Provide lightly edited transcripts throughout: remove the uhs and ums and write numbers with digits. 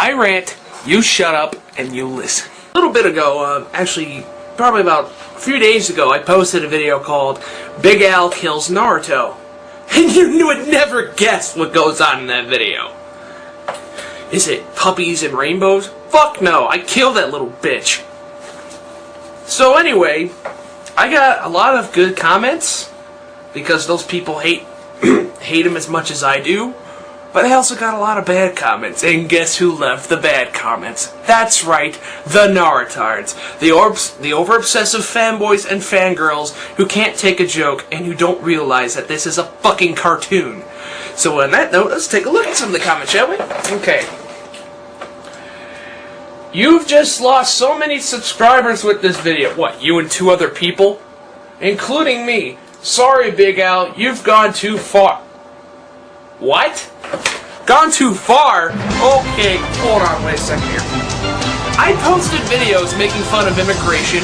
I rant, you shut up, and you listen. A little bit ago, actually, probably about a few days ago, I posted a video called BigAl Kills Naruto. And you would never guess what goes on in that video. Is it puppies and rainbows? Fuck no, I killed that little bitch. So anyway, I got a lot of good comments, because those people hate him as much as I do. But I also got a lot of bad comments, and guess who left the bad comments? That's right, the Narutards. The over-obsessive fanboys and fangirls who can't take a joke and who don't realize that this is a fucking cartoon. So on that note, let's take a look at some of the comments, shall we? Okay. You've just lost so many subscribers with this video. What, you and 2 other people? Including me. Sorry, Big Al, you've gone too far. What? Gone too far? Okay, hold on, wait a second here. I posted videos making fun of immigration,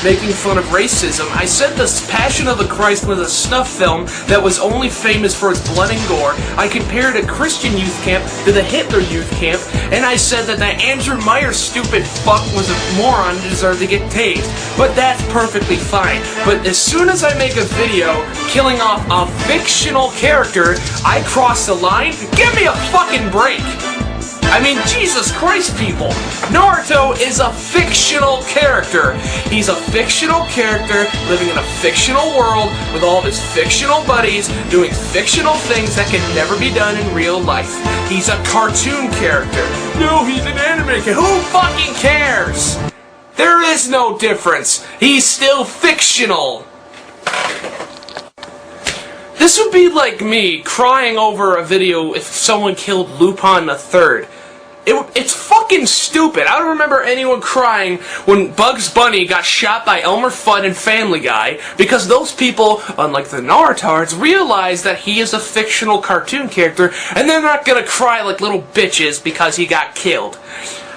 making fun of racism. I said the Passion of the Christ was a snuff film that was only famous for its blood and gore. I compared a Christian youth camp to the Hitler youth camp, and I said that Andrew Meyer's stupid fuck was a moron and deserved to get tased. But that's perfectly fine. But as soon as I make a video killing off a fictional character, I cross the line? Give me a fucking break! I mean, Jesus Christ, people! Naruto is a fictional character. He's a fictional character living in a fictional world with all of his fictional buddies doing fictional things that can never be done in real life. He's a cartoon character. No, he's an anime character. Who fucking cares? There is no difference. He's still fictional. This would be like me crying over a video if someone killed Lupin III. It's fucking stupid. I don't remember anyone crying when Bugs Bunny got shot by Elmer Fudd and Family Guy, because those people, unlike the Narutards, realize that he is a fictional cartoon character, and they're not gonna cry like little bitches because he got killed.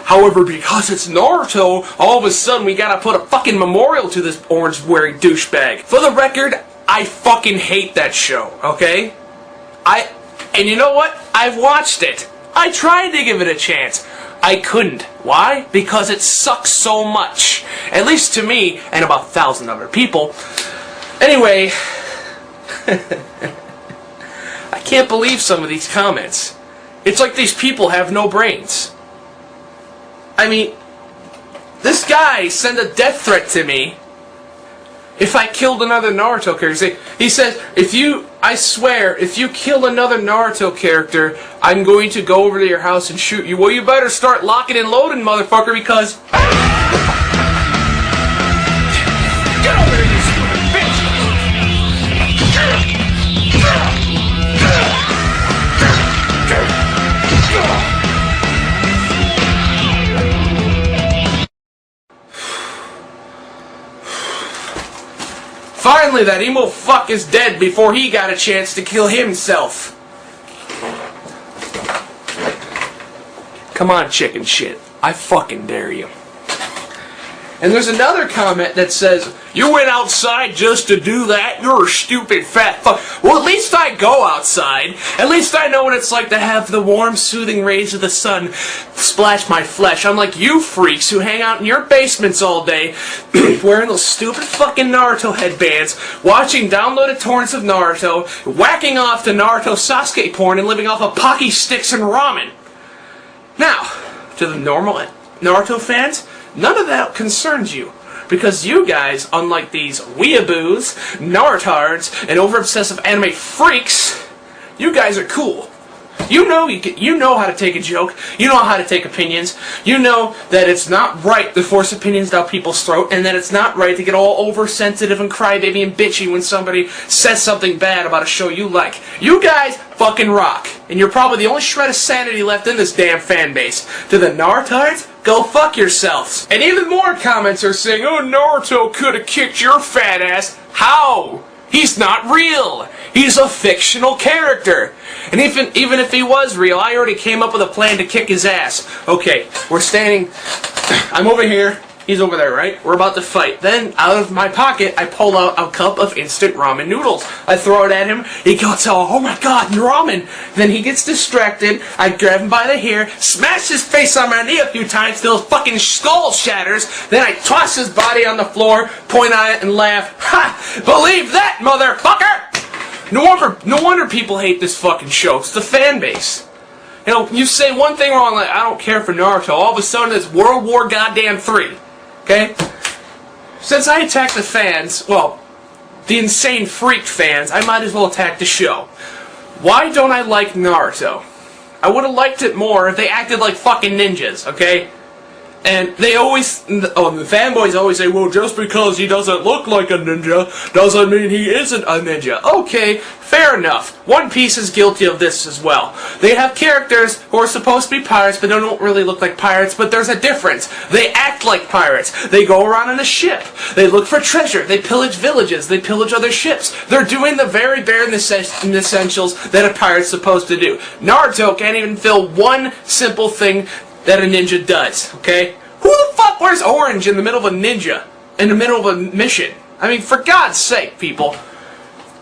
However, because it's Naruto, all of a sudden we gotta put a fucking memorial to this orange-wearing douchebag. For the record, I fucking hate that show, okay? And you know what? I've watched it. I tried to give it a chance. I couldn't. Why? Because it sucks so much. At least to me, and about 1,000 other people. Anyway, I can't believe some of these comments. It's like these people have no brains. I mean, this guy sent a death threat to me if I killed another Naruto character. He says, I swear, if you kill another Naruto character, I'm going to go over to your house and shoot you. Well, you better start locking and loading, motherfucker, because... Get over here, you stupid bitch! Finally, that emo fuck is dead before he got a chance to kill himself. Come on, chicken shit. I fucking dare you. And there's another comment that says, you went outside just to do that? You're a stupid fat fuck. Well, at least I go outside. At least I know what it's like to have the warm, soothing rays of the sun splash my flesh. Unlike you freaks who hang out in your basements all day, wearing those stupid fucking Naruto headbands, watching downloaded torrents of Naruto, whacking off to Naruto Sasuke porn, and living off of Pocky sticks and ramen. Now, to the normal Naruto fans, none of that concerns you. Because you guys, unlike these weeaboos, Narutards, and over-obsessive anime freaks, you guys are cool. You know how to take a joke. You know how to take opinions. You know that it's not right to force opinions down people's throat, and that it's not right to get all oversensitive and crybaby and bitchy when somebody says something bad about a show you like. You guys fucking rock. And you're probably the only shred of sanity left in this damn fan base. To the Narutards, go fuck yourselves. And even more comments are saying, oh, Naruto could have kicked your fat ass. How? He's not real. He's a fictional character. And even if he was real, I already came up with a plan to kick his ass. Okay, we're standing... I'm over here. He's over there, right? We're about to fight. Then, out of my pocket, I pull out a cup of instant ramen noodles. I throw it at him. He goes, oh my god, ramen. Then he gets distracted. I grab him by the hair, smash his face on my knee a few times till his fucking skull shatters. Then I toss his body on the floor, point at it, and laugh. Ha! Believe that, motherfucker! No wonder people hate this fucking show. It's the fan base. You know, you say one thing wrong, like, I don't care for Naruto. All of a sudden, it's World War Goddamn 3. Okay? Since I attacked the fans, well, the insane freak fans, I might as well attack the show. Why don't I like Naruto? I would have liked it more if they acted like fucking ninjas, okay? And they always, the fanboys always say, well, just because he doesn't look like a ninja doesn't mean he isn't a ninja. Okay, fair enough. One Piece is guilty of this as well. They have characters who are supposed to be pirates, but they don't really look like pirates, but there's a difference. They act like pirates. They go around in a ship. They look for treasure. They pillage villages. They pillage other ships. They're doing the very bare essentials that a pirate's supposed to do. Naruto can't even fill one simple thing that a ninja does, okay? Who the fuck wears orange in the middle of a ninja? In the middle of a mission? I mean, for God's sake, people.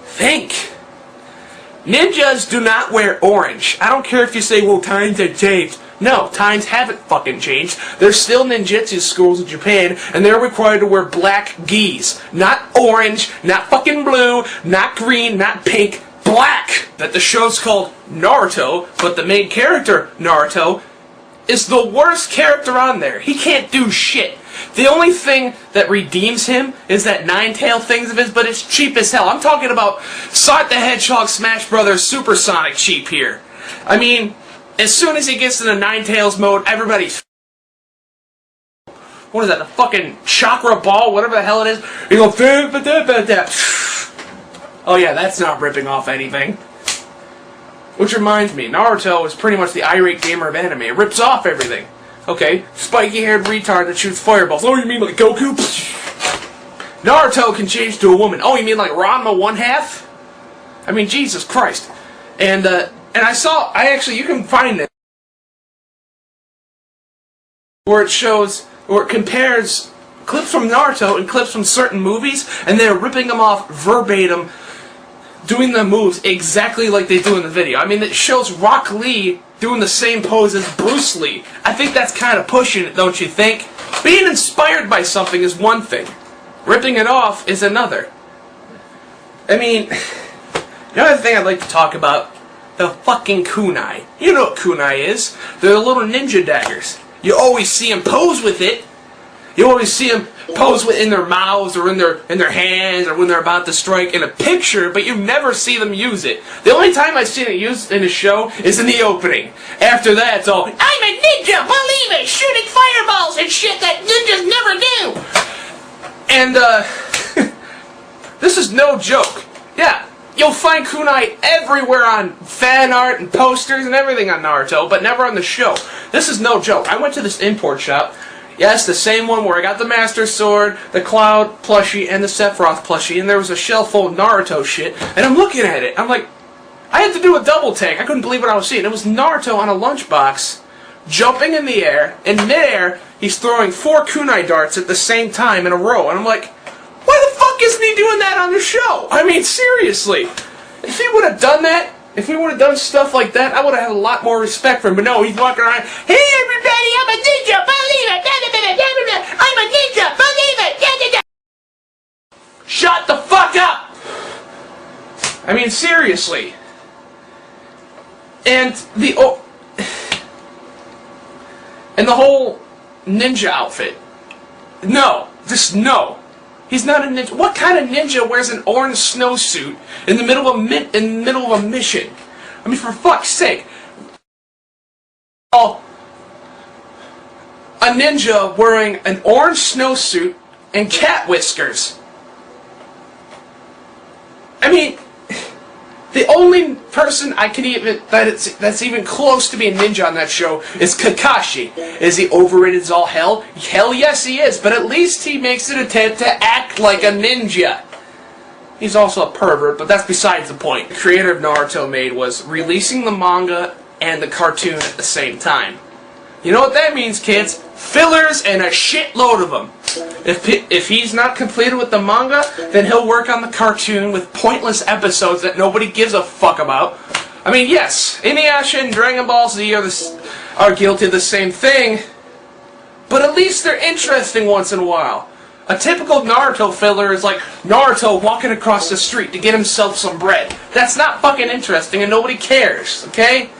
Think. Ninjas do not wear orange. I don't care if you say, well, times have changed. No, times haven't fucking changed. There's still ninjutsu schools in Japan, and they're required to wear black gis. Not orange, not fucking blue, not green, not pink. Black! That the show's called Naruto, but the main character, Naruto, is the worst character on there. He can't do shit. The only thing that redeems him is that nine-tail things of his, but it's cheap as hell. I'm talking about Sonic the Hedgehog Smash Brothers Supersonic cheap here. I mean, as soon as he gets into nine-tails mode, everybody's... What is that, the fucking chakra ball, whatever the hell it is? You go... Oh yeah, that's not ripping off anything. Which reminds me, Naruto is pretty much the Irate Gamer of anime. It rips off everything. Okay, spiky-haired retard that shoots fireballs. Oh, you mean like Goku? Naruto can change to a woman. Oh, you mean like Ranma 1/2? I mean, Jesus Christ. And you can find it. Where it compares clips from Naruto and clips from certain movies, and they're ripping them off verbatim, doing the moves exactly like they do in the video. I mean, it shows Rock Lee doing the same pose as Bruce Lee. I think that's kind of pushing it, don't you think? Being inspired by something is one thing. Ripping it off is another. I mean, the other thing I'd like to talk about, the fucking kunai. You know what kunai is. They're the little ninja daggers. You always see them pose with it. You always see them pose in their mouths or in their hands or when they're about to strike in a picture, but you never see them use it. The only time I've seen it used in a show is in the opening. After that, it's all, I'm a ninja, believe it, shooting fireballs and shit that ninjas never do. And, this is no joke. Yeah, you'll find kunai everywhere on fan art and posters and everything on Naruto, but never on the show. This is no joke. I went to this import shop. Yes, the same one where I got the Master Sword, the Cloud plushie, and the Sephiroth plushie, and there was a shelf full of Naruto shit, and I'm looking at it. I'm like, I had to do a double take. I couldn't believe what I was seeing. It was Naruto on a lunchbox, jumping in the air. In midair, he's throwing 4 kunai darts at the same time in a row, and I'm like, why the fuck isn't he doing that on the show? I mean, seriously. If he would have done that, if we would have done stuff like that, I would have had a lot more respect for him. But no, he's walking around, hey everybody, I'm a ninja, believe it! I'm a ninja, believe it! Shut the fuck up! I mean, seriously. And the whole ninja outfit. No, just no. He's not a ninja. What kind of ninja wears an orange snowsuit in the middle of a mission? I mean, for fuck's sake. Oh, a ninja wearing an orange snowsuit and cat whiskers. I mean, the only person I can even that's even close to being ninja on that show is Kakashi. Is he overrated as all hell? Hell yes he is, but at least he makes an attempt to act like a ninja. He's also a pervert, but that's besides the point. The creator of Naruto made was releasing the manga and the cartoon at the same time. You know what that means, kids? Fillers and a shitload of them. If he's not completed with the manga, then he'll work on the cartoon with pointless episodes that nobody gives a fuck about. I mean, yes, Inuyasha and Dragon Ball Z are guilty of the same thing, but at least they're interesting once in a while. A typical Naruto filler is like Naruto walking across the street to get himself some bread. That's not fucking interesting and nobody cares, okay?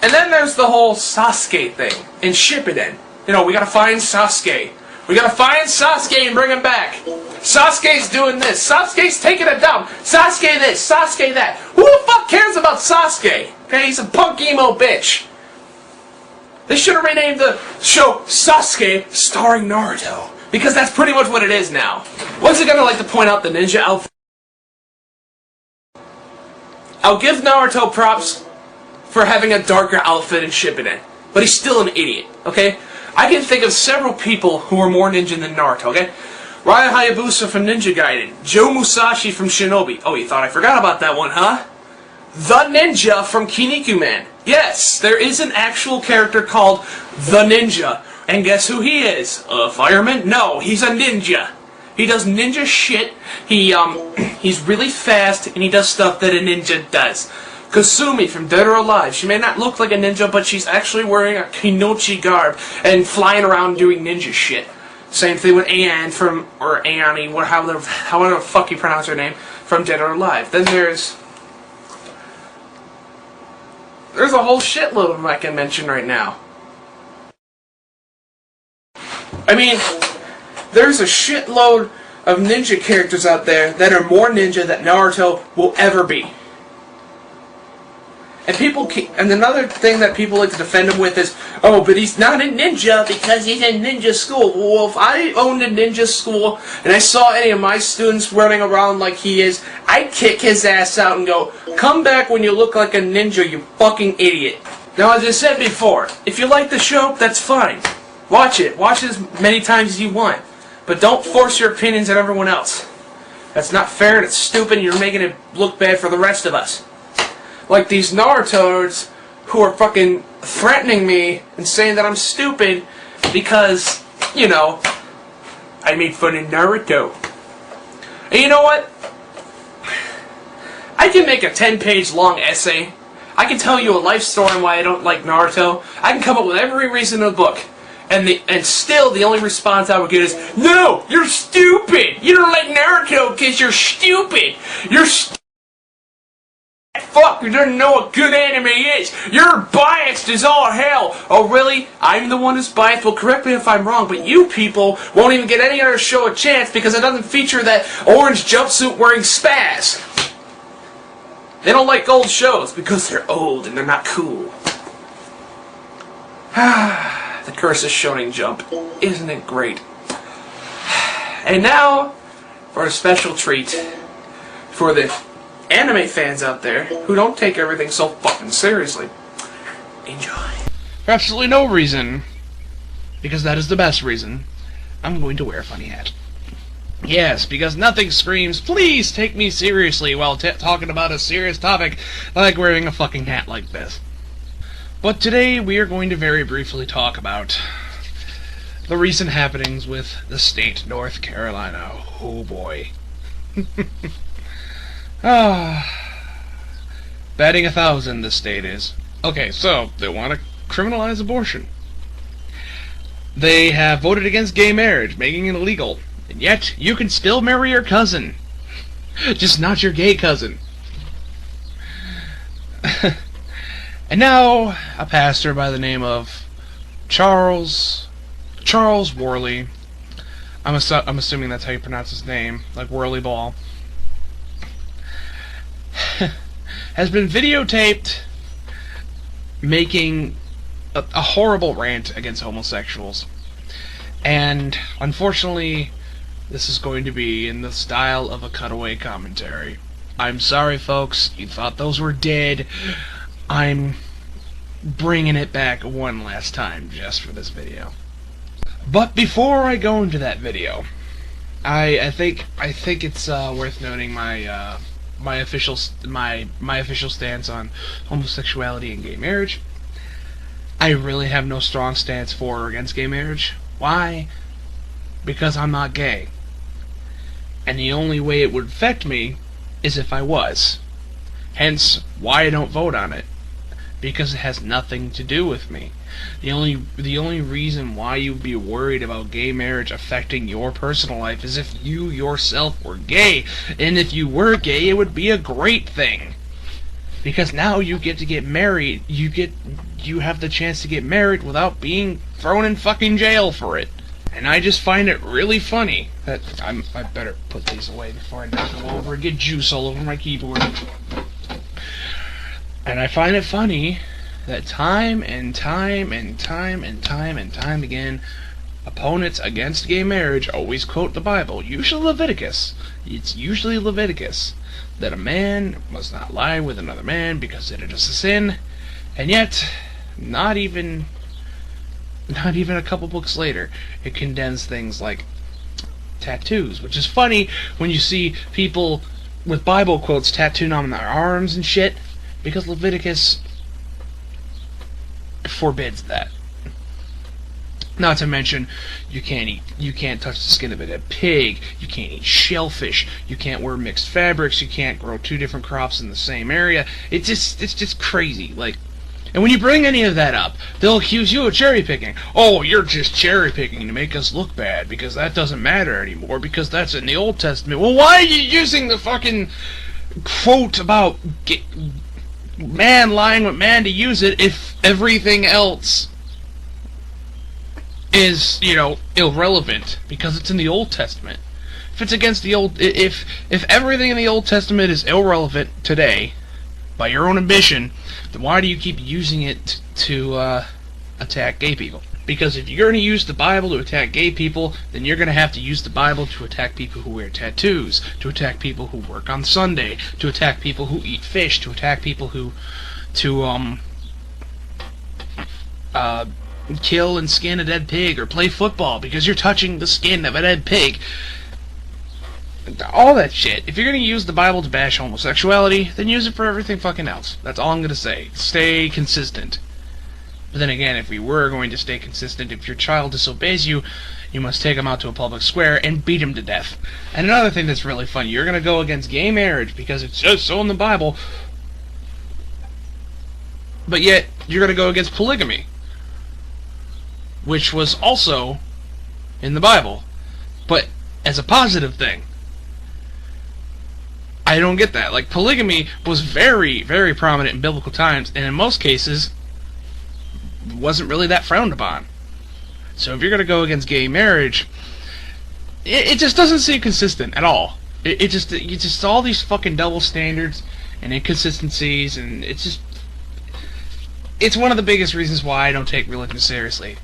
And then there's the whole Sasuke thing in Shippuden. You know, we gotta find Sasuke. We gotta find Sasuke and bring him back. Sasuke's doing this. Sasuke's taking a dump. Sasuke this. Sasuke that. Who the fuck cares about Sasuke? Okay, he's a punk emo bitch. They should have renamed the show Sasuke starring Naruto. Because that's pretty much what it is now. Once again, I'd like to point out the ninja outfit. I'll give Naruto props for having a darker outfit in Shippuden. But he's still an idiot, okay? I can think of several people who are more ninja than Naruto, okay? Raya Hayabusa from Ninja Gaiden. Joe Musashi from Shinobi. Oh, you thought I forgot about that one, huh? The Ninja from Kinnikuman. Yes, there is an actual character called The Ninja. And guess who he is? A fireman? No, he's a ninja. He does ninja shit. He's really fast, and he does stuff that a ninja does. Kasumi from Dead or Alive. She may not look like a ninja, but she's actually wearing a kimochi garb and flying around doing ninja shit. Same thing with Ayan from, or Ayani, however the fuck you pronounce her name, from Dead or Alive. Then there's a whole shitload of them I can mention right now. I mean, there's a shitload of ninja characters out there that are more ninja than Naruto will ever be. And another thing that people like to defend him with is, oh, but he's not a ninja because he's in ninja school. Well, if I owned a ninja school and I saw any of my students running around like he is, I'd kick his ass out and go, come back when you look like a ninja, you fucking idiot. Now, as I said before, if you like the show, that's fine. Watch it. Watch it as many times as you want. But don't force your opinions on everyone else. That's not fair and it's stupid and you're making it look bad for the rest of us. Like these Narutards who are fucking threatening me and saying that I'm stupid because, you know, I made fun of Naruto. And you know what? I can make a 10-page long essay. I can tell you a life story on why I don't like Naruto. I can come up with every reason in the book. And still the only response I would get is, no, you're stupid! You don't like Naruto because you're stupid! You're stupid! Fuck, you don't know what good anime is. You're biased as all hell. Oh, really? I'm the one who's biased? Well, correct me if I'm wrong, but you people won't even get any other show a chance because it doesn't feature that orange jumpsuit wearing spaz. They don't like old shows because they're old and they're not cool. The curse of Shonen Jump. Isn't it great? And now, for a special treat for the anime fans out there who don't take everything so fucking seriously. Enjoy. For absolutely no reason, because that is the best reason, I'm going to wear a funny hat. Yes, because nothing screams, please take me seriously while talking about a serious topic like wearing a fucking hat like this. But today we are going to very briefly talk about the recent happenings with the state North Carolina. Oh boy. Batting 1,000 the state is. Okay, so they want to criminalize abortion. They have voted against gay marriage, making it illegal. And yet, you can still marry your cousin. Just not your gay cousin. And now, a pastor by the name of Charles Worley. I'm assuming that's how you pronounce his name, like Whirly Ball. Has been videotaped making a horrible rant against homosexuals. And, unfortunately, this is going to be in the style of a cutaway commentary. I'm sorry, folks, you thought those were dead. I'm bringing it back one last time just for this video. But before I go into that video, I think it's worth noting my official stance on homosexuality and gay marriage. I really have no strong stance for or against gay marriage. Why? Because I'm not gay. And the only way it would affect me is if I was. Hence, why I don't vote on it. Because it has nothing to do with me. The only reason why you'd be worried about gay marriage affecting your personal life is if you yourself were gay. And if you were gay, it would be a great thing. Because now you get to get married. You have the chance to get married without being thrown in fucking jail for it. And I just find it really funny that I better put these away before I knock them over and get juice all over my keyboard. And I find it funny that time and time again, opponents against gay marriage always quote the Bible, usually Leviticus. It's usually Leviticus, that a man must not lie with another man because it is a sin, and yet, not even a couple books later, it condemns things like tattoos, which is funny when you see people with Bible quotes tattooed on their arms and shit, because Leviticus forbids that. Not to mention, you can't touch the skin of a dead pig, you can't eat shellfish, you can't wear mixed fabrics, you can't grow two different crops in the same area. It's just crazy. Like, and when you bring any of that up, they'll accuse you of cherry picking. Oh, you're just cherry picking to make us look bad because that doesn't matter anymore because that's in the Old Testament. Well, why are you using the fucking quote about man lying with man to use it if everything else is, irrelevant because it's in the Old Testament? If it's against the old, if everything in the Old Testament is irrelevant today, by your own admission, then why do you keep using it to attack gay people? Because if you're going to use the Bible to attack gay people, then you're going to have to use the Bible to attack people who wear tattoos, to attack people who work on Sunday, to attack people who eat fish, to attack people who kill and skin a dead pig or play football because you're touching the skin of a dead pig. All that shit. If you're going to use the Bible to bash homosexuality, then use it for everything fucking else. That's all I'm going to say. Stay consistent. But then again, if we were going to stay consistent, if your child disobeys you, you must take him out to a public square and beat him to death. And another thing that's really funny, you're going to go against gay marriage because it's just so in the Bible, but yet you're going to go against polygamy, which was also in the Bible, but as a positive thing. I don't get that. Like, polygamy was very, very prominent in biblical times, and in most cases, wasn't really that frowned upon. So if you're going to go against gay marriage, it just doesn't seem consistent at all. It just all these fucking double standards and inconsistencies, and it's one of the biggest reasons why I don't take religion seriously.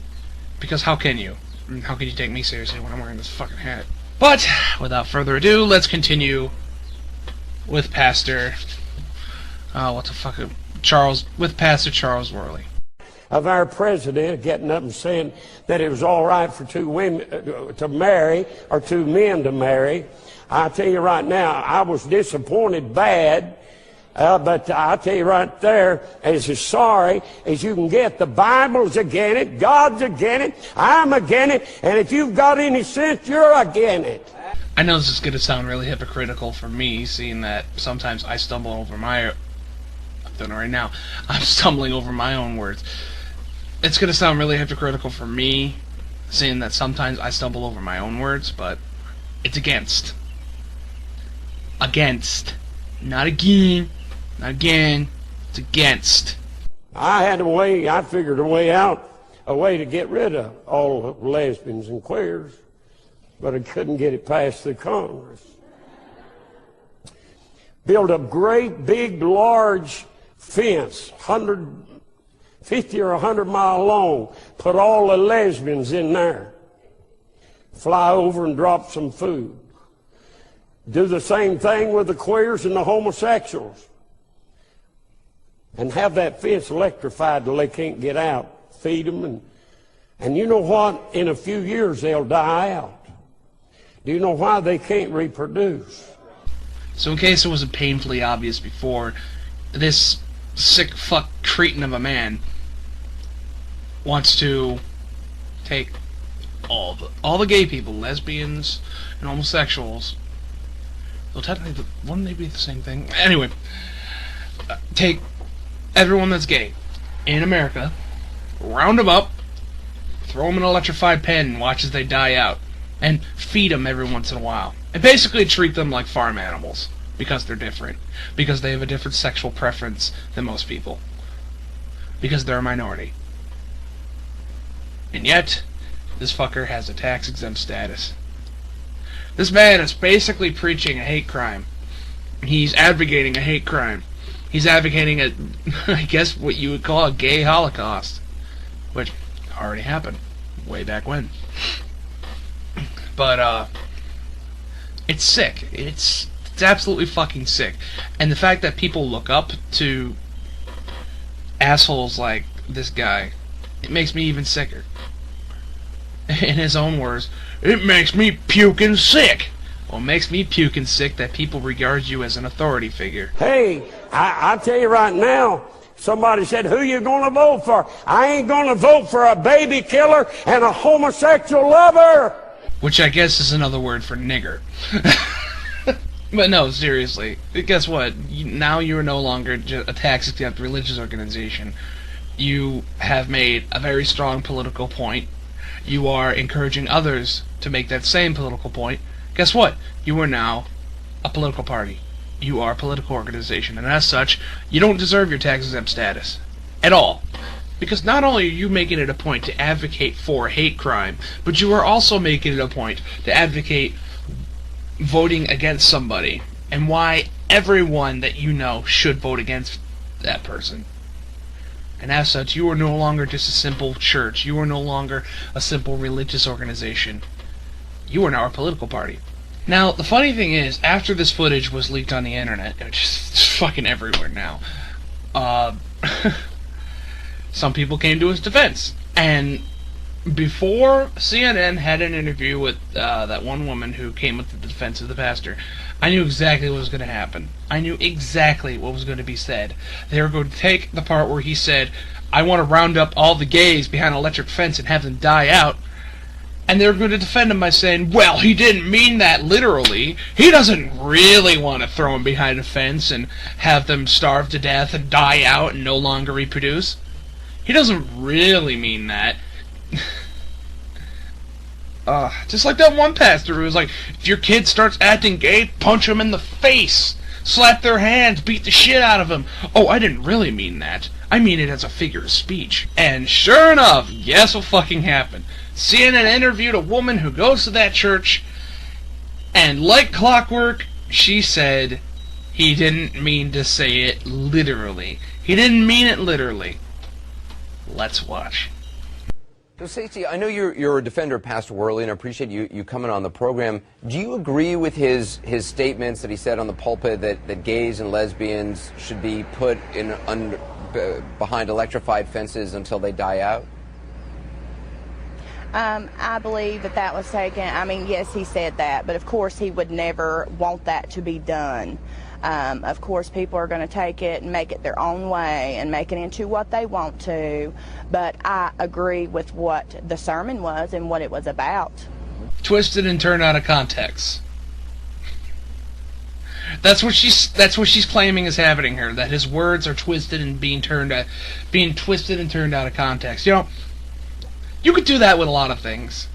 Because how can you? How can you take me seriously when I'm wearing this fucking hat? But, without further ado, let's continue with Pastor Pastor Charles Worley. Of our president getting up and saying that it was all right for two women to marry or two men to marry. I tell you right now, I was disappointed bad, but I tell you right there, as sorry as you can get, the Bible's against it, God's against it, I'm against it, and if you've got any sense, you're against it. I know this is going to sound really hypocritical for me, seeing that sometimes I stumble over I'm doing it right now. I'm stumbling over my own words. It's going to sound really hypocritical for me, seeing that sometimes I stumble over my own words, but it's against. Against. Not again. Not again. It's against. I figured a way to get rid of all the lesbians and queers, but I couldn't get it past the Congress. Build a great big large fence, 50 or 100 mile long, put all the lesbians in there, fly over and drop some food. Do the same thing with the queers and the homosexuals, and have that fence electrified till they can't get out. Feed them, and you know what? In a few years they'll die out. Do you know why? They can't reproduce. So in case it wasn't painfully obvious before, this sick fuck cretin of a man wants to take all the gay people, lesbians, and homosexuals. Well, technically, wouldn't they be the same thing? Anyway, take everyone that's gay in America, round them up, throw them in an electrified pen, and watch as they die out, and feed them every once in a while, and basically treat them like farm animals because they're different, because they have a different sexual preference than most people, because they're a minority. And yet, this fucker has a tax-exempt status. This man is basically preaching a hate crime. He's advocating a hate crime. He's advocating a, I guess, what you would call a gay holocaust, which already happened way back when. But, it's sick. It's absolutely fucking sick. And the fact that people look up to assholes like this guy, it makes me even sicker. In his own words, it makes me puking sick. Well, it makes me puking sick that people regard you as an authority figure. Hey, I tell you right now, somebody said, who you gonna vote for? I ain't gonna vote for a baby killer and a homosexual lover. Which I guess is another word for nigger. But no, seriously. Guess what? Now you are no longer a tax-exempt religious organization. You have made a very strong political point. You are encouraging others to make that same political point. Guess what? You are now a political party. You are a political organization, and as such, you don't deserve your tax-exempt status. At all. Because not only are you making it a point to advocate for hate crime, but you are also making it a point to advocate voting against somebody, and why everyone that you know should vote against that person. And as such, you are no longer just a simple church. You are no longer a simple religious organization. You are now a political party. Now, the funny thing is, after this footage was leaked on the internet, which is fucking everywhere now, some people came to his defense. And before CNN had an interview with that one woman who came with the defense of the pastor, I knew exactly what was going to happen. I knew exactly what was going to be said. They were going to take the part where he said, I want to round up all the gays behind an electric fence and have them die out, and they were going to defend him by saying, well, he didn't mean that literally. He doesn't really want to throw them behind a fence and have them starve to death and die out and no longer reproduce. He doesn't really mean that. Just like that one pastor who was like, if your kid starts acting gay, punch him in the face, slap their hands, beat the shit out of them. Oh, I didn't really mean that. I mean it as a figure of speech. And sure enough, guess what fucking happened? CNN interviewed a woman who goes to that church, and like clockwork, she said he didn't mean to say it literally. He didn't mean it literally. Let's watch. So, Stacey, I know you're a defender of Pastor Worley, and I appreciate you coming on the program. Do you agree with his statements that he said on the pulpit that gays and lesbians should be put in behind electrified fences until they die out? I believe that was taken. I mean, yes, he said that, but of course he would never want that to be done. Of course, people are going to take it and make it their own way and make it into what they want to, but I agree with what the sermon was and what it was about. Twisted and turned out of context. That's what she's claiming is happening here, that his words are twisted and being twisted and turned out of context. You know, you could do that with a lot of things.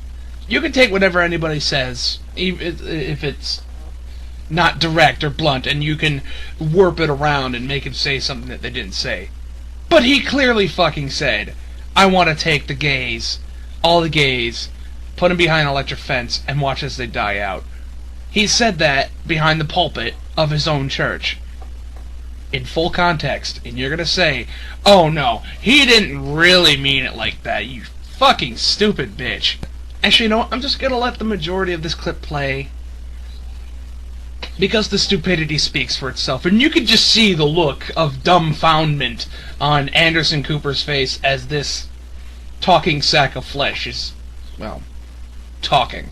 You can take whatever anybody says, if it's not direct or blunt, and you can warp it around and make it say something that they didn't say. But he clearly fucking said, I want to take the gays, all the gays, put them behind an electric fence, and watch as they die out. He said that behind the pulpit of his own church. In full context. And you're gonna say, oh no, he didn't really mean it like that, you fucking stupid bitch. Actually, you know what? I'm just gonna let the majority of this clip play, because the stupidity speaks for itself, and you can just see the look of dumbfoundment on Anderson Cooper's face as this talking sack of flesh is, well, talking.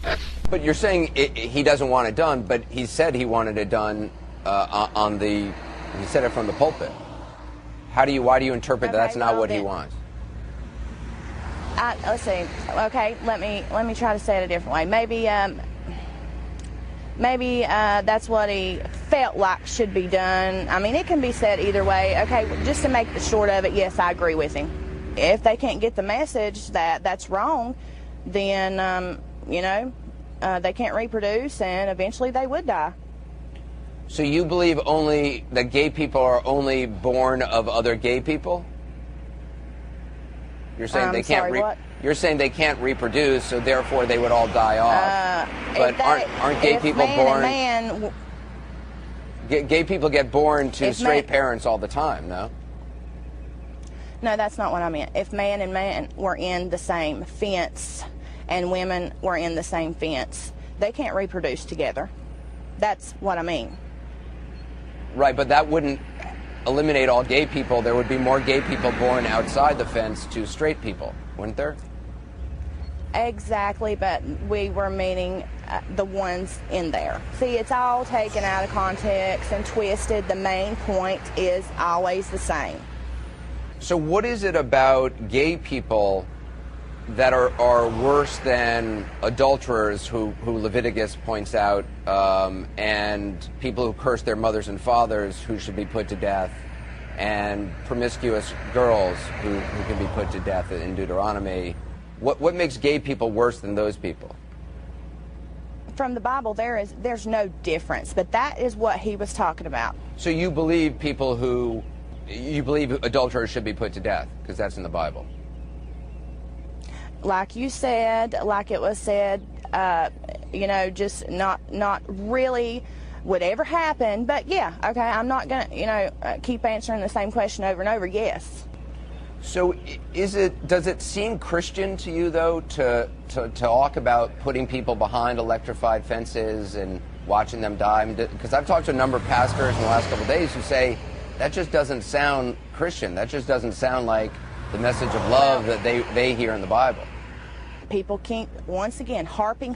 But you're saying he doesn't want it done, but he said he wanted it done he said it from the pulpit. Why do you interpret that that's not what he wants? let's see. Okay, let me try to say it a different way. Maybe that's what he felt like should be done. I mean, it can be said either way. Okay, just to make the short of it, yes, I agree with him. If they can't get the message that that's wrong, then, you know, they can't reproduce, and eventually they would die. So you believe only that gay people are only born of other gay people? You're saying they can't. Sorry, what? You're saying they can't reproduce, so therefore they would all die off. But aren't gay people born? Gay people get born to straight parents all the time, no? No, that's not what I meant. If man and man were in the same fence and women were in the same fence, they can't reproduce together. That's what I mean. Right, but that wouldn't eliminate all gay people. There would be more gay people born outside the fence to straight people, wouldn't there? Exactly, but we were meaning the ones in there. See, it's all taken out of context and twisted. The main point is always the same. So what is it about gay people that are worse than adulterers, who Leviticus points out, and people who curse their mothers and fathers, who should be put to death, and promiscuous girls who can be put to death in Deuteronomy? What makes gay people worse than those people? From the Bible, there's no difference, but that is what he was talking about. So you believe you believe adulterers should be put to death because that's in the Bible? Like you said, like it was said, you know, just not really would ever happen. But yeah, okay, I'm not gonna, you know, keep answering the same question over and over. Yes. So does it seem Christian to you, though, to talk about putting people behind electrified fences and watching them die? Because I've talked to a number of pastors in the last couple of days who say that just doesn't sound Christian. That just doesn't sound like the message of love that they hear in the Bible. People keep, once again, harping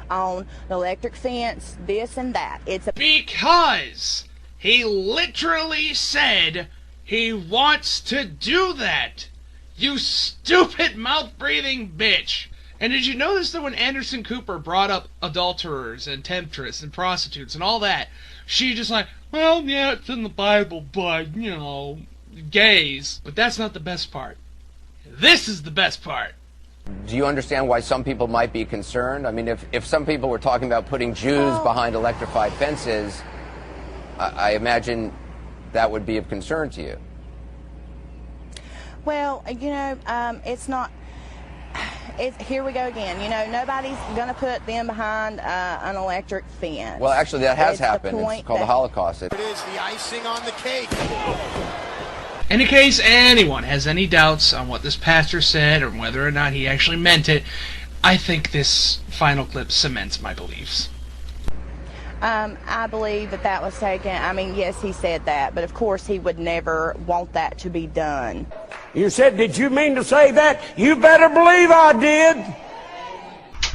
on the electric fence, this and that. Because he literally said he wants to do that. You stupid mouth-breathing bitch. And did you notice that when Anderson Cooper brought up adulterers and temptress and prostitutes and all that, she just like, well, yeah, it's in the Bible, but, you know, gays. But that's not the best part. This is the best part. Do you understand why some people might be concerned? I mean, if some people were talking about putting Jews behind electrified fences, I imagine that would be of concern to you. Well, you know, it's not. Here we go again. You know, nobody's going to put them behind an electric fence. Well, actually, that has happened. It's called the Holocaust. It is the icing on the cake. And in case anyone has any doubts on what this pastor said or whether or not he actually meant it, I think this final clip cements my beliefs. I believe that was taken. I mean, yes, he said that, but of course he would never want that to be done. You said, did you mean to say that? You better believe I did.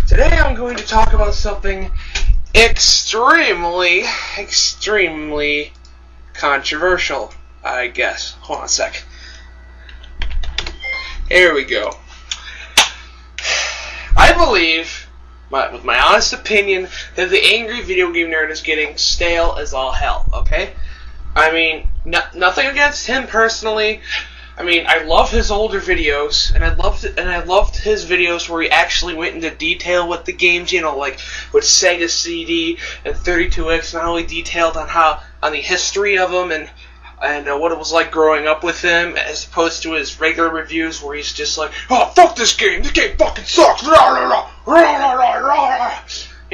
Today I'm going to talk about something extremely controversial, I guess. Hold on a sec. Here we go. I believe, with my honest opinion, that the angry video game nerd is getting stale as all hell, okay? I mean, nothing against him personally. I mean, I love his older videos, and I loved his videos where he actually went into detail with the games, you know, like with Sega CD and 32X, not only detailed on the history of them and what it was like growing up with them, as opposed to his regular reviews where he's just like, oh, fuck this game fucking sucks, you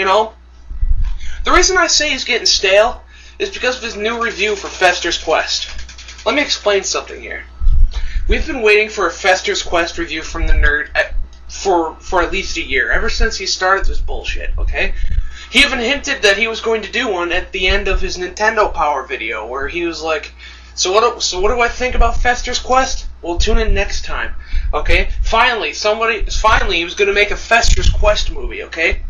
know? The reason I say he's getting stale is because of his new review for Fester's Quest. Let me explain something here. We've been waiting for a Fester's Quest review from the nerd for at least a year, ever since he started this bullshit, okay? He even hinted that he was going to do one at the end of his Nintendo Power video, where he was like, so what do I think about Fester's Quest? Well, tune in next time, okay? Finally, he was going to make a Fester's Quest movie, okay?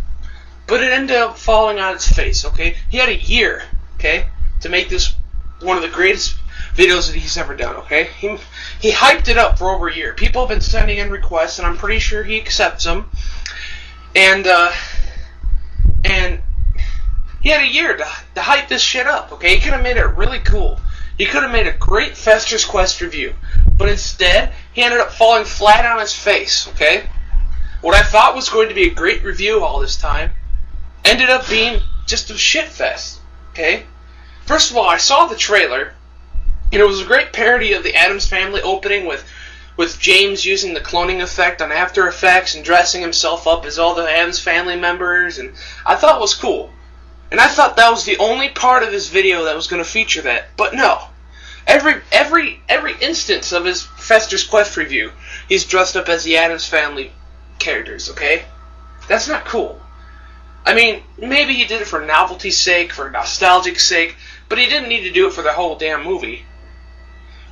But it ended up falling on its face, okay? He had a year, okay, to make this one of the greatest videos that he's ever done, okay? He hyped it up for over a year. People have been sending in requests, and I'm pretty sure he accepts them. And he had a year to hype this shit up, okay? He could have made it really cool. He could have made a great Fester's Quest review. But instead, he ended up falling flat on his face, okay? What I thought was going to be a great review all this time ended up being just a shitfest, okay? First of all, I saw the trailer, and it was a great parody of the Addams Family opening with James using the cloning effect on After Effects and dressing himself up as all the Addams Family members, and I thought it was cool. And I thought that was the only part of his video that was going to feature that, but no. Every instance of his Fester's Quest review, he's dressed up as the Addams Family characters, okay? That's not cool. I mean, maybe he did it for novelty's sake, for nostalgic sake, but he didn't need to do it for the whole damn movie.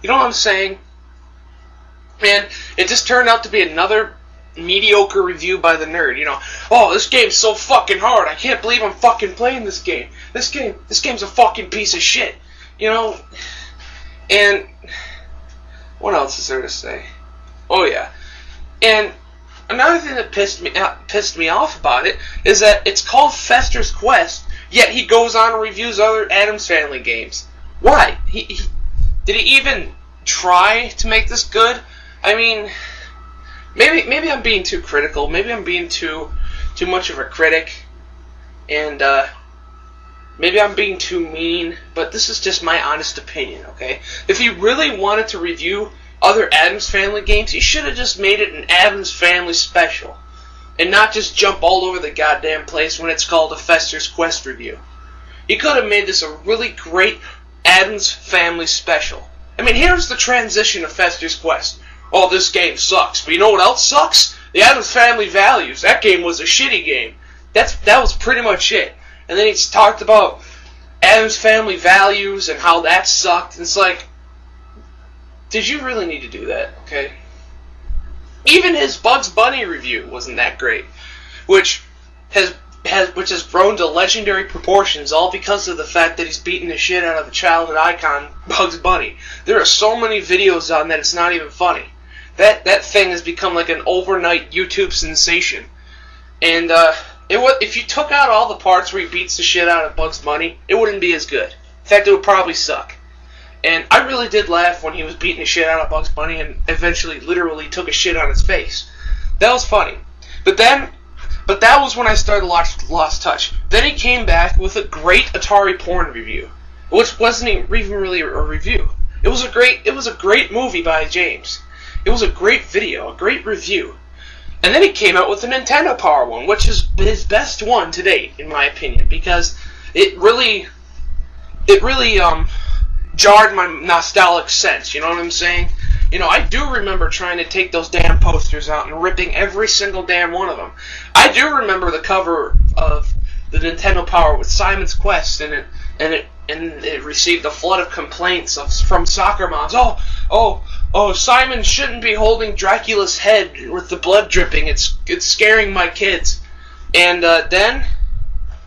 You know what I'm saying? And it just turned out to be another mediocre review by the nerd, you know. Oh, this game's so fucking hard. I can't believe I'm fucking playing this game. This game's a fucking piece of shit. You know? And what else is there to say? Oh yeah. And another thing that pissed me off about it is that it's called Fester's Quest, yet he goes on and reviews other Addams Family games. Why? Did he even try to make this good? I mean, maybe I'm being too critical. Maybe I'm being too much of a critic, and maybe I'm being too mean. But this is just my honest opinion, okay? If he really wanted to review other Addams Family games, he should have just made it an Addams Family special, and not just jump all over the goddamn place when it's called a Fester's Quest review. He could have made this a really great Addams Family special. I mean, here's the transition of Fester's Quest. Oh, this game sucks. But you know what else sucks? The Addams Family Values. That game was a shitty game. That was pretty much it. And then he's talked about Addams Family Values and how that sucked. And it's like, did you really need to do that? Okay. Even his Bugs Bunny review wasn't that great, which has grown to legendary proportions, all because of the fact that he's beating the shit out of the childhood icon Bugs Bunny. There are so many videos on that it's not even funny. That thing has become like an overnight YouTube sensation. And if you took out all the parts where he beats the shit out of Bugs Bunny, it wouldn't be as good. In fact, it would probably suck. And I really did laugh when he was beating the shit out of Bugs Bunny and eventually literally took a shit on his face. That was funny. But that was when I started Lost Touch. Then he came back with a great Atari porn review, which wasn't even really a review. It was a great movie by James. It was a great video, a great review. And then he came out with a Nintendo Power one, which is his best one to date, in my opinion, because it really jarred my nostalgic sense. You know what I'm saying? You know, I do remember trying to take those damn posters out and ripping every single damn one of them. I do remember the cover of the Nintendo Power with Simon's Quest, and it received a flood of complaints from Soccermoms. Oh, Simon shouldn't be holding Dracula's head with the blood dripping. It's scaring my kids. And then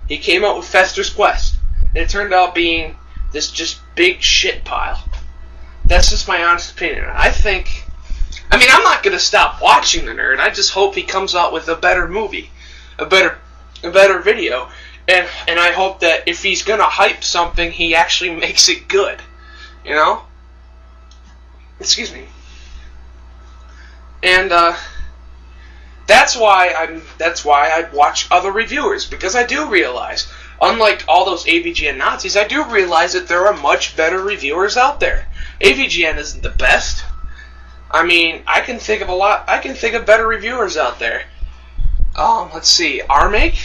he came out with Fester's Quest, and it turned out being this just big shit pile. That's just my honest opinion. I'm not going to stop watching the nerd. I just hope he comes out with a better movie, a better video, and I hope that if he's going to hype something, he actually makes it good. You know? Excuse me. And that's why I watch other reviewers, because I do realize, unlike all those AVGN Nazis, I do realize that there are much better reviewers out there. AVGN isn't the best. I mean, I can think of better reviewers out there. Let's see, Armake,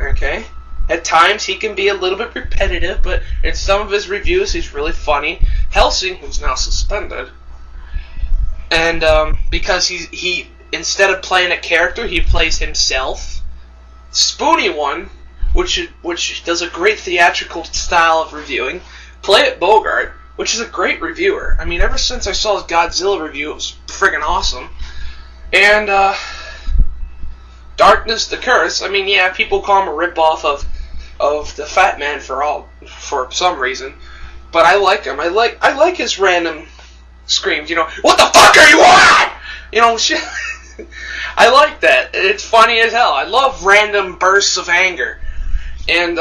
okay. At times he can be a little bit repetitive, but in some of his reviews he's really funny. Helsing, who's now suspended, and because he instead of playing a character, he plays himself. Spoony One, which does a great theatrical style of reviewing. Play It Bogart, which is a great reviewer. I mean, ever since I saw his Godzilla review, it was friggin' awesome. And Darkness the Curse. I mean, yeah, people call him a ripoff of the Fat Man for some reason, but I like him. I like his random screams. You know, what the fuck are you on? You know, shit. I like that. It's funny as hell. I love random bursts of anger, and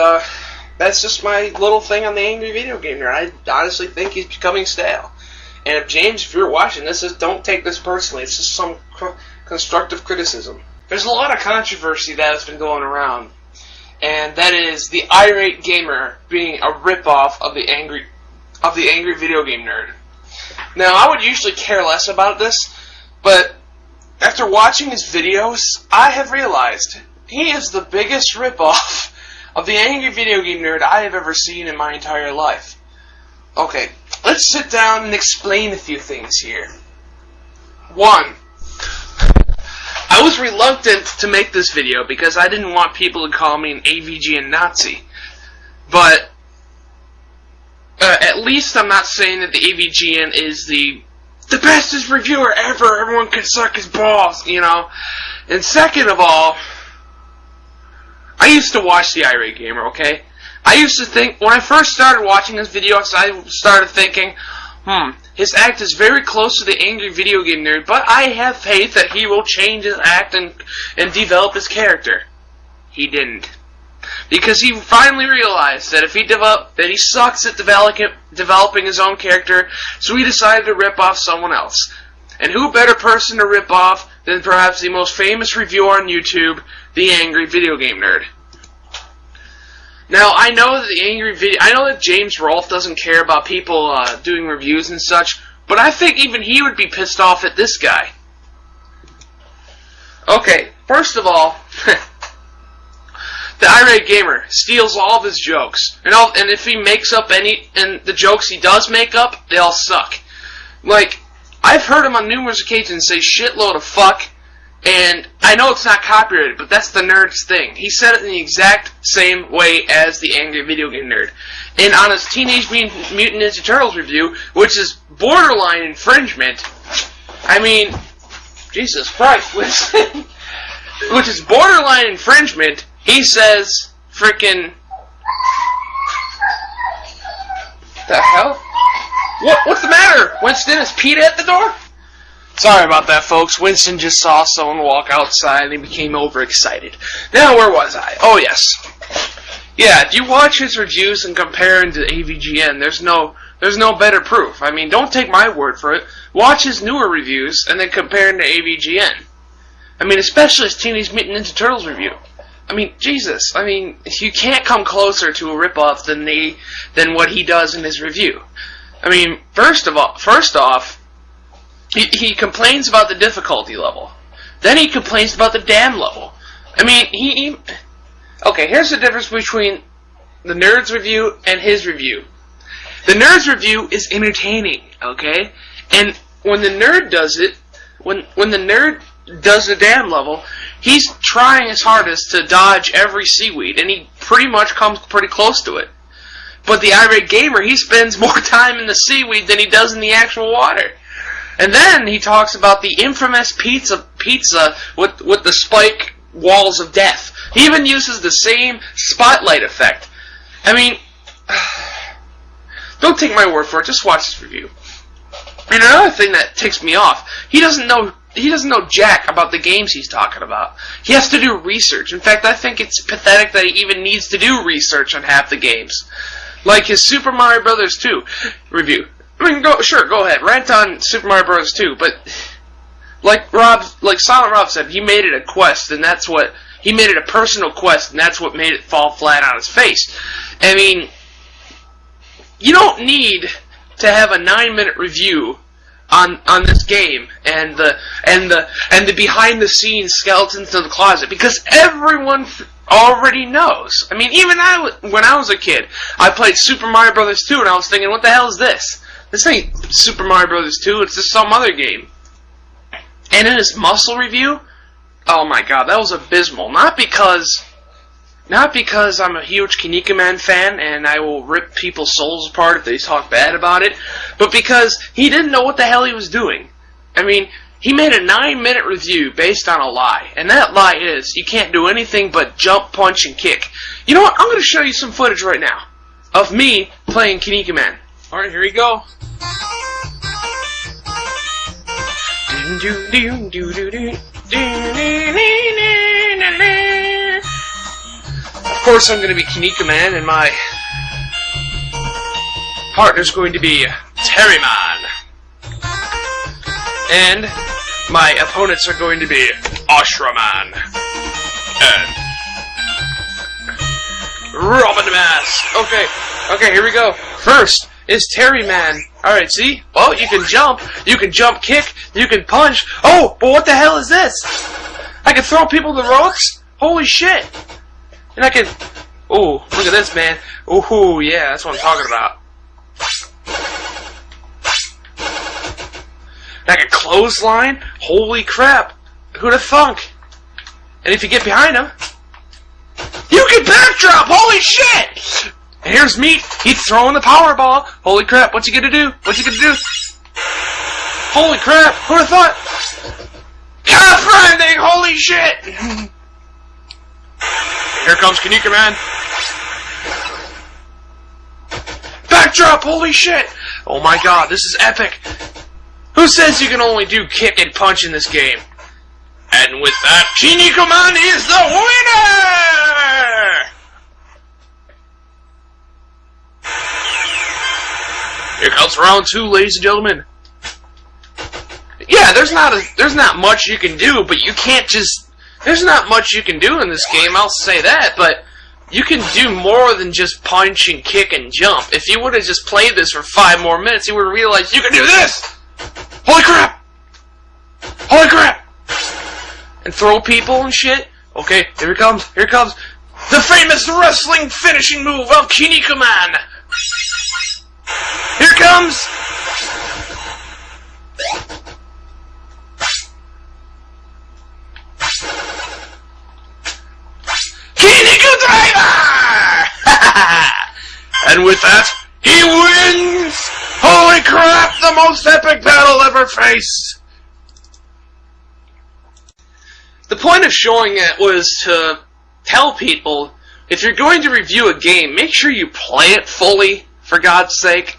that's just my little thing on the Angry Video Game Nerd. I honestly think he's becoming stale. And if James, if you're watching this, don't take this personally. It's just some constructive criticism. There's a lot of controversy that has been going around, and that is the Irate Gamer being a ripoff of the Angry Video Game Nerd. Now, I would usually care less about this, but after watching his videos, I have realized he is the biggest ripoff of the Angry Video Game Nerd I have ever seen in my entire life. Okay, let's sit down and explain a few things here. 1. I was reluctant to make this video because I didn't want people to call me an AVGN Nazi. But at least I'm not saying that the AVGN is the bestest reviewer ever. Everyone can suck his balls, you know. And second of all, I used to watch the Irate Gamer, okay? I used to think, when I first started watching his videos, I started thinking, his act is very close to the Angry Video Game Nerd, but I have faith that he will change his act and develop his character. He didn't. Because he finally realized that that he sucks at developing his own character, so he decided to rip off someone else. And who better person to rip off than perhaps the most famous reviewer on YouTube, the Angry Video Game Nerd. Now, I know that James Rolfe doesn't care about people doing reviews and such, but I think even he would be pissed off at this guy. Okay, first of all, the Irate Gamer steals all of his jokes, and if he makes up and the jokes he does make up, they all suck. Like, I've heard him on numerous occasions say shitload of fuck, and I know it's not copyrighted, but that's the nerd's thing. He said it in the exact same way as the Angry Video Game Nerd. And on his Teenage Mutant Ninja Turtles review, which is borderline infringement, I mean, Jesus Christ, listen, which is borderline infringement, he says frickin' the hell? What's the matter? Winston, is Peta at the door? Sorry about that, folks. Winston just saw someone walk outside and he became overexcited. Now, where was I? Oh, yes. Yeah, if you watch his reviews and compare him to AVGN, there's no better proof. I mean, don't take my word for it. Watch his newer reviews and then compare him to AVGN. I mean, especially his Teenage Mutant Ninja Turtles review. I mean, Jesus. I mean, you can't come closer to a ripoff than what he does in his review. I mean, first off, he complains about the difficulty level. Then he complains about the dam level. I mean, okay, here's the difference between the nerd's review and his review. The nerd's review is entertaining, okay? And when the nerd does it, when the nerd does the dam level, he's trying his hardest to dodge every seaweed, and he pretty much comes pretty close to it. But the Irate Gamer, he spends more time in the seaweed than he does in the actual water. And then he talks about the infamous pizza with the spike walls of death. He even uses the same spotlight effect. I mean, don't take my word for it. Just watch this review. And another thing that ticks me off, he doesn't know jack about the games he's talking about. He has to do research. In fact, I think it's pathetic that he even needs to do research on half the games. Like his Super Mario Bros. 2 review. I mean, go ahead, rant on Super Mario Bros. 2, but like Silent Rob said, he made it a quest, and he made it a personal quest, and that's what made it fall flat on his face. I mean, you don't need to have a 9-minute review on this game and the behind the scenes skeletons in the closet, because everyone already knows. I mean, even when I was a kid, I played Super Mario Bros. 2, and I was thinking, what the hell is this? This ain't Super Mario Bros. 2, it's just some other game. And in his muscle review, oh my god, that was abysmal. Not because I'm a huge Kinnikuman fan and I will rip people's souls apart if they talk bad about it, but because he didn't know what the hell he was doing. I mean, he made a 9-minute review based on a lie, and that lie is, you can't do anything but jump, punch, and kick. You know what, I'm going to show you some footage right now of me playing Kinnikuman. Alright, here we go. Of course, I'm going to be Kinika Man, and my partner's going to be Terry Man. And my opponents are going to be Ashra Man and Robin Mask. Okay, here we go. First is Terry Man. Alright, see? Well, you can jump, kick, you can punch. Oh, but what the hell is this? I can throw people the ropes? Holy shit! And I can... Ooh, look at this, man. Ooh, yeah, that's what I'm talking about. And I can clothesline? Holy crap! Who'd have thunk? And if you get behind him, you can backdrop! Holy shit! And here's Meat. He's throwing the power ball. Holy crap, what's he gonna do? What's he gonna do? Holy crap, who'd have thought? Calf grinding! Holy shit! Here comes Kinika Man. Backdrop! Holy shit! Oh my god, this is epic! Who says you can only do kick and punch in this game? And with that, Kinika Man is the winner! Here comes round 2, ladies and gentlemen. Yeah, there's not much you can do, but you can't just... There's not much you can do in this game, I'll say that, but you can do more than just punch and kick and jump. If you would have just played this for 5 more minutes, you would have realized you can do this! Holy crap! Holy crap! And throw people and shit. Okay, here it comes, here it comes. The famous wrestling finishing move of Kinika Man! Here it comes! And with that, he wins! Holy crap, the most epic battle ever faced! The point of showing it was to tell people, if you're going to review a game, make sure you play it fully, for God's sake.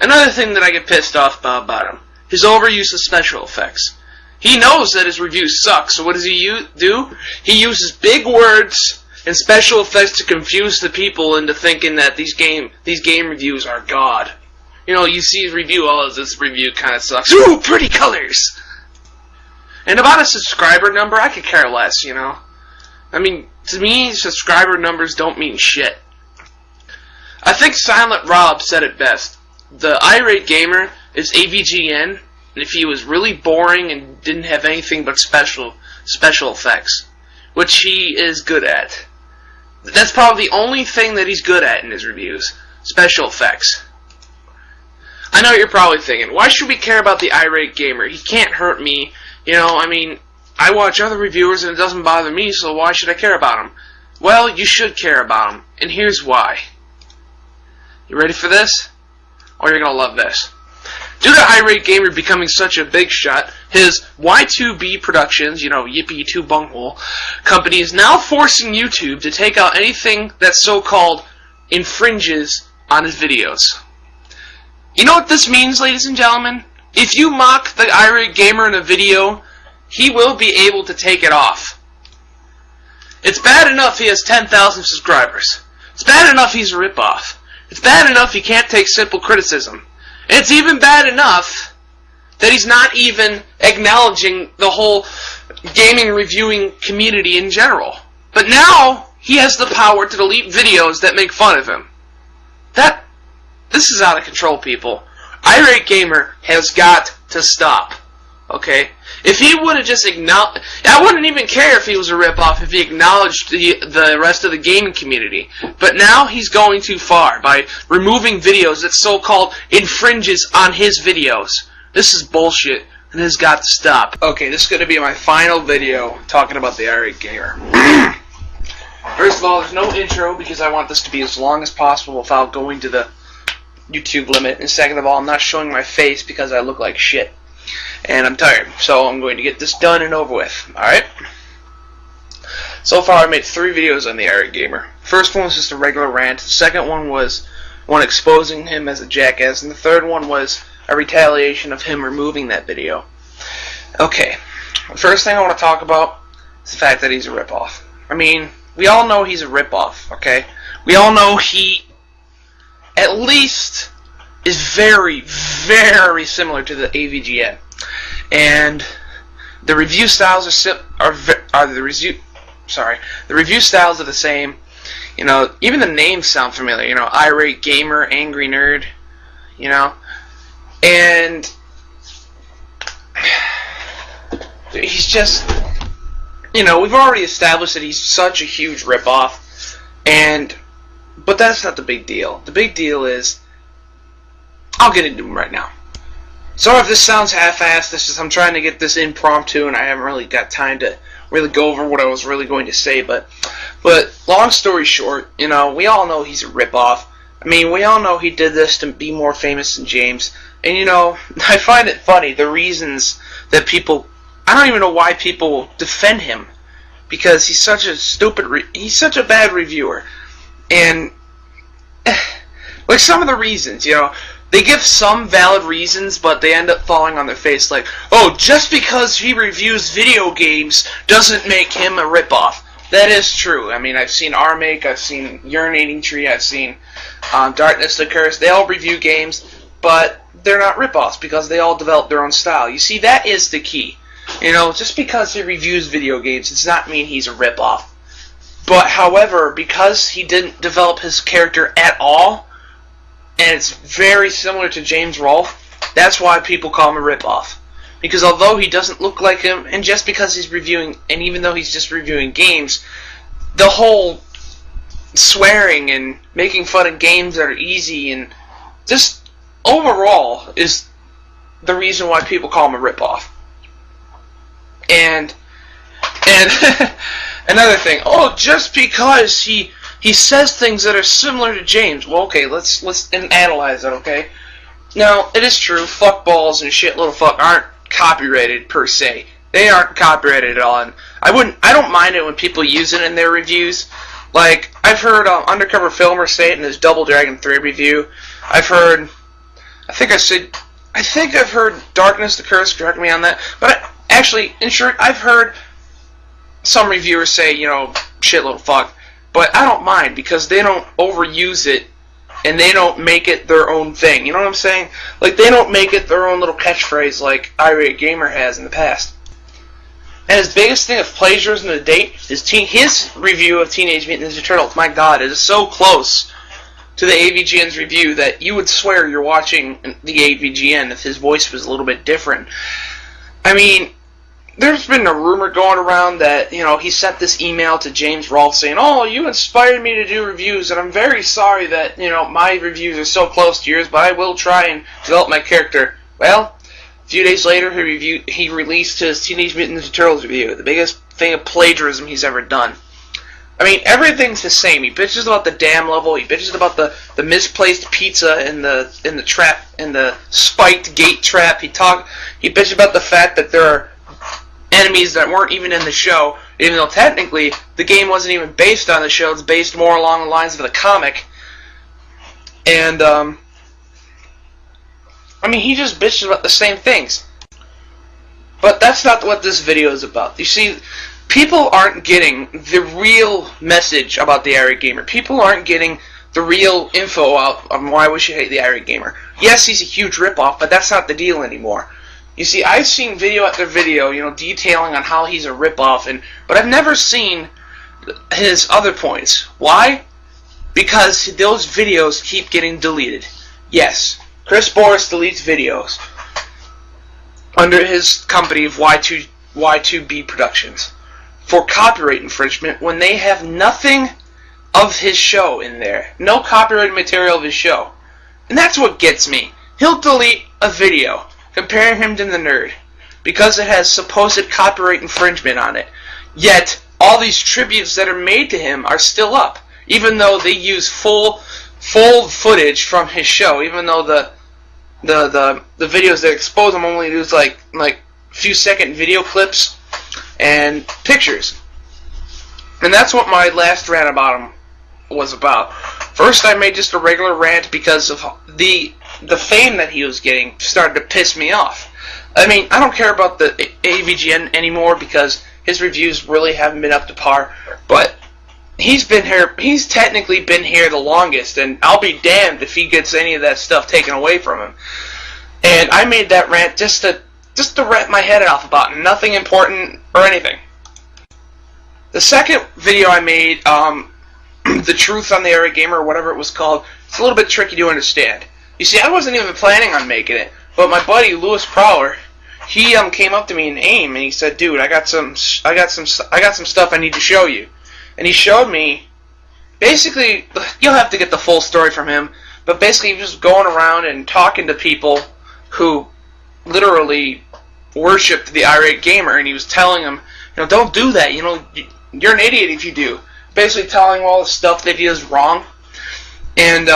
Another thing that I get pissed off about him, his overuse of special effects. He knows that his reviews suck, so what does he do? He uses big words and special effects to confuse the people into thinking that these game reviews are God. You know, you see his review, oh, this review kind of sucks. Ooh, pretty colors! And about a subscriber number, I could care less, you know. I mean, to me, subscriber numbers don't mean shit. I think Silent Rob said it best. The Irate Gamer is AVGN, and if he was really boring and didn't have anything but special effects, which he is good at. That's probably the only thing that he's good at in his reviews. Special effects. I know what you're probably thinking, why should we care about the Irate Gamer? He can't hurt me. You know, I mean, I watch other reviewers and it doesn't bother me, so why should I care about him? Well, you should care about him, and here's why. You ready for this? Oh, you're gonna love this. Due to Irate Gamer becoming such a big shot, his Y2B Productions, you know, Yippee 2 Bunghole, company is now forcing YouTube to take out anything that so-called infringes on his videos. You know what this means, ladies and gentlemen? If you mock the Irate Gamer in a video, he will be able to take it off. It's bad enough he has 10,000 subscribers. It's bad enough he's a ripoff. It's bad enough he can't take simple criticism. And it's even bad enough that he's not even acknowledging the whole gaming reviewing community in general. But now, he has the power to delete videos that make fun of him. This is out of control, people. Irate Gamer has got to stop. Okay? If he would have just acknowledged... I wouldn't even care if he was a ripoff if he acknowledged the rest of the gaming community. But now he's going too far by removing videos that so-called infringes on his videos. This is bullshit, and it has got to stop. Okay, this is going to be my final video talking about the Irate Gamer. First of all, there's no intro because I want this to be as long as possible without going to the YouTube limit. And second of all, I'm not showing my face because I look like shit. And I'm tired, so I'm going to get this done and over with. Alright? So far I made 3 videos on the Irate Gamer. First one was just a regular rant. The second one was one exposing him as a jackass, and the third one was a retaliation of him removing that video. Okay, the first thing I want to talk about is the fact that he's a ripoff. I mean, we all know he's a ripoff, okay? We all know he, at least, is very, very similar to the AVGN. And the review styles the review styles are the same. You know, even the names sound familiar. You know, Irate Gamer, Angry Nerd. You know, and he's just, you know, we've already established that he's such a huge ripoff, but that's not the big deal. The big deal is, I'll get into him right now. Sorry if this sounds half-assed. This is, I'm trying to get this impromptu, and I haven't really got time to really go over what I was really going to say. But long story short, you know, we all know he's a ripoff. I mean, we all know he did this to be more famous than James. And you know, I find it funny the reasons that people. I don't even know why people defend him, because he's such a he's such a bad reviewer, and like some of the reasons, you know. They give some valid reasons, but they end up falling on their face like, oh, just because he reviews video games doesn't make him a ripoff. That is true. I mean, I've seen Armake, I've seen Urinating Tree, I've seen Darkness the Curse. They all review games, but they're not ripoffs because they all develop their own style. You see, that is the key. You know, just because he reviews video games does not mean he's a ripoff. But, however, because he didn't develop his character at all, and it's very similar to James Rolfe, that's why people call him a ripoff. Because although he doesn't look like him, and just because he's reviewing, and even though he's just reviewing games, the whole swearing and making fun of games that are easy and just overall is the reason why people call him a ripoff. And another thing, oh, just because he says things that are similar to James. Well, okay, let's analyze that, okay? Now, it is true, fuckballs and shit little fuck aren't copyrighted per se. They aren't copyrighted at all. And I don't mind it when people use it in their reviews. Like, I've heard Undercover Filmer say it in his Double Dragon 3 review. I think I've heard Darkness the Curse, correct me on that. But actually, in short, I've heard some reviewers say, you know, shit little fuck. But I don't mind, because they don't overuse it, and they don't make it their own thing. You know what I'm saying? Like, they don't make it their own little catchphrase like Irate Gamer has in the past. And his biggest thing of plagiarism to date is his review of Teenage Mutant Ninja Turtles. My God, it is so close to the AVGN's review that you would swear you're watching the AVGN if his voice was a little bit different. I mean, there's been a rumor going around that, you know, he sent this email to James Rolfe saying, oh, you inspired me to do reviews, and I'm very sorry that, you know, my reviews are so close to yours, but I will try and develop my character. Well, a few days later, he released his Teenage Mutant Ninja Turtles review, the biggest thing of plagiarism he's ever done. I mean, everything's the same. He bitches about the dam level, he bitches about the misplaced pizza in the trap, in the spiked gate trap, he bitches about the fact that there are enemies that weren't even in the show, even though technically the game wasn't even based on the show, it's based more along the lines of the comic. And, I mean, he just bitches about the same things. But that's not what this video is about. You see, people aren't getting the real message about the Irate Gamer. People aren't getting the real info out on why we should hate the Irate Gamer. Yes, he's a huge ripoff, but that's not the deal anymore. You see, I've seen video after video, you know, detailing on how he's a ripoff, but I've never seen his other points. Why? Because those videos keep getting deleted. Yes, Chris Boris deletes videos under his company of Y2B Productions for copyright infringement when they have nothing of his show in there. No copyrighted material of his show. And that's what gets me. He'll delete a video comparing him to the nerd because it has supposed copyright infringement on it. Yet, all these tributes that are made to him are still up, even though they use full footage from his show, even though the videos that expose him only use like few second video clips and pictures. And that's what my last rant about him was about. First, I made just a regular rant because of the fame that he was getting started to piss me off. I mean, I don't care about the AVGN anymore because his reviews really haven't been up to par, but he's technically been here the longest, and I'll be damned if he gets any of that stuff taken away from him. And I made that rant just to rant my head off about nothing important or anything. The second video I made, The Truth on the Irate Gamer, or whatever it was called, it's a little bit tricky to understand. You see, I wasn't even planning on making it, but my buddy Lewis Prowler, he came up to me in AIM and he said, "Dude, I got some stuff I need to show you." And he showed me, basically, you'll have to get the full story from him, but basically he was just going around and talking to people who literally worshipped the Irate Gamer, and he was telling them, don't do that, you're an idiot if you do. Basically telling him all the stuff that he does wrong. And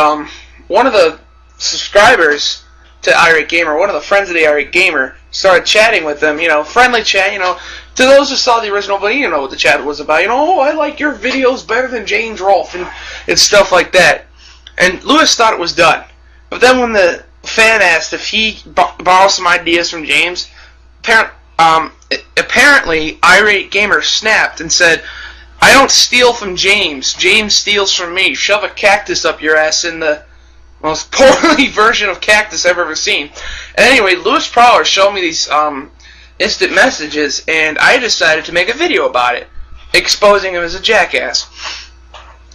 one of the subscribers to Irate Gamer, one of the friends of the Irate Gamer, started chatting with them, friendly chat, to those who saw the original video, you know what the chat was about, oh, I like your videos better than James Rolfe, and stuff like that. And Lewis thought it was done. But then when the fan asked if he borrowed some ideas from James, apparently Irate Gamer snapped and said, "I don't steal from James. James steals from me. Shove a cactus up your ass," in the most poorly version of cactus I've ever seen. And anyway, Lewis Prowler showed me these instant messages, and I decided to make a video about it, exposing him as a jackass.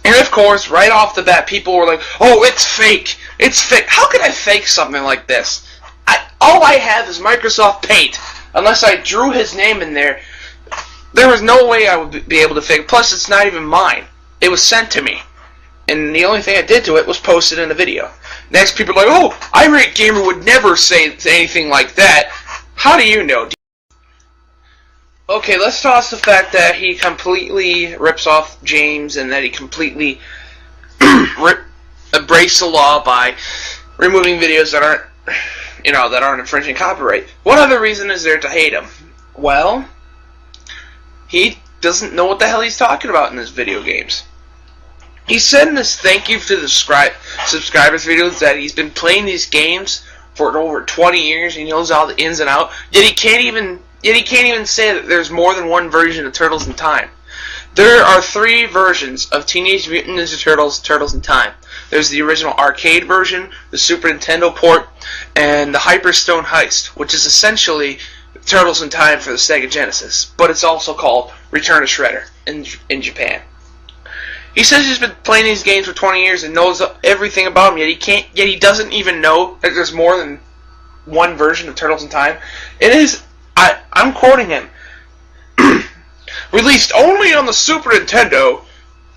And of course, right off the bat, people were like, "Oh, it's fake. It's fake." How could I fake something like this? All I have is Microsoft Paint. Unless I drew his name in there, there was no way I would be able to fake it. Plus, it's not even mine. It was sent to me. And the only thing I did to it was post it in a video. Next, people are like, "Oh, Irate Gamer would never say anything like that." How do you know? Okay, let's toss the fact that he completely rips off James and that he completely breaks the law by removing videos that aren't infringing copyright. What other reason is there to hate him? Well, he doesn't know what the hell he's talking about in his video games. He said in his thank you to the subscribers videos that he's been playing these games for over 20 years. He knows all the ins and outs. Yet he can't even say that there's more than one version of Turtles in Time. There are 3 versions of Teenage Mutant Ninja Turtles: Turtles in Time. There's the original arcade version, the Super Nintendo port, and the Hyperstone Heist, which is essentially Turtles in Time for the Sega Genesis, but it's also called Return to Shredder in Japan. He says he's been playing these games for 20 years and knows everything about them, yet he doesn't even know that there's more than one version of Turtles in Time. I'm quoting him. Released only on the Super Nintendo,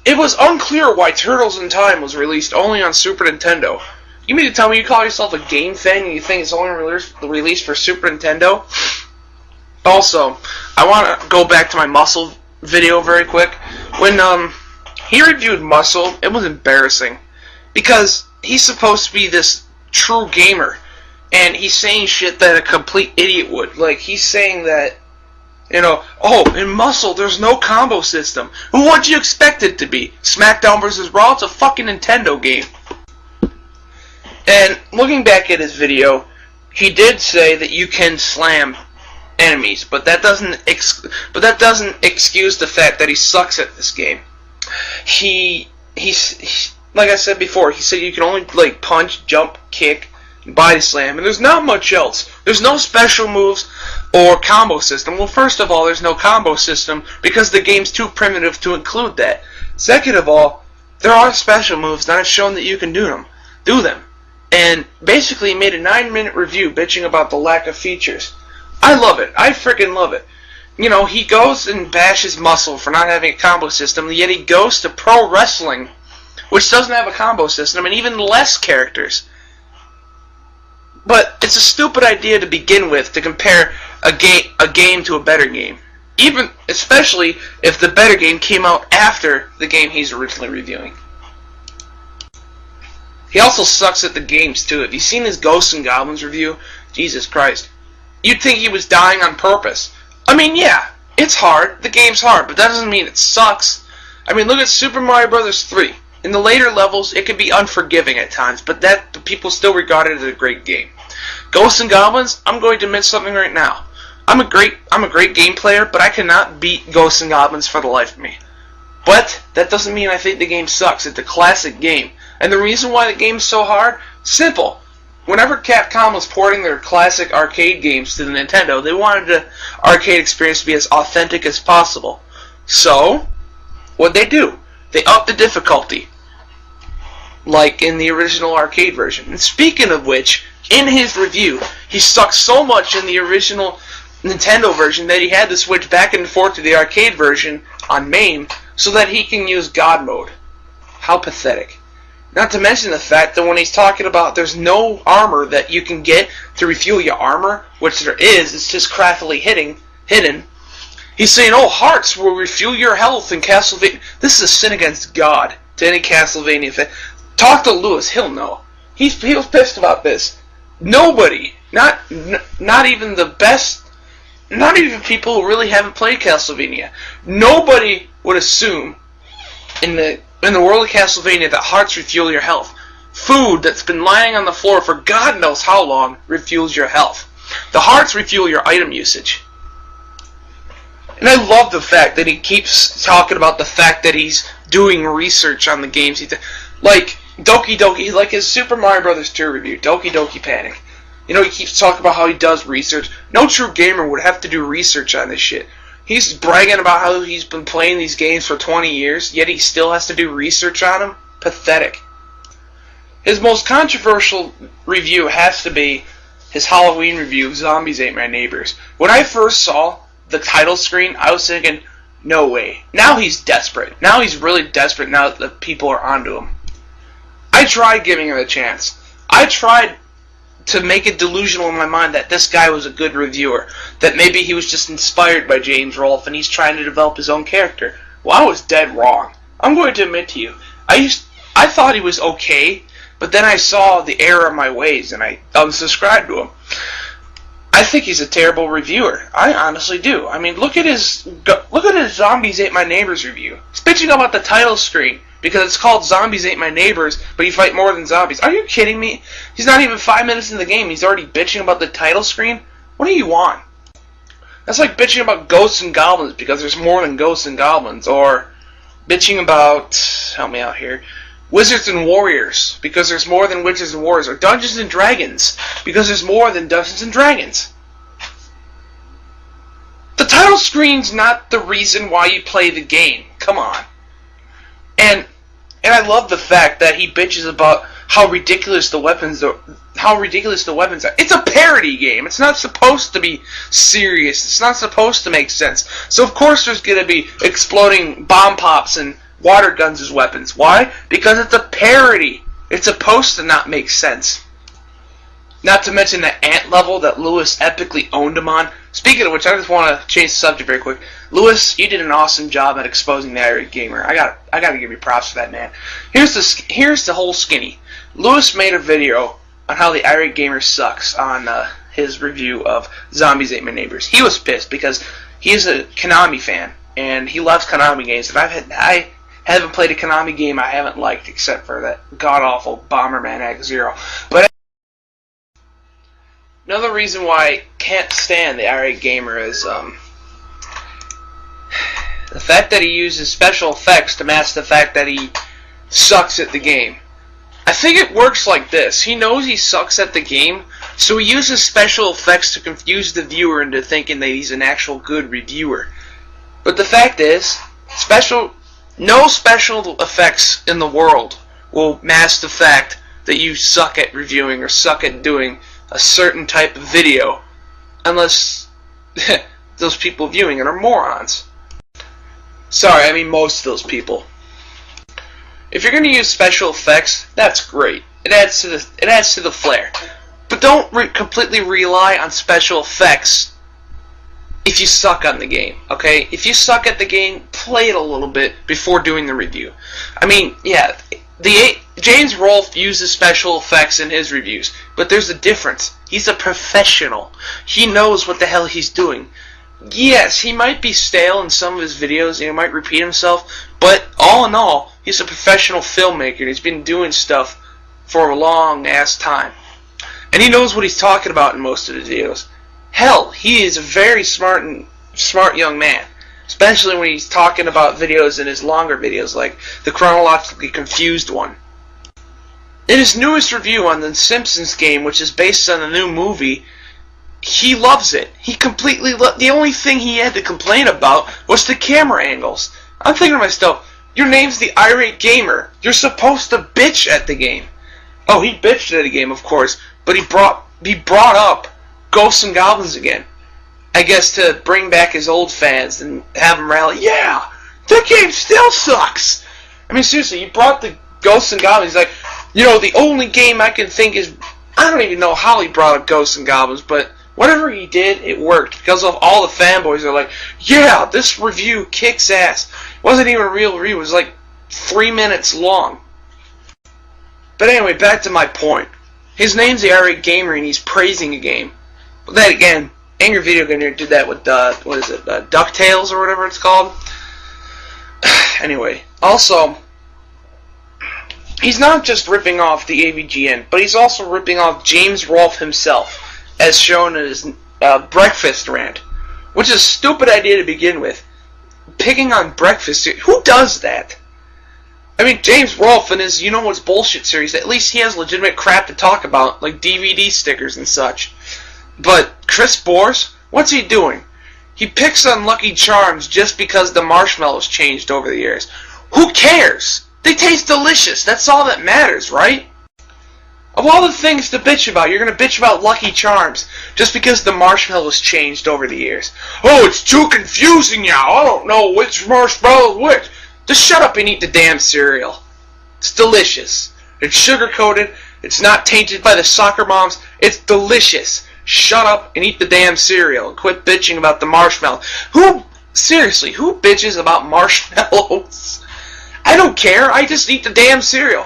it was unclear why Turtles in Time was released only on Super Nintendo. You mean to tell me you call yourself a game fan and you think it's only released for Super Nintendo? Also, I want to go back to my Muscle video very quick. When he reviewed Muscle, it was embarrassing. Because he's supposed to be this true gamer. And he's saying shit that a complete idiot would. Like, he's saying that, oh, in Muscle, there's no combo system. What'd you expect it to be? SmackDown vs. Raw? It's a fucking Nintendo game. And looking back at his video, he did say that you can slam enemies, but that doesn't excuse the fact that he sucks at this game. He like I said before, he said you can only punch, jump, kick, and body slam, and there's not much else. There's no special moves or combo system. Well, first of all, there's no combo system because the game's too primitive to include that. Second of all, there are special moves that have shown that you can do them. And basically made a 9-minute review bitching about the lack of features. I love it. I freaking love it. He goes and bashes Muscle for not having a combo system, yet he goes to pro wrestling, which doesn't have a combo system, and even less characters. But it's a stupid idea to begin with to compare a game to a better game. Especially if the better game came out after the game he's originally reviewing. He also sucks at the games too. Have you seen his Ghosts and Goblins review? Jesus Christ. You'd think he was dying on purpose. I mean, yeah, it's hard. The game's hard, but that doesn't mean it sucks. I mean, look at Super Mario Bros. 3. In the later levels, it can be unforgiving at times, but that people still regard it as a great game. Ghosts and Goblins, I'm going to admit something right now. I'm a great game player, but I cannot beat Ghosts and Goblins for the life of me. But that doesn't mean I think the game sucks. It's a classic game. And the reason why the game's so hard? Simple. Whenever Capcom was porting their classic arcade games to the Nintendo, they wanted the arcade experience to be as authentic as possible. So, what'd they do? They upped the difficulty, like in the original arcade version. And speaking of which, in his review, he sucked so much in the original Nintendo version that he had to switch back and forth to the arcade version on MAME so that he can use God mode. How pathetic. Not to mention the fact that when he's talking about there's no armor that you can get to refuel your armor, which there is, it's just craftily hidden. He's saying, oh, hearts will refuel your health in Castlevania. This is a sin against God to any Castlevania fan. Talk to Lewis, he'll know. He was pissed about this. Nobody, not even the best, not even people who really haven't played Castlevania, nobody would assume in the world of Castlevania that hearts refuel your health. Food that's been lying on the floor for God knows how long refuels your health. The hearts refuel your item usage. And I love the fact that he keeps talking about the fact that he's doing research on the games. Like Doki Doki, like his Super Mario Bros. 2 review, Doki Doki Panic. You know, he keeps talking about how he does research. No true gamer would have to do research on this shit. He's bragging about how he's been playing these games for 20 years, yet he still has to do research on them? Pathetic. His most controversial review has to be his Halloween review of Zombies Ate My Neighbors. When I first saw the title screen, I was thinking, no way. Now he's desperate. Now he's really desperate now that people are onto him. I tried giving him a chance. I tried to make it delusional in my mind that this guy was a good reviewer, that maybe he was just inspired by James Rolfe and he's trying to develop his own character. Well, I was dead wrong. I'm going to admit to you, I thought he was okay, but then I saw the error of my ways and I unsubscribed to him. I think he's a terrible reviewer. I honestly do. I mean, look at his Zombies Ate My Neighbors review. He's bitching about the title screen because it's called Zombies Ate My Neighbors, but you fight more than zombies. Are you kidding me? He's not even 5 minutes in the game. He's already bitching about the title screen? What do you want? That's like bitching about Ghosts and Goblins because there's more than Ghosts and Goblins, or bitching about, help me out here, Wizards and Warriors because there's more than Wizards and Warriors, or Dungeons and Dragons because there's more than Dungeons and Dragons. The title screen's not the reason why you play the game. Come on. And I love the fact that he bitches about how ridiculous the weapons are. It's a parody game. It's not supposed to be serious. It's not supposed to make sense. So of course there's going to be exploding bomb pops and water guns as weapons. Why? Because it's a parody. It's supposed to not make sense. Not to mention the ant level that Lewis epically owned him on. Speaking of which, I just want to change the subject very quick. Lewis, you did an awesome job at exposing the Irate Gamer. I got to give you props for that, man. Here's the whole skinny. Lewis made a video on how the Irate Gamer sucks on his review of Zombies Ate My Neighbors. He was pissed because he's a Konami fan and he loves Konami games. And I haven't played a Konami game I haven't liked except for that god awful Bomberman X-Zero. But another reason why I can't stand the Irate Gamer is the fact that he uses special effects to mask the fact that he sucks at the game. I think it works like this. He knows he sucks at the game, so he uses special effects to confuse the viewer into thinking that he's an actual good reviewer. But the fact is, no special effects in the world will mask the fact that you suck at reviewing or suck at doing a certain type of video, unless those people viewing it are morons. Sorry, I mean most of those people. If you're going to use special effects, that's great. It adds to the flair. But don't completely rely on special effects if you suck on the game, okay? If you suck at the game, play it a little bit before doing the review. I mean, yeah, James Rolfe uses special effects in his reviews, but there's a difference. He's a professional. He knows what the hell he's doing. yes, he might be stale in some of his videos, he might repeat himself, but all in all, he's a professional filmmaker, and he's been doing stuff for a long-ass time. And he knows what he's talking about in most of his videos. Hell, he is a very smart young man, especially when he's talking about videos in his longer videos, like the chronologically confused one. In his newest review on the Simpsons game, which is based on the new movie, he loves it. He completely the only thing he had to complain about was the camera angles. I'm thinking to myself, your name's the Irate Gamer. You're supposed to bitch at the game. Oh, he bitched at the game, of course, but he brought up Ghosts and Goblins again. I guess to bring back his old fans and have them rally. Yeah, the game still sucks. I mean, seriously, you brought the Ghosts and Goblins. Like, you know, the only game I can think is, I don't even know how he brought up Ghosts and Goblins, but whatever he did, it worked. Because of all the fanboys are like, yeah, this review kicks ass. It wasn't even a real review. It was like 3 minutes long. But anyway, back to my point. His name's the Irate Gamer, and he's praising a game. But then again, Angry Video Gamer did that with, DuckTales or whatever it's called. Anyway, also, he's not just ripping off the AVGN, but he's also ripping off James Rolfe himself, as shown in his breakfast rant, which is a stupid idea to begin with. Picking on breakfast, who does that? I mean, James Rolfe and his You Know What's Bullshit series, at least he has legitimate crap to talk about, like DVD stickers and such. But Chris Bors, what's he doing? He picks on Lucky Charms just because the marshmallows changed over the years. Who cares? They taste delicious, that's all that matters, right? Of all the things to bitch about, you're going to bitch about Lucky Charms just because the marshmallows changed over the years. Oh, it's too confusing now. I don't know which marshmallow is which. Just shut up and eat the damn cereal. It's delicious. It's sugar-coated. It's not tainted by the Soccermoms. It's delicious. Shut up and eat the damn cereal and quit bitching about the marshmallow. Seriously, who bitches about marshmallows? I don't care. I just eat the damn cereal.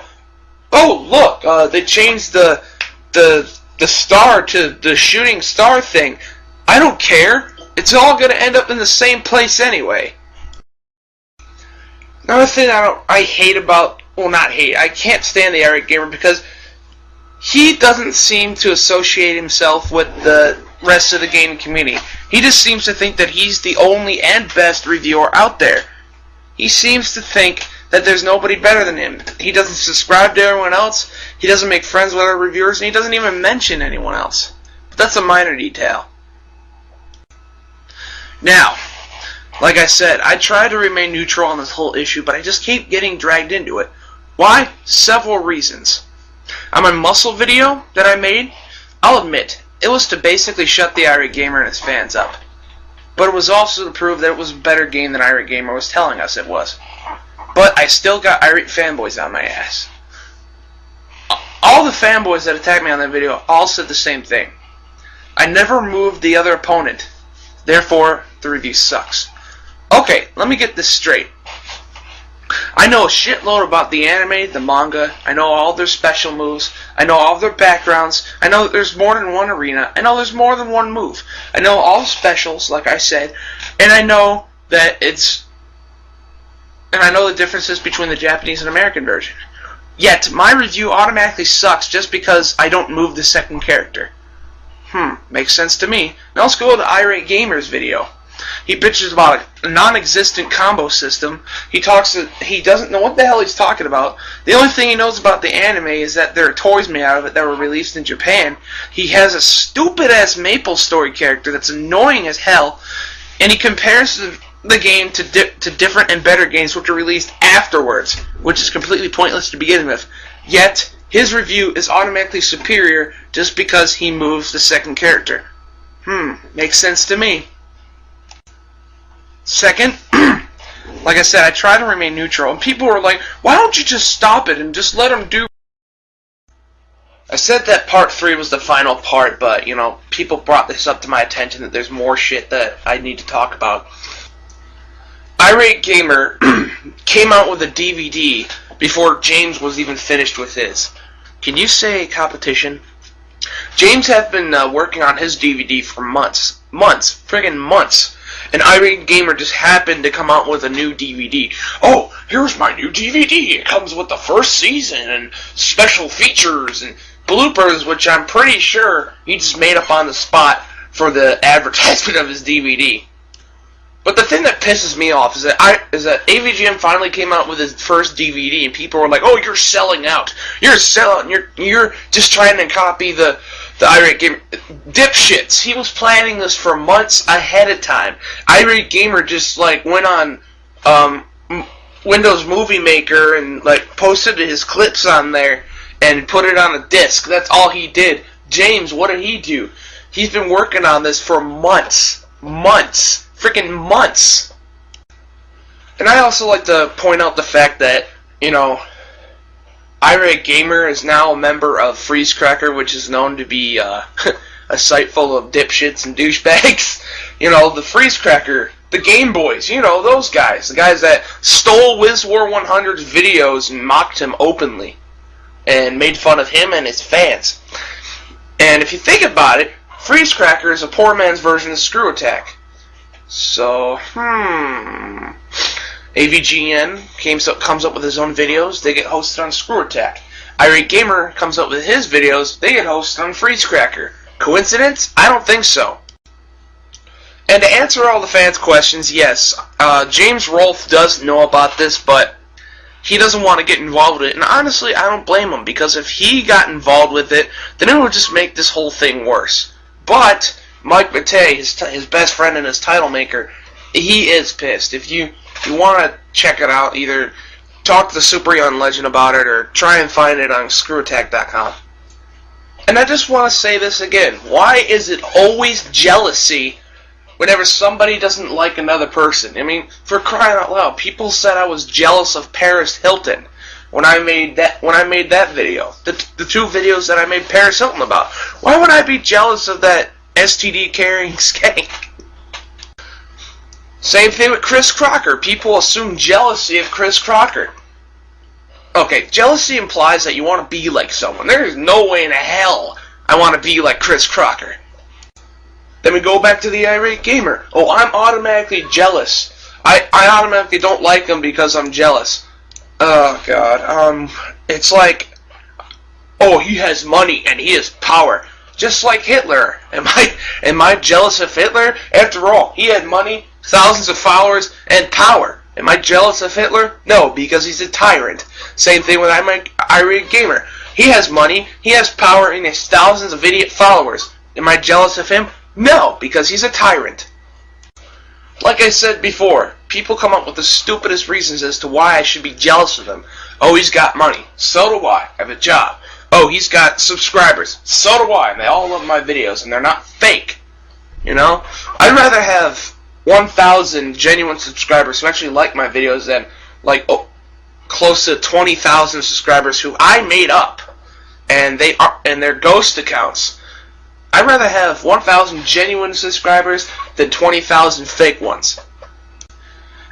Oh, look, they changed the star to the shooting star thing. I don't care. It's all going to end up in the same place anyway. Another thing I hate about, well, not hate, I can't stand the Irate Gamer because he doesn't seem to associate himself with the rest of the gaming community. He just seems to think that he's the only and best reviewer out there. He seems to think that there's nobody better than him. He doesn't subscribe to everyone else, he doesn't make friends with other reviewers, and he doesn't even mention anyone else. But that's a minor detail. Now, like I said, I try to remain neutral on this whole issue, but I just keep getting dragged into it. Why? Several reasons. On my muscle video that I made, I'll admit, it was to basically shut the Irate Gamer and his fans up. But it was also to prove that it was a better game than Irate Gamer was telling us it was. But I still got Irate fanboys on my ass. All the fanboys that attacked me on that video all said the same thing. I never moved the other opponent. Therefore, the review sucks. Okay, let me get this straight. I know a shitload about the anime, the manga, I know all their special moves, I know all their backgrounds, I know that there's more than one arena, I know there's more than one move, I know all the specials, like I said, and I know that I know the differences between the Japanese and American version. Yet, my review automatically sucks just because I don't move the second character. Makes sense to me. Now let's go to Irate Gamer's video. He bitches about a non-existent combo system. He doesn't know what the hell he's talking about. The only thing he knows about the anime is that there are toys made out of it that were released in Japan. He has a stupid-ass Maple Story character that's annoying as hell, and he compares the game to different and better games which are released afterwards, which is completely pointless to begin with. Yet, his review is automatically superior just because he moves the second character. Makes sense to me. Second, like I said, I try to remain neutral, and people were like, why don't you just stop it and just let him do... I said that part 3 was the final part, but, you know, people brought this up to my attention that there's more shit that I need to talk about. Irate Gamer came out with a DVD before James was even finished with his. Can you say competition? James had been working on his DVD for months. Friggin' months. and Irate Gamer just happened to come out with a new DVD. Oh, here's my new DVD. It comes with the first season and special features and bloopers, which I'm pretty sure he just made up on the spot for the advertisement of his DVD. But the thing that pisses me off is that AVGN finally came out with his first DVD, and people were like, "Oh, you're selling out. You're selling. You're just trying to copy the Irate Gamer." Dipshits. He was planning this for months ahead of time. Irate Gamer just like went on Windows Movie Maker and like posted his clips on there and put it on a disc. That's all he did. James, what did he do? He's been working on this for months. Freaking months. And I also like to point out the fact that, you know, Irate Gamer is now a member of Freezecracker, which is known to be a site full of dipshits and douchebags. You know, the Freezecracker, the Game Boys, you know, those guys. The guys that stole WizWar100's videos and mocked him openly. And made fun of him and his fans. And if you think about it, Freezecracker is a poor man's version of Screw Attack. So, AVGN comes up with his own videos, they get hosted on Screw Attack. Irate Gamer comes up with his videos, they get hosted on Freezecracker. Coincidence? I don't think so. And to answer all the fans' questions, yes, James Rolfe does know about this, but he doesn't want to get involved with it. And honestly, I don't blame him, because if he got involved with it, then it would just make this whole thing worse. But Mike Peta, his best friend and his title maker, he is pissed. If you want to check it out, either talk to the Super Young Legend about it or try and find it on screwattack.com. And I just want to say this again. Why is it always jealousy whenever somebody doesn't like another person? I mean, for crying out loud, people said I was jealous of Paris Hilton when I made that video. The two videos that I made Paris Hilton about. Why would I be jealous of that STD carrying skank? Same thing with Chris Crocker. People assume jealousy of Chris Crocker. Okay, jealousy implies that you want to be like someone. There is no way in hell I want to be like Chris Crocker. Then we go back to the Irate Gamer. Oh, I'm automatically jealous. I automatically don't like him because I'm jealous. Oh God. It's like, oh, he has money and he has power. Just like Hitler. Am I jealous of Hitler? After all, he had money, thousands of followers, and power. Am I jealous of Hitler? No, because he's a tyrant. Same thing with Irate Gamer. He has money, he has power, and he has thousands of idiot followers. Am I jealous of him? No, because he's a tyrant. Like I said before, people come up with the stupidest reasons as to why I should be jealous of him. Oh, he's got money. So do I. I have a job. Oh, he's got subscribers. So do I. And they all love my videos, and they're not fake. You know? I'd rather have 1,000 genuine subscribers who actually like my videos than, like, close to 20,000 subscribers who I made up. And they're ghost accounts. I'd rather have 1,000 genuine subscribers than 20,000 fake ones.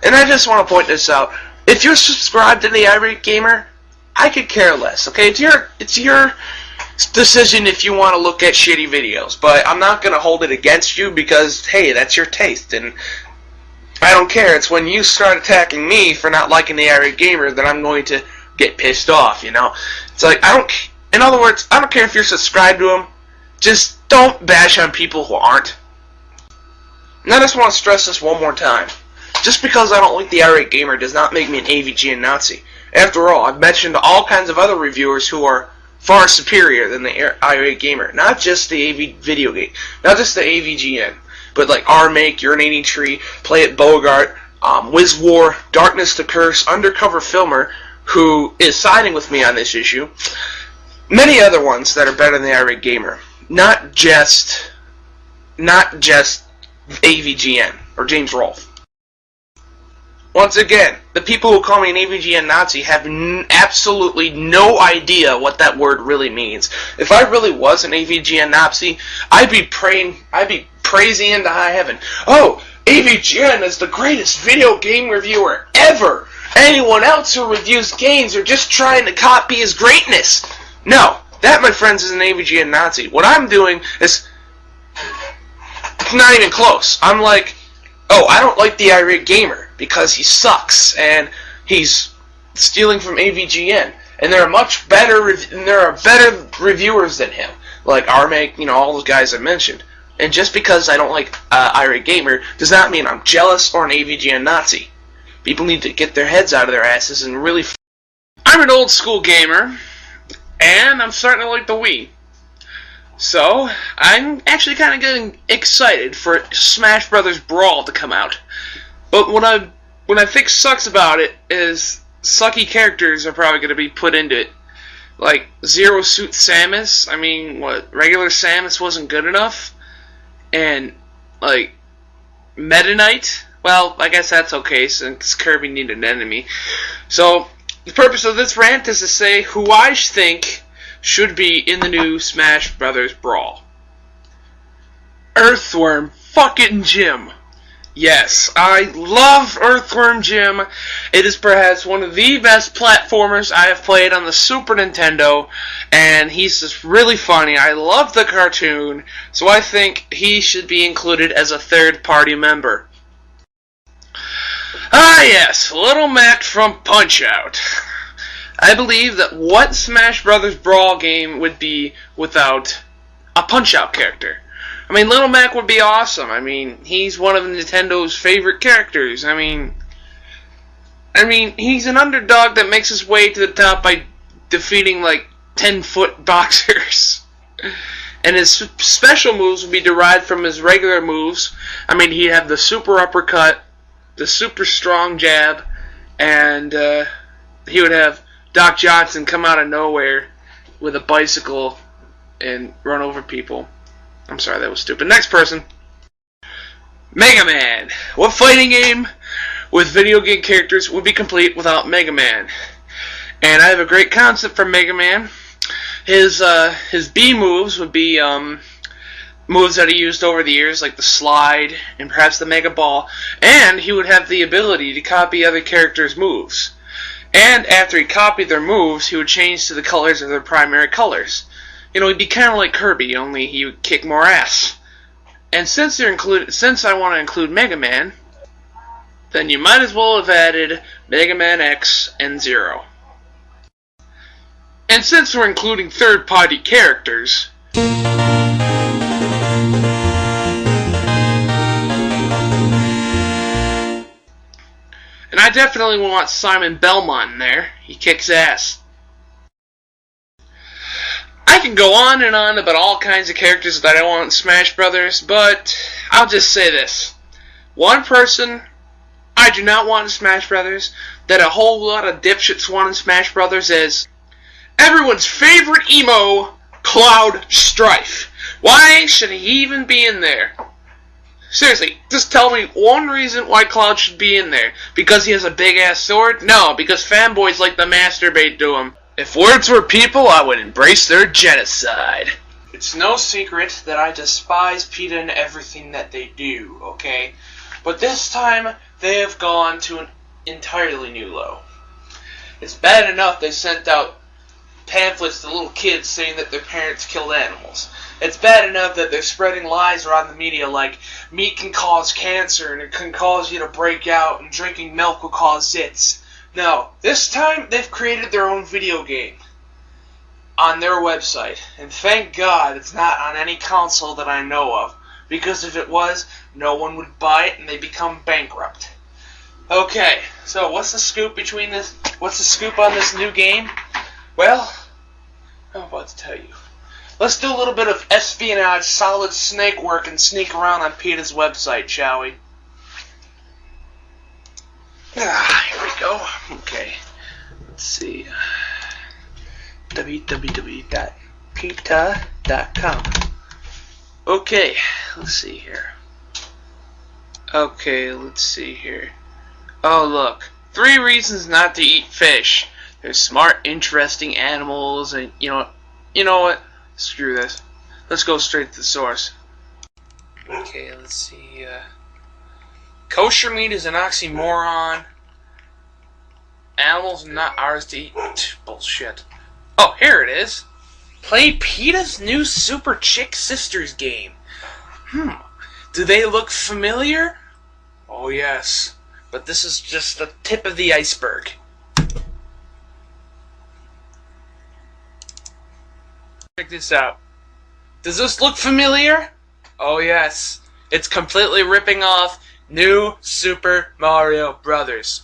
And I just want to point this out. If you're subscribed to the Irate Gamer, I could care less, okay? It's your decision if you want to look at shitty videos, but I'm not going to hold it against you because, hey, that's your taste, and I don't care. It's when you start attacking me for not liking the Irate Gamer that I'm going to get pissed off, you know? It's like, in other words, I don't care if you're subscribed to him, just don't bash on people who aren't. And I just want to stress this one more time. Just because I don't like the Irate Gamer does not make me an AVGN Nazi. After all, I've mentioned all kinds of other reviewers who are far superior than the Irate Gamer. Not just the not just the AVGN, but like RMake, Urinating Tree, Play It Bogart, WizWar, Darkness to Curse, Undercover Filmer, who is siding with me on this issue. Many other ones that are better than the Irate Gamer. Not just AVGN or James Rolfe. Once again, the people who call me an AVGN Nazi have absolutely no idea what that word really means. If I really was an AVGN Nazi, I'd be praising into high heaven. Oh, AVGN is the greatest video game reviewer ever. Anyone else who reviews games are just trying to copy his greatness. No, that, my friends, is an AVGN Nazi. What I'm doing is not even close. I'm like oh, I don't like the Irate Gamer because he sucks and he's stealing from AVGN. And there are better reviewers than him, like Armake, you know, all those guys I mentioned. And just because I don't like Irate Gamer does not mean I'm jealous or an AVGN Nazi. People need to get their heads out of their asses and really. I'm an old school gamer, and I'm starting to like the Wii. So I'm actually kind of getting excited for Smash Brothers Brawl to come out. But what I think sucks about it is sucky characters are probably going to be put into it. Like Zero Suit Samus. I mean, what, regular Samus wasn't good enough? And, like, Meta Knight? Well, I guess that's okay, since Kirby needed an enemy. So, the purpose of this rant is to say who I think should be in the new Smash Brothers Brawl. Earthworm fucking Jim. Yes, I love Earthworm Jim. It is perhaps one of the best platformers I have played on the Super Nintendo, and he's just really funny. I love the cartoon, so I think he should be included as a third-party member. Ah yes, Little Mac from Punch-Out! I believe that what Smash Brothers Brawl game would be without a Punch-Out character? I mean, Little Mac would be awesome. I mean, he's one of Nintendo's favorite characters. I mean, he's an underdog that makes his way to the top by defeating, like, 10-foot boxers. And his special moves would be derived from his regular moves. I mean, he'd have the super uppercut, the super strong jab, and he would have Doc Johnson come out of nowhere with a bicycle and run over people. I'm sorry, that was stupid. Next person. Mega Man. What fighting game with video game characters would be complete without Mega Man? And I have a great concept for Mega Man. His B moves would be moves that he used over the years, like the slide and perhaps the Mega Ball. And he would have the ability to copy other characters' moves. And after he copied their moves, he would change to the colors of their primary colors. You know, he'd be kind of like Kirby, only he would kick more ass. And since I want to include Mega Man, then you might as well have added Mega Man X and Zero. And since we're including third-party characters, and I definitely want Simon Belmont in there. He kicks ass. I can go on and on about all kinds of characters that I want in Smash Brothers, but I'll just say this. One person I do not want in Smash Brothers that a whole lot of dipshits want in Smash Brothers is everyone's favorite emo, Cloud Strife. Why should he even be in there? Seriously, just tell me one reason why Cloud should be in there. Because he has a big-ass sword? No, because fanboys like to masturbate to him. If words were people, I would embrace their genocide. It's no secret that I despise Peta and everything that they do, okay? But this time, they have gone to an entirely new low. It's bad enough they sent out pamphlets to little kids saying that their parents killed animals. It's bad enough that they're spreading lies around the media like meat can cause cancer and it can cause you to break out and drinking milk will cause zits. No, this time they've created their own video game on their website. And thank God it's not on any console that I know of. Because if it was, no one would buy it and they become bankrupt. Okay, so what's the scoop on this new game? Well, I'm about to tell you. Let's do a little bit of espionage, solid snake work, and sneak around on Peta's website, shall we? Here we go. Okay. Let's see. www.peta.com. Okay, let's see here. Okay, let's see here. Oh, look. 3 reasons not to eat fish. There's smart, interesting animals, and you know what? Screw this. Let's go straight to the source. Okay, let's see. Kosher meat is an oxymoron. Animals not ours to eat. Bullshit. Oh, here it is. Play Peta's new Super Chick Sisters game. Do they look familiar? Oh yes, but this is just the tip of the iceberg. Check this out. Does this look familiar? Oh yes, it's completely ripping off New Super Mario Brothers.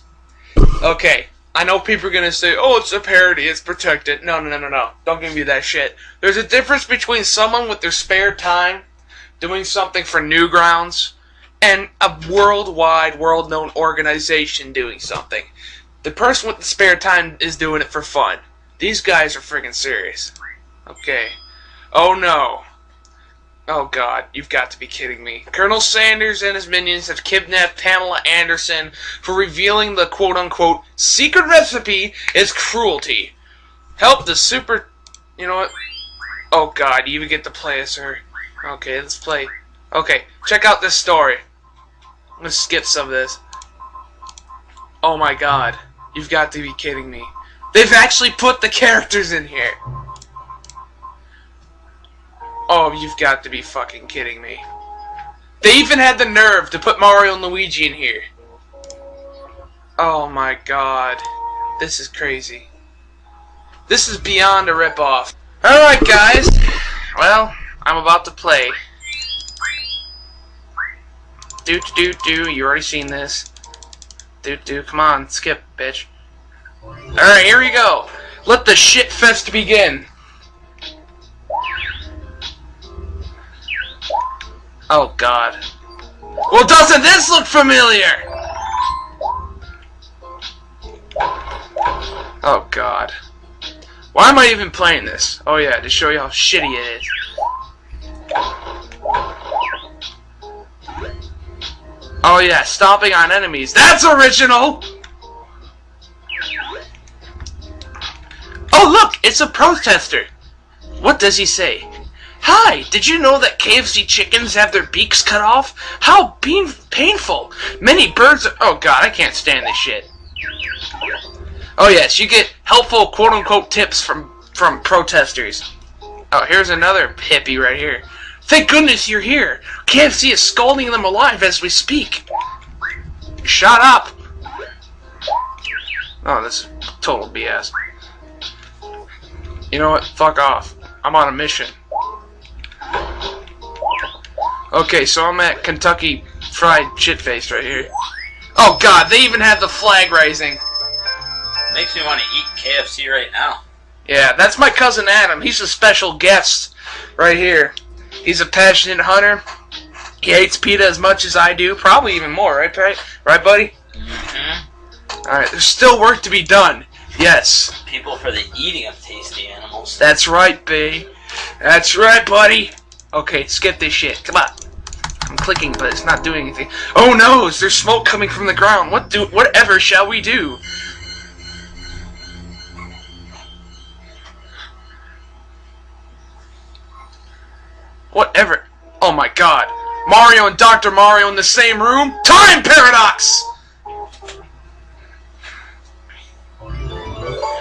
Okay, I know people are gonna say, oh, it's a parody, it's protected. No, no, no, no, no. Don't give me that shit. There's a difference between someone with their spare time doing something for Newgrounds and a worldwide, world-known organization doing something. The person with the spare time is doing it for fun. These guys are freaking serious. Okay. Oh no. Oh god, you've got to be kidding me. Colonel Sanders and his minions have kidnapped Pamela Anderson for revealing the quote-unquote secret recipe is cruelty. Help the super... You know what? Oh god, you even get to play as her. Okay, let's play. Okay, check out this story. Let's skip some of this. Oh my god, you've got to be kidding me. They've actually put the characters in here. Oh, you've got to be fucking kidding me. They even had the nerve to put Mario and Luigi in here. Oh my god. This is crazy. This is beyond a ripoff. Alright guys. Well, I'm about to play. Do. You already seen this. Do. Come on, skip, bitch. Alright, here we go. Let the shit fest begin. Oh god. Well, doesn't this look familiar? Oh god. Why am I even playing this? Oh yeah, to show you how shitty it is. Oh yeah, stomping on enemies. That's original! Oh look, it's a protester. What does he say? Hi, did you know that KFC chickens have their beaks cut off? How painful! Many birds are... Oh god, I can't stand this shit. Oh yes, you get helpful quote-unquote tips from protesters. Oh, here's another hippie right here. Thank goodness you're here. KFC is scalding them alive as we speak. Shut up! Oh, this is total BS. You know what? Fuck off. I'm on a mission. Okay, so I'm at Kentucky Fried Shitface right here. Oh god, they even have the flag raising. Makes me want to eat KFC right now. Yeah, that's my cousin Adam. He's a special guest right here. He's a passionate hunter. He hates PETA as much as I do. Probably even more, right, right buddy? Mm-hmm. Alright, there's still work to be done. Yes. People for the eating of tasty animals. That's right, babe. That's right, buddy. Okay, skip this shit. Come on. I'm clicking, but it's not doing anything. Oh no, there's smoke coming from the ground. Whatever shall we do? Whatever. Oh my god. Mario and Dr. Mario in the same room? Time paradox!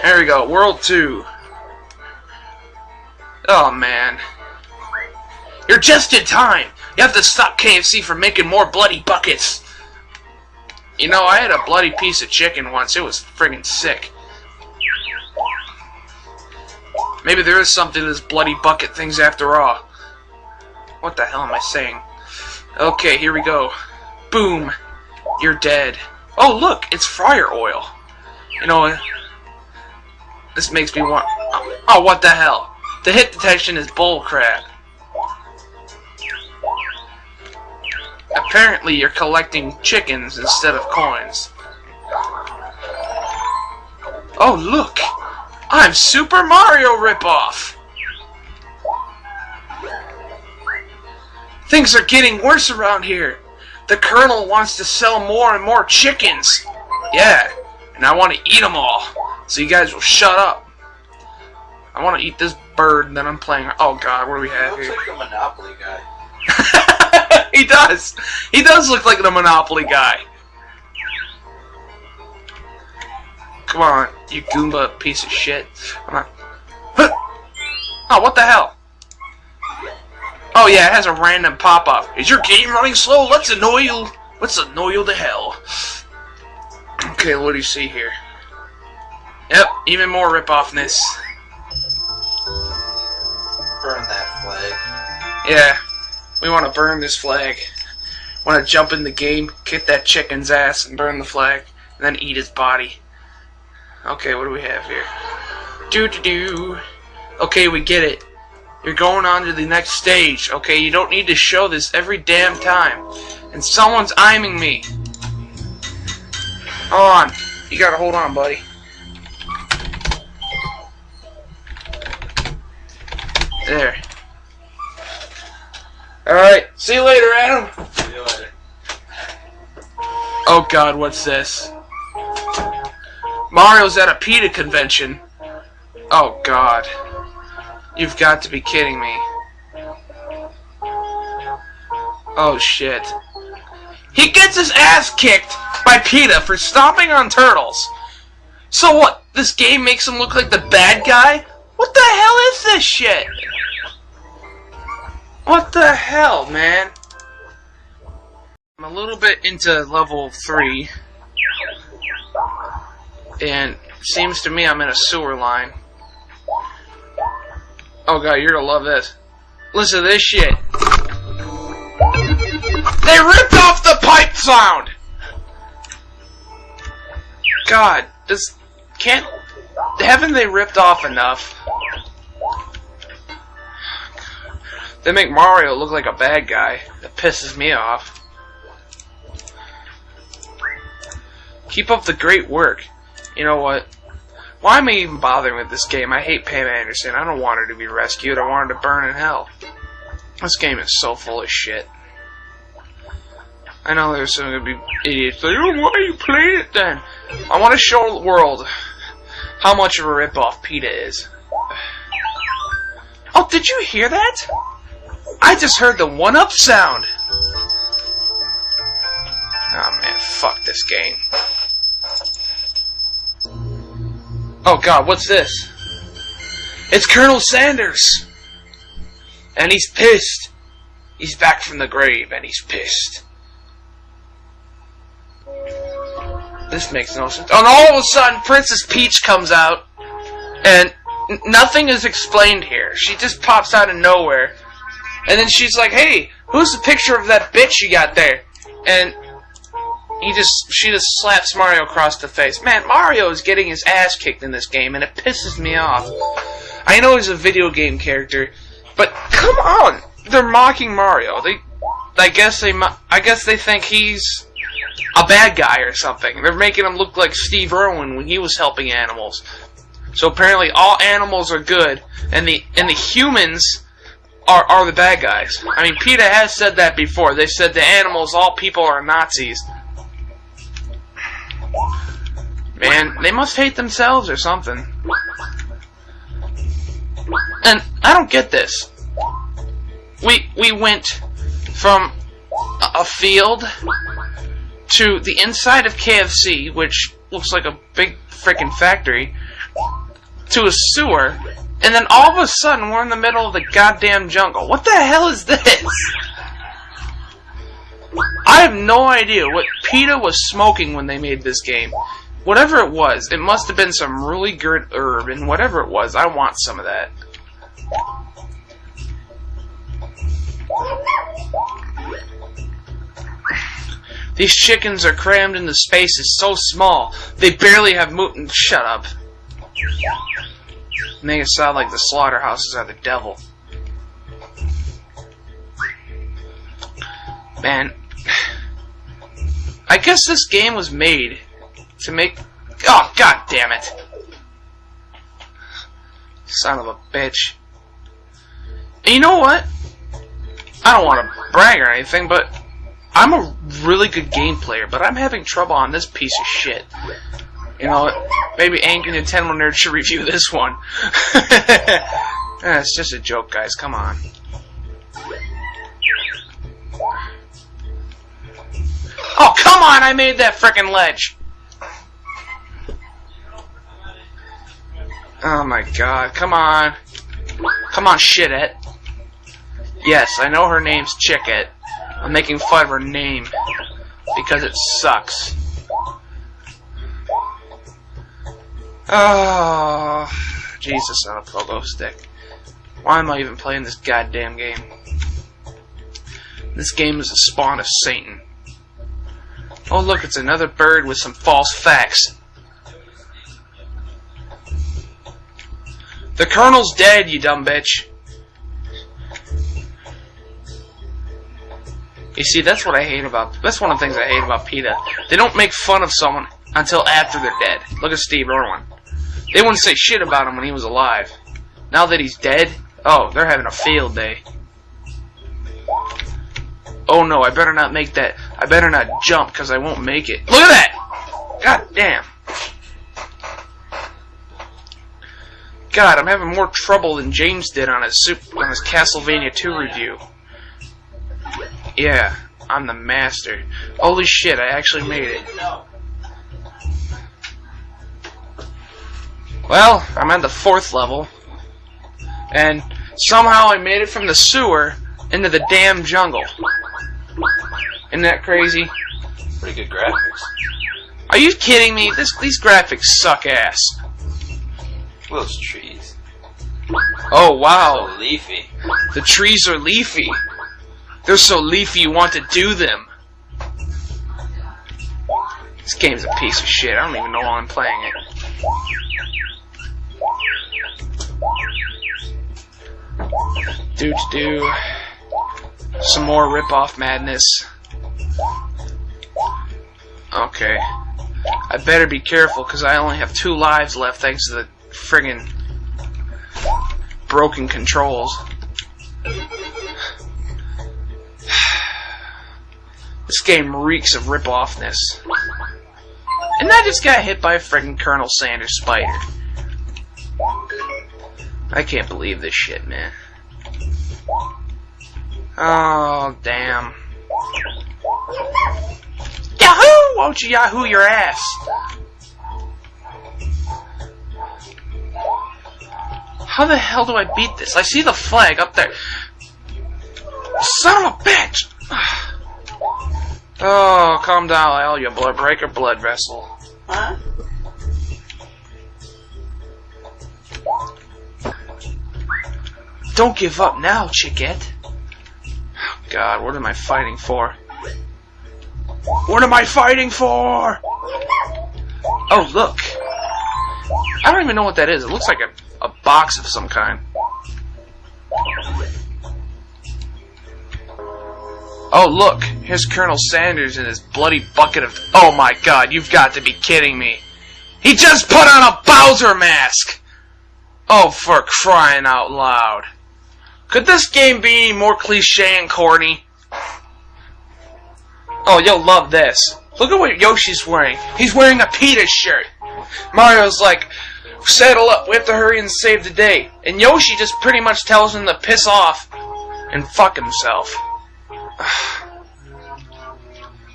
There we go. World 2. Oh man. You're just in time. You have to stop KFC from making more bloody buckets. You know, I had a bloody piece of chicken once. It was friggin' sick. Maybe there is something to this bloody bucket things after all. What the hell am I saying? Okay, here we go. Boom. You're dead. Oh, look, it's fryer oil. You know, this makes me want... Oh, what the hell? The hit detection is bullcrap. Apparently, you're collecting chickens instead of coins. Oh, look! I'm Super Mario ripoff! Things are getting worse around here. The Colonel wants to sell more and more chickens. Yeah, and I want to eat them all. So you guys will shut up. I want to eat this bird that I'm playing. Oh god, what do we have here? Looks like a Monopoly guy. He does. He does look like the Monopoly guy. Come on, you Goomba piece of shit. Come on. Oh, what the hell? Oh yeah, it has a random pop-up. Is your game running slow? Let's annoy you Let's annoy you to hell. Okay, what do you see here? Yep, even more rip-offness. Burn that flag. Yeah, we want to burn this flag. Want to jump in the game, kick that chicken's ass, and burn the flag, and then eat his body. Okay, what do we have here? Do-do-do. Okay, we get it. You're going on to the next stage, okay? You don't need to show this every damn time. And someone's aiming me. Hold on. You gotta hold on, buddy. There. Alright, see you later, Adam. See you later. Oh god, what's this? Mario's at a Peta convention. Oh god. You've got to be kidding me. Oh shit. He gets his ass kicked by Peta for stomping on turtles. So what? This game makes him look like the bad guy? What the hell is this shit? What the hell, man? I'm a little bit into level 3. And seems to me I'm in a sewer line. Oh god, you're gonna love this. Listen to this shit. They ripped off the pipe sound! God, haven't they ripped off enough? They make Mario look like a bad guy. That pisses me off. Keep up the great work. You know what? Why am I even bothering with this game? I hate Pam Anderson. I don't want her to be rescued. I want her to burn in hell. This game is so full of shit. I know there's some gonna be idiots like, oh, why are you playing it then? I want to show the world how much of a ripoff Peta is. Oh, did you hear that? I just heard the 1-up sound. Oh man, fuck this game. Oh god, what's this? It's Colonel Sanders! And he's pissed. He's back from the grave and he's pissed. This makes no sense. And all of a sudden, Princess Peach comes out, and nothing is explained here. She just pops out of nowhere. And then she's like, hey, who's the picture of that bitch you got there? And she just slaps Mario across the face. Man, Mario is getting his ass kicked in this game, and it pisses me off. I know he's a video game character, but come on! They're mocking Mario. I guess they think he's a bad guy or something. They're making him look like Steve Irwin when he was helping animals. So apparently all animals are good, and the humans are the bad guys. I mean, Peta has said that before. They said the animals, all people are Nazis. Man, they must hate themselves or something. And I don't get this. We went from a field to the inside of KFC, which looks like a big frickin' factory, to a sewer, and then all of a sudden we're in the middle of the goddamn jungle. What the hell is this? I have no idea what Peta was smoking when they made this game. Whatever it was, it must have been some really good herb, and whatever it was, I want some of that. These chickens are crammed into spaces so small, they barely have movement. Shut up. Make it sound like the slaughterhouses are the devil. Man, I guess this game was made to make... Oh, god damn it. Son of a bitch. And you know what? I don't want to brag or anything, but I'm a really good game player, but I'm having trouble on this piece of shit. You know, maybe Angry Nintendo Nerd should review this one. It's just a joke, guys. Come on. Oh, come on! I made that frickin' ledge! Oh my god, come on. Come on, Shitet. Yes, I know her name's Chicket. I'm making fun of her name. because it sucks. Oh, Jesus on a pogo stick. Why am I even playing this goddamn game? This game is a spawn of Satan. Oh look, it's another bird with some false facts. The Colonel's dead, you dumb bitch. You see, that's what I hate about... That's one of the things I hate about Peta. They don't make fun of someone until after they're dead. Look at Steve Irwin. They wouldn't say shit about him when he was alive. Now that he's dead, oh, they're having a field day. Oh no, I better not make that. I better not jump because I won't make it. Look at that! God damn. God, I'm having more trouble than James did on his Castlevania 2 review. Yeah, I'm the master. Holy shit, I actually made it. Well, I'm at the 4th level. And somehow I made it from the sewer into the damn jungle. Isn't that crazy? Pretty good graphics. Are you kidding me? These graphics suck ass. Those trees. Oh wow. So leafy. The trees are leafy. They're so leafy you want to do them. This game's a piece of shit. I don't even know why I'm playing it. Do. Some more rip-off madness. Okay. I better be careful because I only have 2 lives left thanks to the friggin' broken controls. This game reeks of rip-offness. And I just got hit by a friggin' Colonel Sanders spider. I can't believe this shit, man. Oh, damn. Yahoo! Won't you Yahoo your ass? How the hell do I beat this? I see the flag up there. Son of a bitch! Oh, calm down, Al, you blood breaker blood vessel. Huh? Don't give up now, chickette. Oh, God, what am I fighting for? What am I fighting for? Oh, look. I don't even know what that is. It looks like a box of some kind. Oh, look. Here's Colonel Sanders in his bloody bucket of... Oh, my God. You've got to be kidding me. He just put on a Bowser mask! Oh, for crying out loud. Could this game be any more cliche and corny? Oh, you'll love this. Look at what Yoshi's wearing. He's wearing a Peta shirt. Mario's like, saddle up, we have to hurry and save the day. And Yoshi just pretty much tells him to piss off and fuck himself.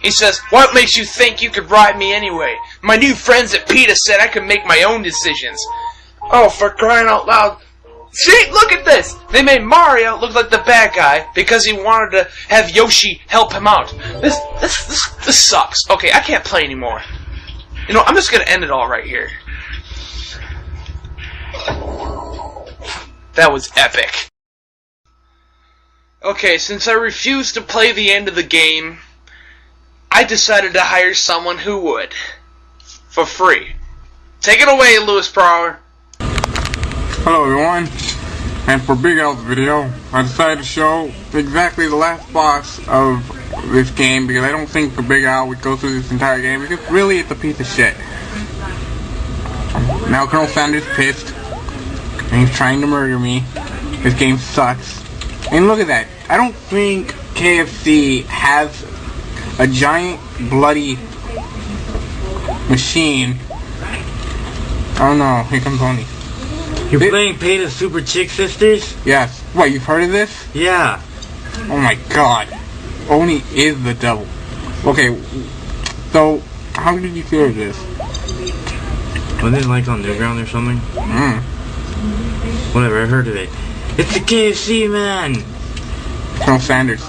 He says, what makes you think you could ride me anyway? My new friends at Peta said I could make my own decisions. Oh, for crying out loud. See, look at this! They made Mario look like the bad guy because he wanted to have Yoshi help him out. This sucks. Okay, I can't play anymore. You know, I'm just gonna end it all right here. That was epic. Okay, since I refused to play the end of the game, I decided to hire someone who would. For free. Take it away, Lewis Prowler. Hello everyone, and for BigAl's video, I decided to show exactly the last boss of this game because I don't think the BigAl would go through this entire game because really it's a piece of shit. Now Colonel Sanders is pissed, and he's trying to murder me. This game sucks. And look at that, I don't think KFC has a giant bloody machine. Oh no, here comes Oni. You're playing Peta Super Chick Sisters? Yes. What, you've heard of this? Yeah. Oh my god. Oni is the devil. Okay, so, how did you hear this? Wasn't it like on Newground or something? Whatever, I heard of it. It's the KFC man! Colonel Sanders.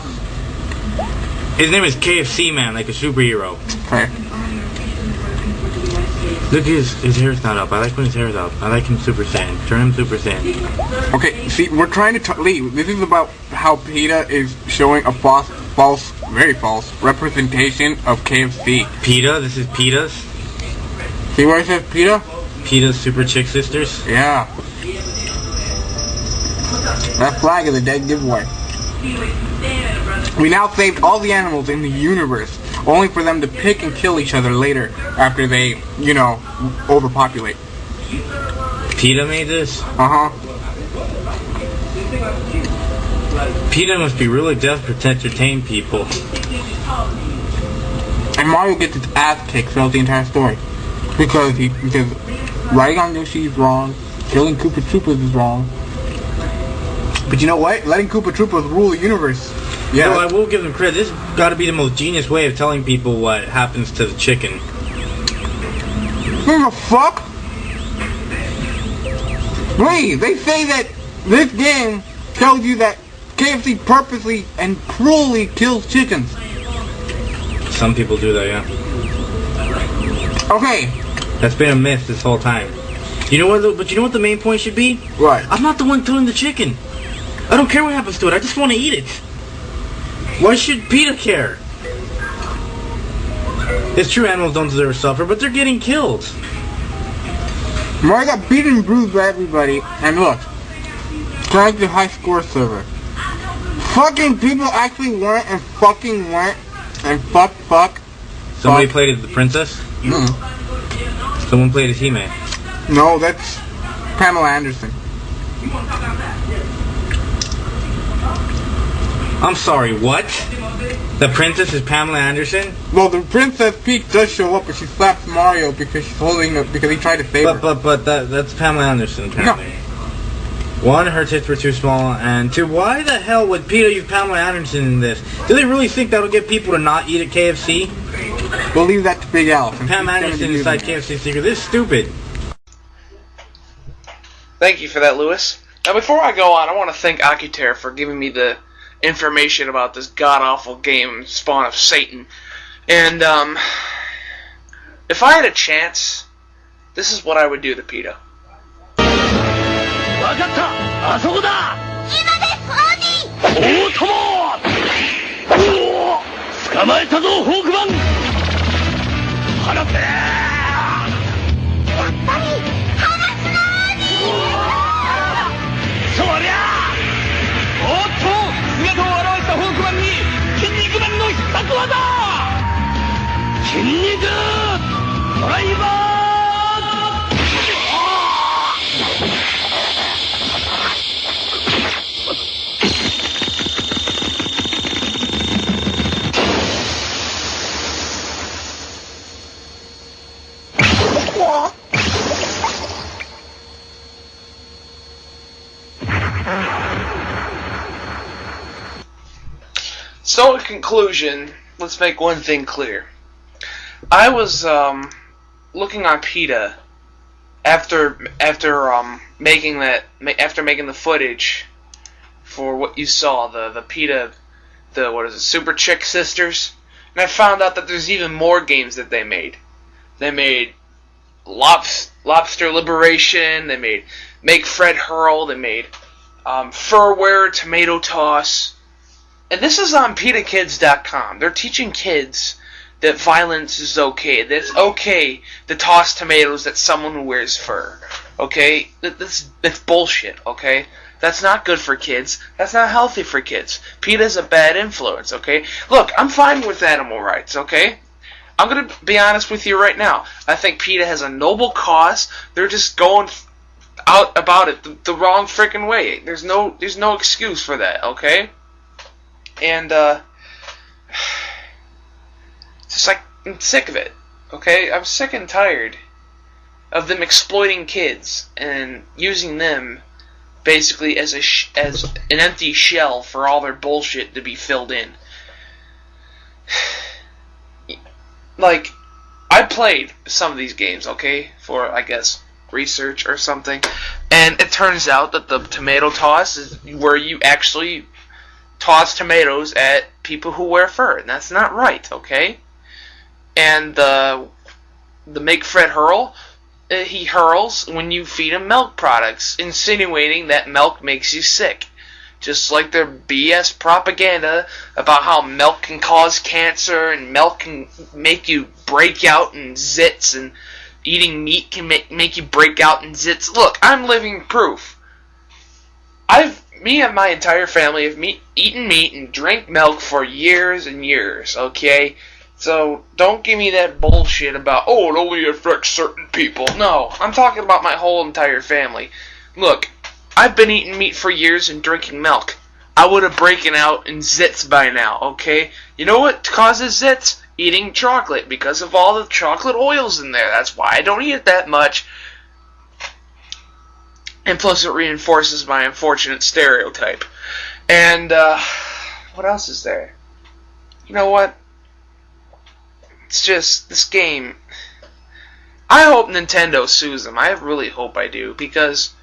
His name is KFC Man, like a superhero. Okay. Look, his hair's not up. I like when his hair's up. I like him Super Saiyan. Turn him Super Saiyan. Okay, see, we're trying to Lee, this is about how Peta is showing a false, very false representation of KFC. Peta? This is Peta's? See where it says Peta? Peta's Super Chick Sisters? Yeah. That flag is a dead giveaway. We now saved all the animals in the universe, only for them to pick and kill each other later after they, you know, overpopulate. Peta made this? Uh-huh. Peta must be really desperate to entertain people. And Mario gets his ass kicked throughout the entire story. Because riding on Yoshi is wrong, killing Koopa Troopas is wrong. But you know what? Letting Koopa Troopas rule the universe. Yeah. No, I will give them credit. This has got to be the most genius way of telling people what happens to the chicken. What the fuck? Please, they say that this game tells you that KFC purposely and cruelly kills chickens. Some people do that, yeah. Okay. That's been a myth this whole time. You know what? But you know what the main point should be? What? I'm not the one killing the chicken. I don't care what happens to it. I just want to eat it. Why should PETA care? It's true animals don't deserve to suffer, but they're getting killed. Mario got beaten and bruised by everybody, and look, tag the high score server. Fucking people actually went and fucking went and fuck. Somebody played as the princess? Mm-hmm. Someone played as He-Man. No, that's Pamela Anderson. I'm sorry, what? The princess is Pamela Anderson? Well, the Princess Peach does show up, but she slaps Mario because she's holding because he tried to save her. But that's Pamela Anderson, apparently. No. One, her tits were too small, and two, why the hell would PETA use Pamela Anderson in this? Do they really think that'll get people to not eat at KFC? We'll leave that to Big Al. Pam Anderson inside KFC secret. This is stupid. Thank you for that, Lewis. Now, before I go on, I want to thank Akiter for giving me the information about this god-awful game, Spawn of Satan. And, if I had a chance, this is what I would do to PETA. So, in conclusion, let's make one thing clear. I was looking on PETA after making the footage for what you saw, the PETA, Super Chick Sisters, and I found out that there's even more games that they made. They made Lobster Liberation. They made Make Fred Hurl. They made Furware, Tomato Toss. And this is on PetaKids.com. They're teaching kids that violence is okay. That it's okay to toss tomatoes at someone who wears fur. Okay? That's bullshit, okay? That's not good for kids. That's not healthy for kids. PETA's a bad influence, okay? Look, I'm fine with animal rights, okay? I'm going to be honest with you right now. I think PETA has a noble cause. They're just going out about it the wrong freaking way. There's no excuse for that, okay? And, just like, I'm sick of it, okay? I'm sick and tired of them exploiting kids and using them basically as an empty shell for all their bullshit to be filled in. Like, I played some of these games, okay, for, I guess, research or something, and it turns out that the tomato toss is where you actually toss tomatoes at people who wear fur, and that's not right, okay? And the Make Fred hurl, he hurls when you feed him milk products, insinuating that milk makes you sick. Just like their BS propaganda about how milk can cause cancer and milk can make you break out in zits and eating meat can make you break out in zits. Look, I'm living proof. Me and my entire family have eaten meat and drank milk for years and years, okay? So don't give me that bullshit about, oh, it only affects certain people. No, I'm talking about my whole entire family. Look, I've been eating meat for years and drinking milk. I would have broken out in zits by now, okay? You know what causes zits? Eating chocolate, because of all the chocolate oils in there. That's why I don't eat it that much. And plus it reinforces my unfortunate stereotype. And, what else is there? You know what? It's just, this game, I hope Nintendo sues them. I really hope I do, because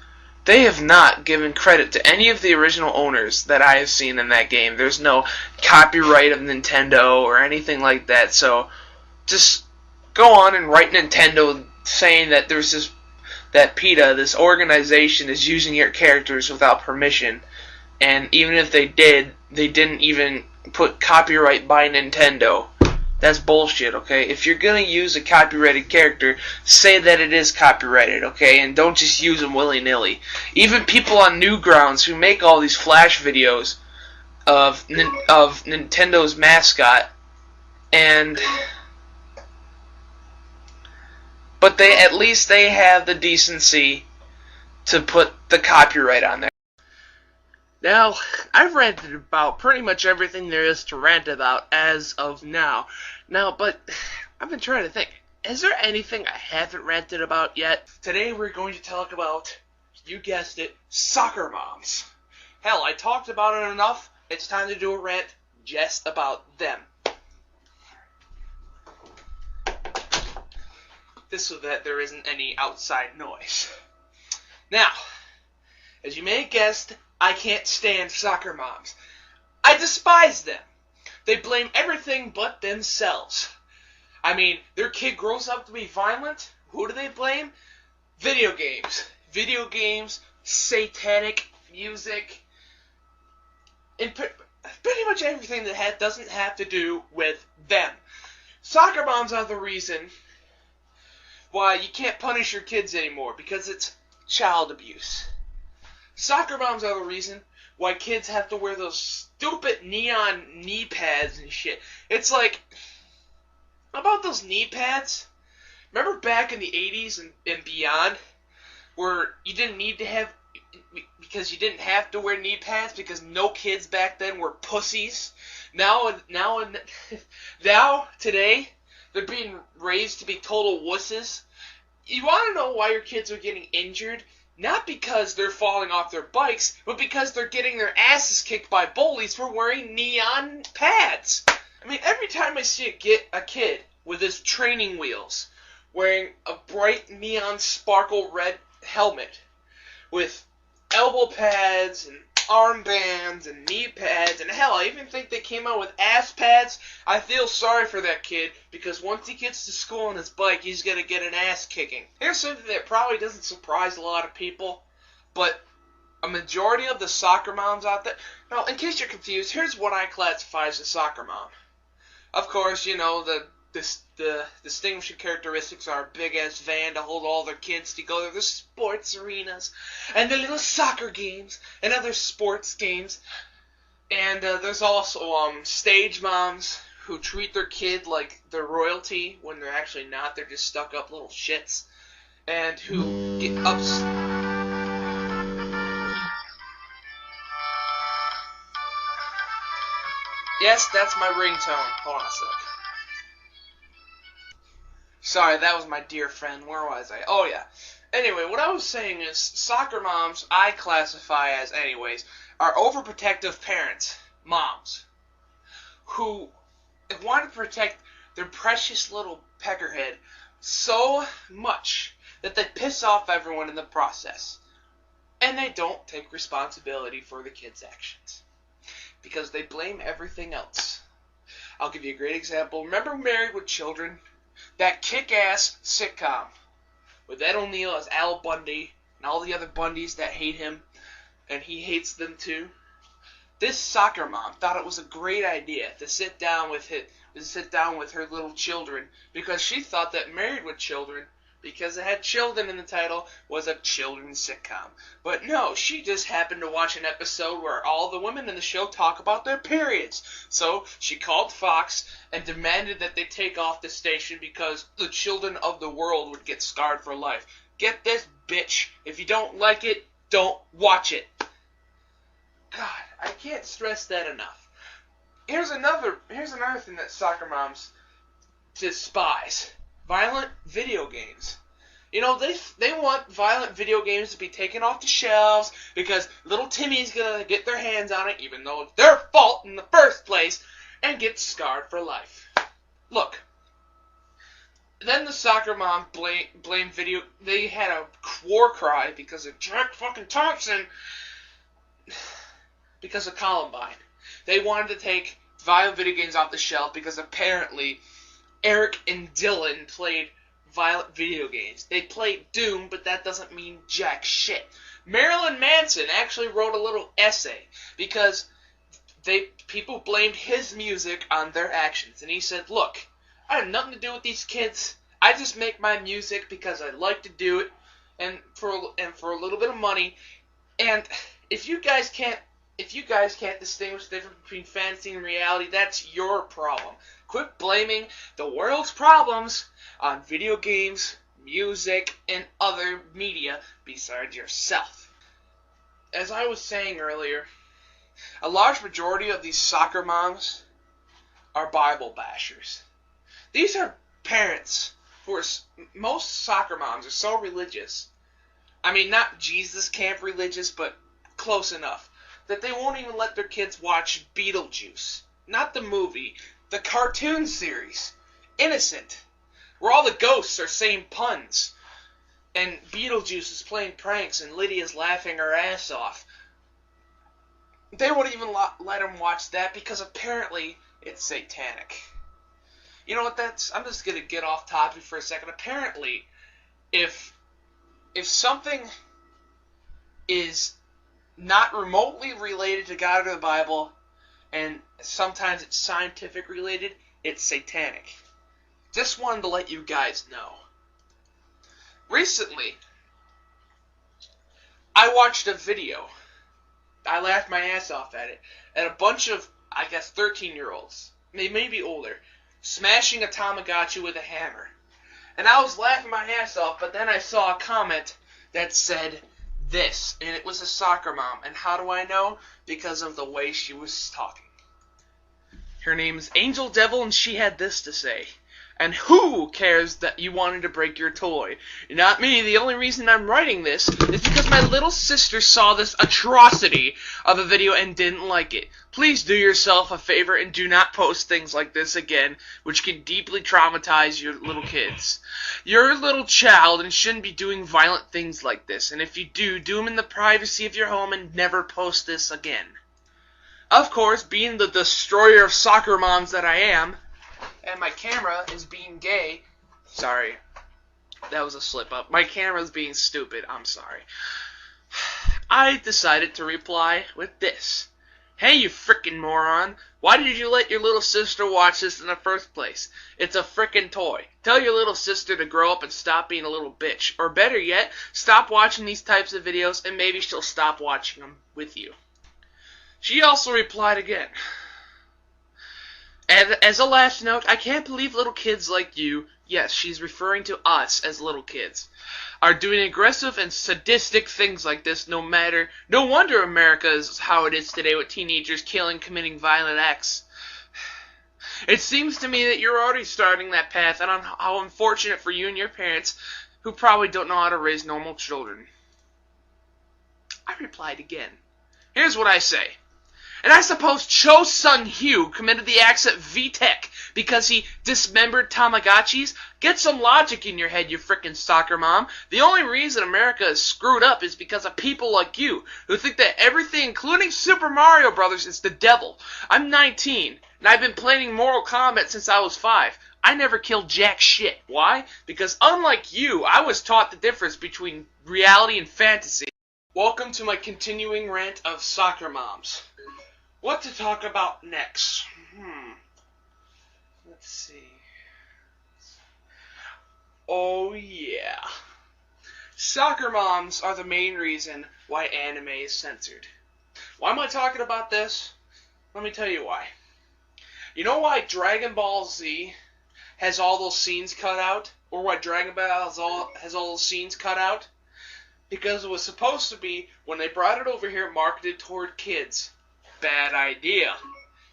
they have not given credit to any of the original owners that I have seen in that game. There's no copyright of Nintendo or anything like that, so just go on and write Nintendo saying that there's that Peta, this organization, is using your characters without permission, and even if they did, they didn't even put copyright by Nintendo. That's bullshit, okay? If you're gonna use a copyrighted character, say that it is copyrighted, okay? And don't just use them willy-nilly. Even people on Newgrounds who make all these flash videos of Nintendo's mascot, but at least they have the decency to put the copyright on there. Now, I've ranted about pretty much everything there is to rant about as of now. But I've been trying to think, is there anything I haven't ranted about yet? Today we're going to talk about, you guessed it, Soccermoms. Hell, I talked about it enough, it's time to do a rant just about them. This so that there isn't any outside noise. Now, as you may have guessed, I can't stand Soccermoms. I despise them. They blame everything but themselves. I mean, their kid grows up to be violent. Who do they blame? Video games. Video games, satanic music, and pretty much everything that doesn't have to do with them. Soccermoms are the reason why you can't punish your kids anymore, because it's child abuse. Soccermoms are the reason why kids have to wear those stupid neon knee pads and shit. It's like, how about those knee pads? Remember back in the 80s and beyond, where you didn't need to have, because you didn't have to wear knee pads because no kids back then were pussies? Now today, they're being raised to be total wusses. You want to know why your kids are getting injured? Not because they're falling off their bikes, but because they're getting their asses kicked by bullies for wearing neon pads. I mean, every time I see a kid with his training wheels, wearing a bright neon sparkle red helmet, with elbow pads and armbands and knee pads, and hell, I even think they came out with ass pads. I feel sorry for that kid, because once he gets to school on his bike, he's gonna get an ass kicking. Here's something that probably doesn't surprise a lot of people, but a majority of the soccer moms out there, now, in case you're confused, here's what I classify as a soccer mom. Of course, you know, the distinguishing characteristics are a big-ass van to hold all their kids to go to the sports arenas and the little soccer games and other sports games. And there's also stage moms who treat their kid like they're royalty when they're actually not. They're just stuck-up little shits. And who get Yes, that's my ringtone. Hold on a sec. Sorry, that was my dear friend. Where was I? Oh, yeah. Anyway, what I was saying is, soccer moms, I classify as, anyways, are overprotective parents, moms, who want to protect their precious little peckerhead so much that they piss off everyone in the process. And they don't take responsibility for the kids' actions. because they blame everything else. I'll give you a great example. Remember Married with Children? That kick-ass sitcom with Ed O'Neill as Al Bundy and all the other Bundys that hate him, and he hates them too. This soccer mom thought it was a great idea to sit down with her little children, because she thought that Married with Children, because it had children in the title, was a children's sitcom. But no, she just happened to watch an episode where all the women in the show talk about their periods. So she called Fox and demanded that they take off the station because the children of the world would get scarred for life. Get this, bitch. If you don't like it, don't watch it. God, I can't stress that enough. Here's another thing that soccer moms despise. Violent video games. You know, they want violent video games to be taken off the shelves because little Timmy's gonna get their hands on it, even though it's their fault in the first place, and get scarred for life. Look. Then the soccer mom blamed video. They had a war cry because of Jack fucking Thompson. Because of Columbine. They wanted to take violent video games off the shelf because apparently Eric and Dylan played violent video games. They played Doom, but that doesn't mean jack shit. Marilyn Manson actually wrote a little essay because people blamed his music on their actions. And he said, look, I have nothing to do with these kids. I just make my music because I like to do it and for a little bit of money. And if you guys can't distinguish the difference between fantasy and reality, that's your problem. Quit blaming the world's problems on video games, music, and other media besides yourself. As I was saying earlier, a large majority of these soccer moms are Bible bashers. These are parents who are, most soccer moms are so religious. I mean, not Jesus camp religious, but close enough, that they won't even let their kids watch Beetlejuice. Not the movie, the cartoon series, Innocent, where all the ghosts are saying puns, and Beetlejuice is playing pranks, and Lydia's laughing her ass off. They won't even let them watch that because apparently it's satanic. You know what, I'm just going to get off topic for a second. Apparently, if something is not remotely related to God or the Bible, and sometimes it's scientific related, it's satanic. Just wanted to let you guys know. Recently, I watched a video. I laughed my ass off at it. And a bunch of, I guess, 13-year-olds, maybe older, smashing a Tamagotchi with a hammer. And I was laughing my ass off, but then I saw a comment that said this, and it was a soccer mom. And how do I know? Because of the way she was talking. Her name's Angel Devil, and she had this to say. And who cares that you wanted to break your toy? Not me. The only reason I'm writing this is because my little sister saw this atrocity of a video and didn't like it. Please do yourself a favor and do not post things like this again, which can deeply traumatize your little kids. You're a little child and shouldn't be doing violent things like this. And if you do them in the privacy of your home and never post this again. Of course, being the destroyer of soccer moms that I am, and my camera is being gay. Sorry. That was a slip up. My camera's being stupid. I'm sorry. I decided to reply with this. Hey, you frickin' moron. Why did you let your little sister watch this in the first place? It's a frickin' toy. Tell your little sister to grow up and stop being a little bitch. Or better yet, stop watching these types of videos and maybe she'll stop watching them with you. She also replied again. And as a last note, I can't believe little kids like you, yes, she's referring to us as little kids, are doing aggressive and sadistic things like this. No wonder America is how it is today with teenagers killing, committing violent acts. It seems to me that you're already starting that path, and how unfortunate for you and your parents, who probably don't know how to raise normal children. I replied again. Here's what I say. And I suppose Cho's son Hugh committed the acts at VTech because he dismembered Tamagotchis? Get some logic in your head, you frickin' soccer mom. The only reason America is screwed up is because of people like you, who think that everything, including Super Mario Brothers, is the devil. I'm 19, and I've been playing Mortal Kombat since I was 5. I never killed jack shit. Why? Because unlike you, I was taught the difference between reality and fantasy. Welcome to my continuing rant of soccer moms. What to talk about next? Let's see. Oh yeah. Soccer moms are the main reason why anime is censored. Why am I talking about this? Let me tell you why. You know why Dragon Ball Z has all those scenes cut out? Or why Dragon Ball has all those scenes cut out? Because it was supposed to be, when they brought it over here, marketed toward kids. Bad idea.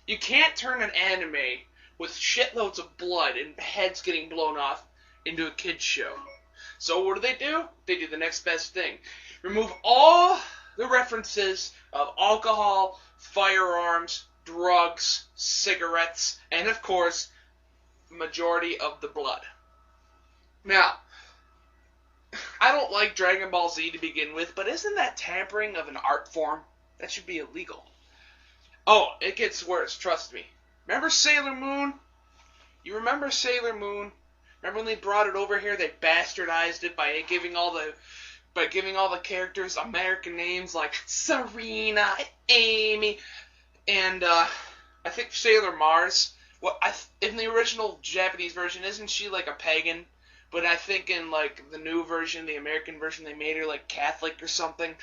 You can't turn an anime with shitloads of blood and heads getting blown off into a kid's show. So what do? They do the next best thing. Remove all the references of alcohol, firearms, drugs, cigarettes, and of course, the majority of the blood. Now, I don't like Dragon Ball Z to begin with, but isn't that tampering of an art form? That should be illegal. Oh, it gets worse, trust me. Remember Sailor Moon? You remember Sailor Moon? Remember when they brought it over here, they bastardized it by giving all the characters American names like Serena, Amy, and I think Sailor Mars. In the original Japanese version, isn't she like a pagan? But I think in like the new version, the American version, they made her like Catholic or something.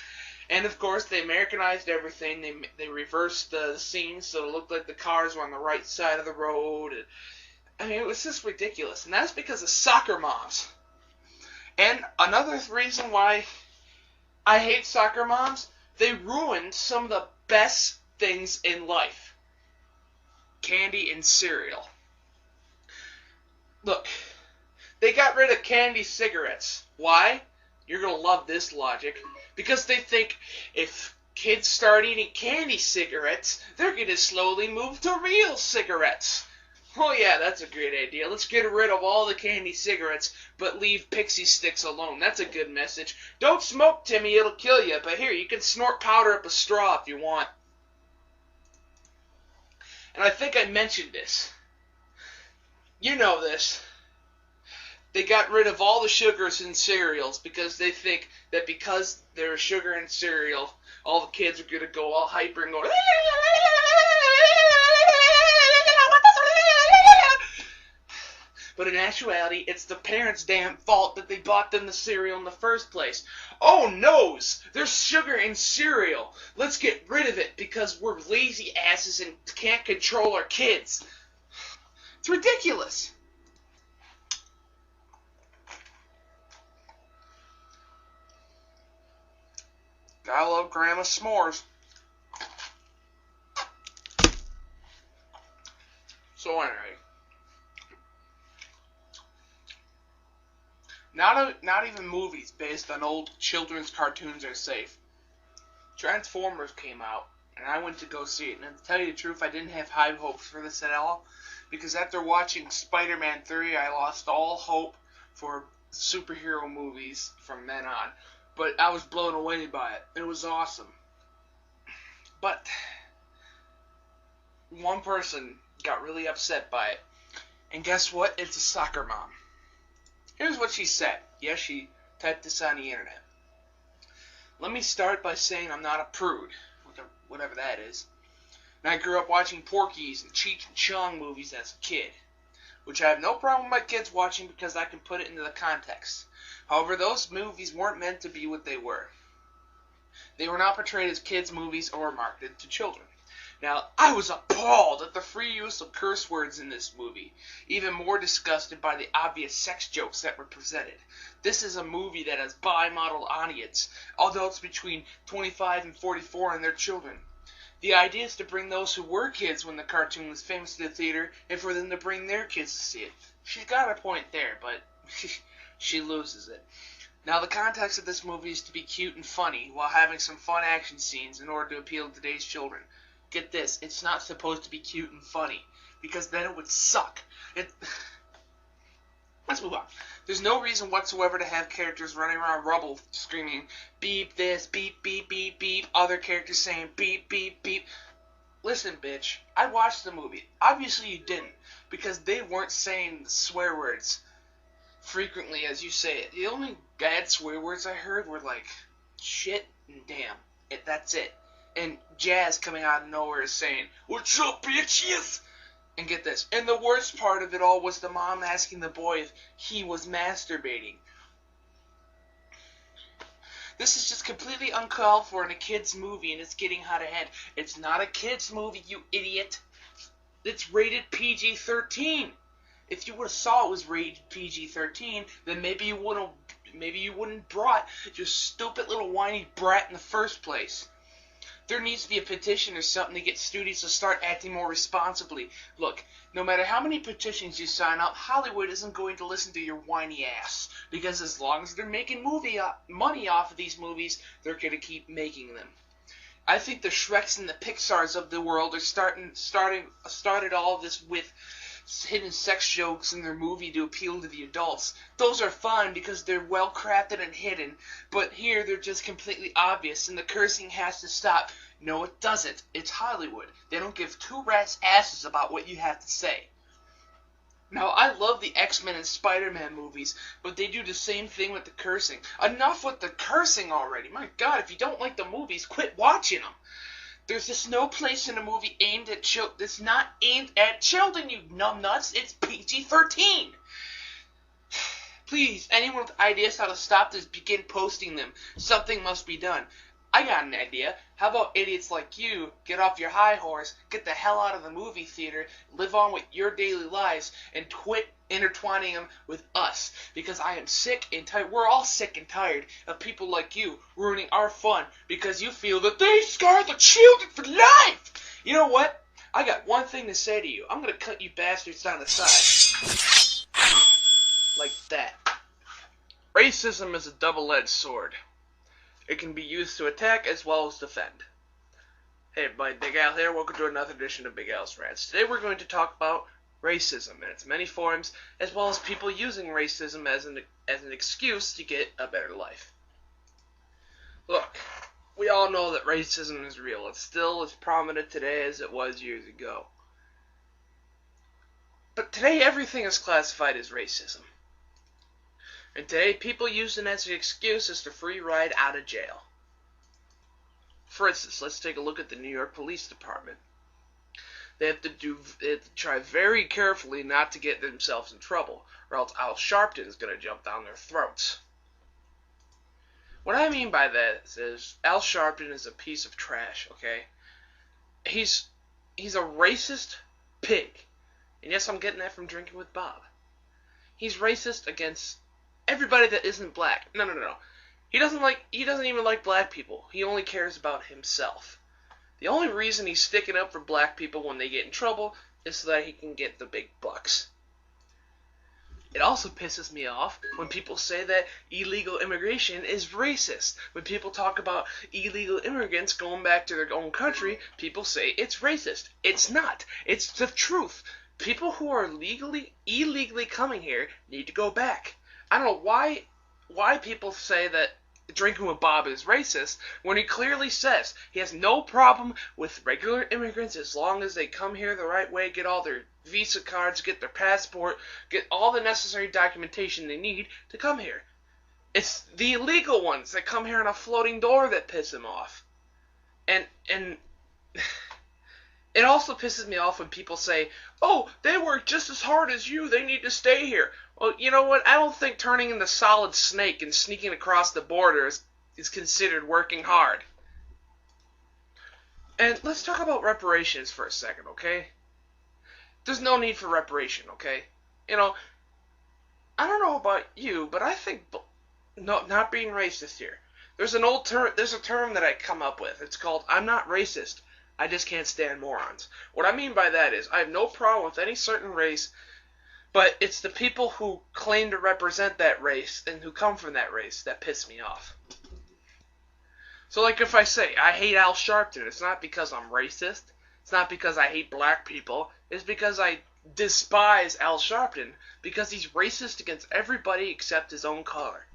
And of course, they Americanized everything. They reversed the scenes so it looked like the cars were on the right side of the road. I mean, it was just ridiculous. And that's because of soccer moms. And another reason why I hate soccer moms, they ruined some of the best things in life. Candy and cereal. Look, they got rid of candy cigarettes. Why? You're going to love this logic. Because they think if kids start eating candy cigarettes, they're going to slowly move to real cigarettes. Oh yeah, that's a great idea. Let's get rid of all the candy cigarettes, but leave pixie sticks alone. That's a good message. Don't smoke, Timmy, it'll kill you. But here, you can snort powder up a straw if you want. And I think I mentioned this. You know this. They got rid of all the sugars in cereals because they think that because there's sugar in cereal, all the kids are going to go all hyper and go... But in actuality, it's the parents' damn fault that they bought them the cereal in the first place. Oh, noes! There's sugar in cereal. Let's get rid of it because we're lazy asses and can't control our kids. It's ridiculous. Gotta love Grandma's s'mores. So anyway. Not even movies based on old children's cartoons are safe. Transformers came out, and I went to go see it. And to tell you the truth, I didn't have high hopes for this at all, because after watching Spider-Man 3, I lost all hope for superhero movies from then on. But I was blown away by it. It was awesome. But one person got really upset by it. And guess what? It's a soccer mom. Here's what she said. Yes, she typed this on the internet. Let me start by saying I'm not a prude, whatever that is. And I grew up watching Porky's and Cheech and Chong movies as a kid, which I have no problem with my kids watching because I can put it into the context. However, those movies weren't meant to be what they were. They were not portrayed as kids' movies or marketed to children. Now, I was appalled at the free use of curse words in this movie, even more disgusted by the obvious sex jokes that were presented. This is a movie that has bi-model audience, adults between 25 and 44 and their children. The idea is to bring those who were kids when the cartoon was famous to the theater, and for them to bring their kids to see it. She's got a point there, but she loses it. Now, the context of this movie is to be cute and funny, while having some fun action scenes in order to appeal to today's children. Get this, it's not supposed to be cute and funny. because then it would suck. Let's move on. There's no reason whatsoever to have characters running around rubble screaming, beep this, beep, beep, beep, beep, other characters saying beep, beep, beep. Listen, bitch, I watched the movie. Obviously you didn't, because they weren't saying swear words frequently as you say it. The only bad swear words I heard were like, shit and damn. That's it. And Jazz coming out of nowhere saying, what's up, bitches? And get this. And the worst part of it all was the mom asking the boy if he was masturbating. This is just completely uncalled for in a kid's movie, and it's getting out of hand. It's not a kid's movie, you idiot. It's rated PG-13. If you would have saw it was rated PG-13, then maybe you wouldn't brought your stupid little whiny brat in the first place. There needs to be a petition or something to get studios to start acting more responsibly. Look, no matter how many petitions you sign up, Hollywood isn't going to listen to your whiny ass. Because as long as they're making money off of these movies, they're going to keep making them. I think the Shreks and the Pixars of the world are started all this with hidden sex jokes in their movie to appeal to the adults. Those are fine because they're well crafted and hidden, but here they're just completely obvious and the cursing has to stop. No, it doesn't. It's Hollywood. They don't give two rats' asses about what you have to say. Now, I love the X-Men and Spider-Man movies, but they do the same thing with the cursing. Enough with the cursing already. My God, if you don't like the movies, quit watching them. There's just no place in a movie aimed at children. It's not aimed at children, you numbnuts. It's PG-13. Please, anyone with ideas how to stop this, begin posting them. Something must be done. I got an idea. How about idiots like you get off your high horse, get the hell out of the movie theater, live on with your daily lives, and quit intertwining them with us. Because I am sick and tired. We're all sick and tired of people like you ruining our fun because you feel that they scar the children for life. You know what? I got one thing to say to you. I'm going to cut you bastards down the side. Like that. Racism is a double-edged sword. It can be used to attack as well as defend. Hey everybody, Big Al here. Welcome to another edition of Big Al's Rants. Today we're going to talk about racism in its many forms, as well as people using racism as an excuse to get a better life. Look, we all know that racism is real. It's still as prominent today as it was years ago. But today everything is classified as racism. And today, people use it as an excuse as the free ride out of jail. For instance, let's take a look at the New York Police Department. They have to try very carefully not to get themselves in trouble, or else Al Sharpton's going to jump down their throats. What I mean by that is Al Sharpton is a piece of trash, okay? He's a racist pig. And yes, I'm getting that from Drinking with Bob. He's racist against everybody that isn't black. No. He doesn't even like black people. He only cares about himself. The only reason he's sticking up for black people when they get in trouble is so that he can get the big bucks. It also pisses me off when people say that illegal immigration is racist. When people talk about illegal immigrants going back to their own country, people say it's racist. It's not. It's the truth. People who are illegally coming here need to go back. I don't know why people say that Drinking with Bob is racist when he clearly says he has no problem with regular immigrants as long as they come here the right way, get all their visa cards, get their passport, get all the necessary documentation they need to come here. It's the illegal ones that come here on a floating door that piss him off. And it also pisses me off when people say, oh, they work just as hard as you, they need to stay here. Well, you know what? I don't think turning into Solid Snake and sneaking across the border is considered working hard. And let's talk about reparations for a second, okay? There's no need for reparation, okay? You know, I don't know about you, but I think, no, not being racist here. There's a term that I come up with. It's called, I'm not racist, I just can't stand morons. What I mean by that is, I have no problem with any certain race, but it's the people who claim to represent that race and who come from that race that piss me off. So like if I say, I hate Al Sharpton, it's not because I'm racist. It's not because I hate black people. It's because I despise Al Sharpton because he's racist against everybody except his own color.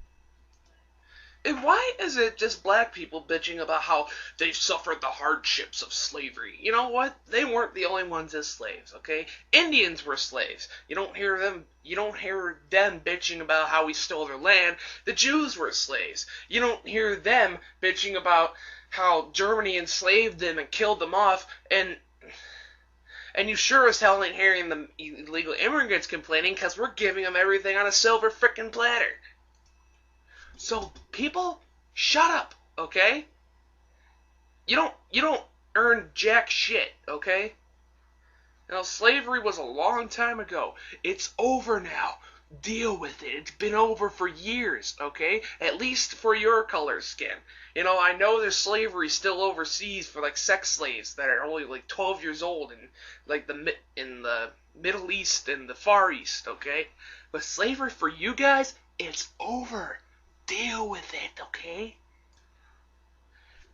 And why is it just black people bitching about how they've suffered the hardships of slavery? You know what? They weren't the only ones as slaves, okay? Indians were slaves. You don't hear them bitching about how we stole their land. The Jews were slaves. You don't hear them bitching about how Germany enslaved them and killed them off, and you sure as hell ain't hearing the illegal immigrants complaining because we're giving them everything on a silver frickin' platter. So, people, shut up, okay? You don't earn jack shit, okay? Now, slavery was a long time ago. It's over now. Deal with it. It's been over for years, okay? At least for your color skin. You know, I know there's slavery still overseas for, like, sex slaves that are only, like, 12 years old in, like, in the Middle East and the Far East, okay? But slavery for you guys, it's over. Deal with it, okay?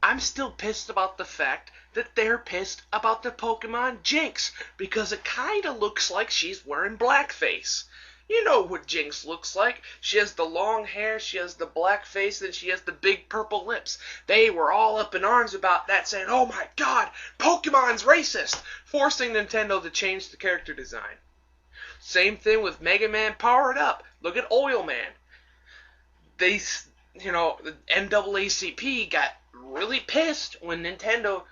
I'm still pissed about the fact that they're pissed about the Pokemon Jinx, because it kinda looks like she's wearing blackface. You know what Jinx looks like. She has the long hair, she has the black face, and she has the big purple lips. They were all up in arms about that, saying, oh my god, Pokemon's racist, forcing Nintendo to change the character design. Same thing with Mega Man Powered Up. Look at Oil Man. The NAACP got really pissed when Nintendo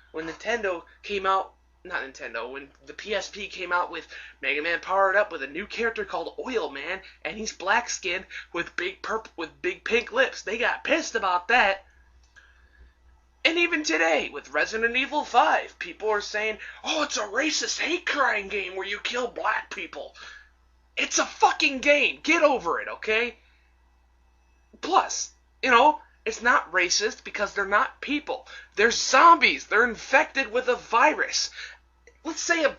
came out, when the PSP came out with Mega Man Powered Up with a new character called Oil Man, and he's black skinned with big pink lips. They got pissed about that. And even today, with Resident Evil 5, people are saying, oh, it's a racist hate crime game where you kill black people. It's a fucking game. Get over it, okay? Plus, it's not racist because they're not people. They're zombies. They're infected with a virus. Let's say a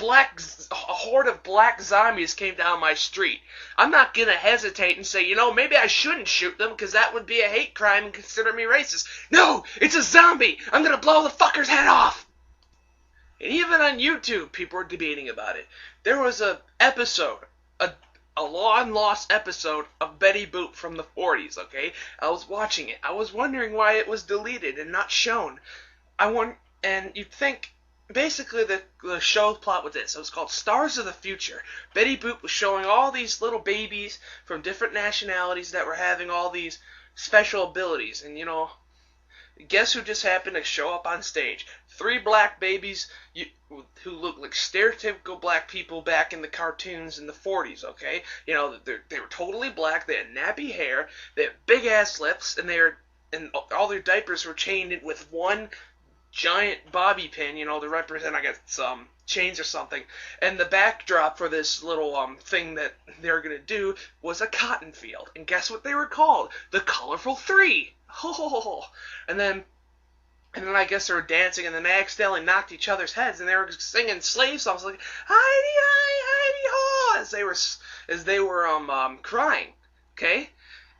horde of black zombies came down my street. I'm not going to hesitate and say, maybe I shouldn't shoot them because that would be a hate crime and consider me racist. No, it's a zombie. I'm going to blow the fucker's head off. And even on YouTube, people are debating about it. There was a long-lost episode of Betty Boop from the 40s, okay? I was watching it. I was wondering why it was deleted and not shown. And you'd think, basically the show's plot was this. It was called Stars of the Future. Betty Boop was showing all these little babies from different nationalities that were having all these special abilities. And, guess who just happened to show up on stage? 3 black babies who look like stereotypical black people back in the cartoons in the 40s, okay? They were totally black, they had nappy hair, they had big-ass lips, and all their diapers were chained in with one giant bobby pin, to represent, I guess, some chains or something. And the backdrop for this little thing that they were going to do was a cotton field. And guess what they were called? The Colorful Three. And then I guess they were dancing, and then they accidentally knocked each other's heads, and they were singing slave songs like "Heidi-hi, Heidi-ho" as they were crying. Okay.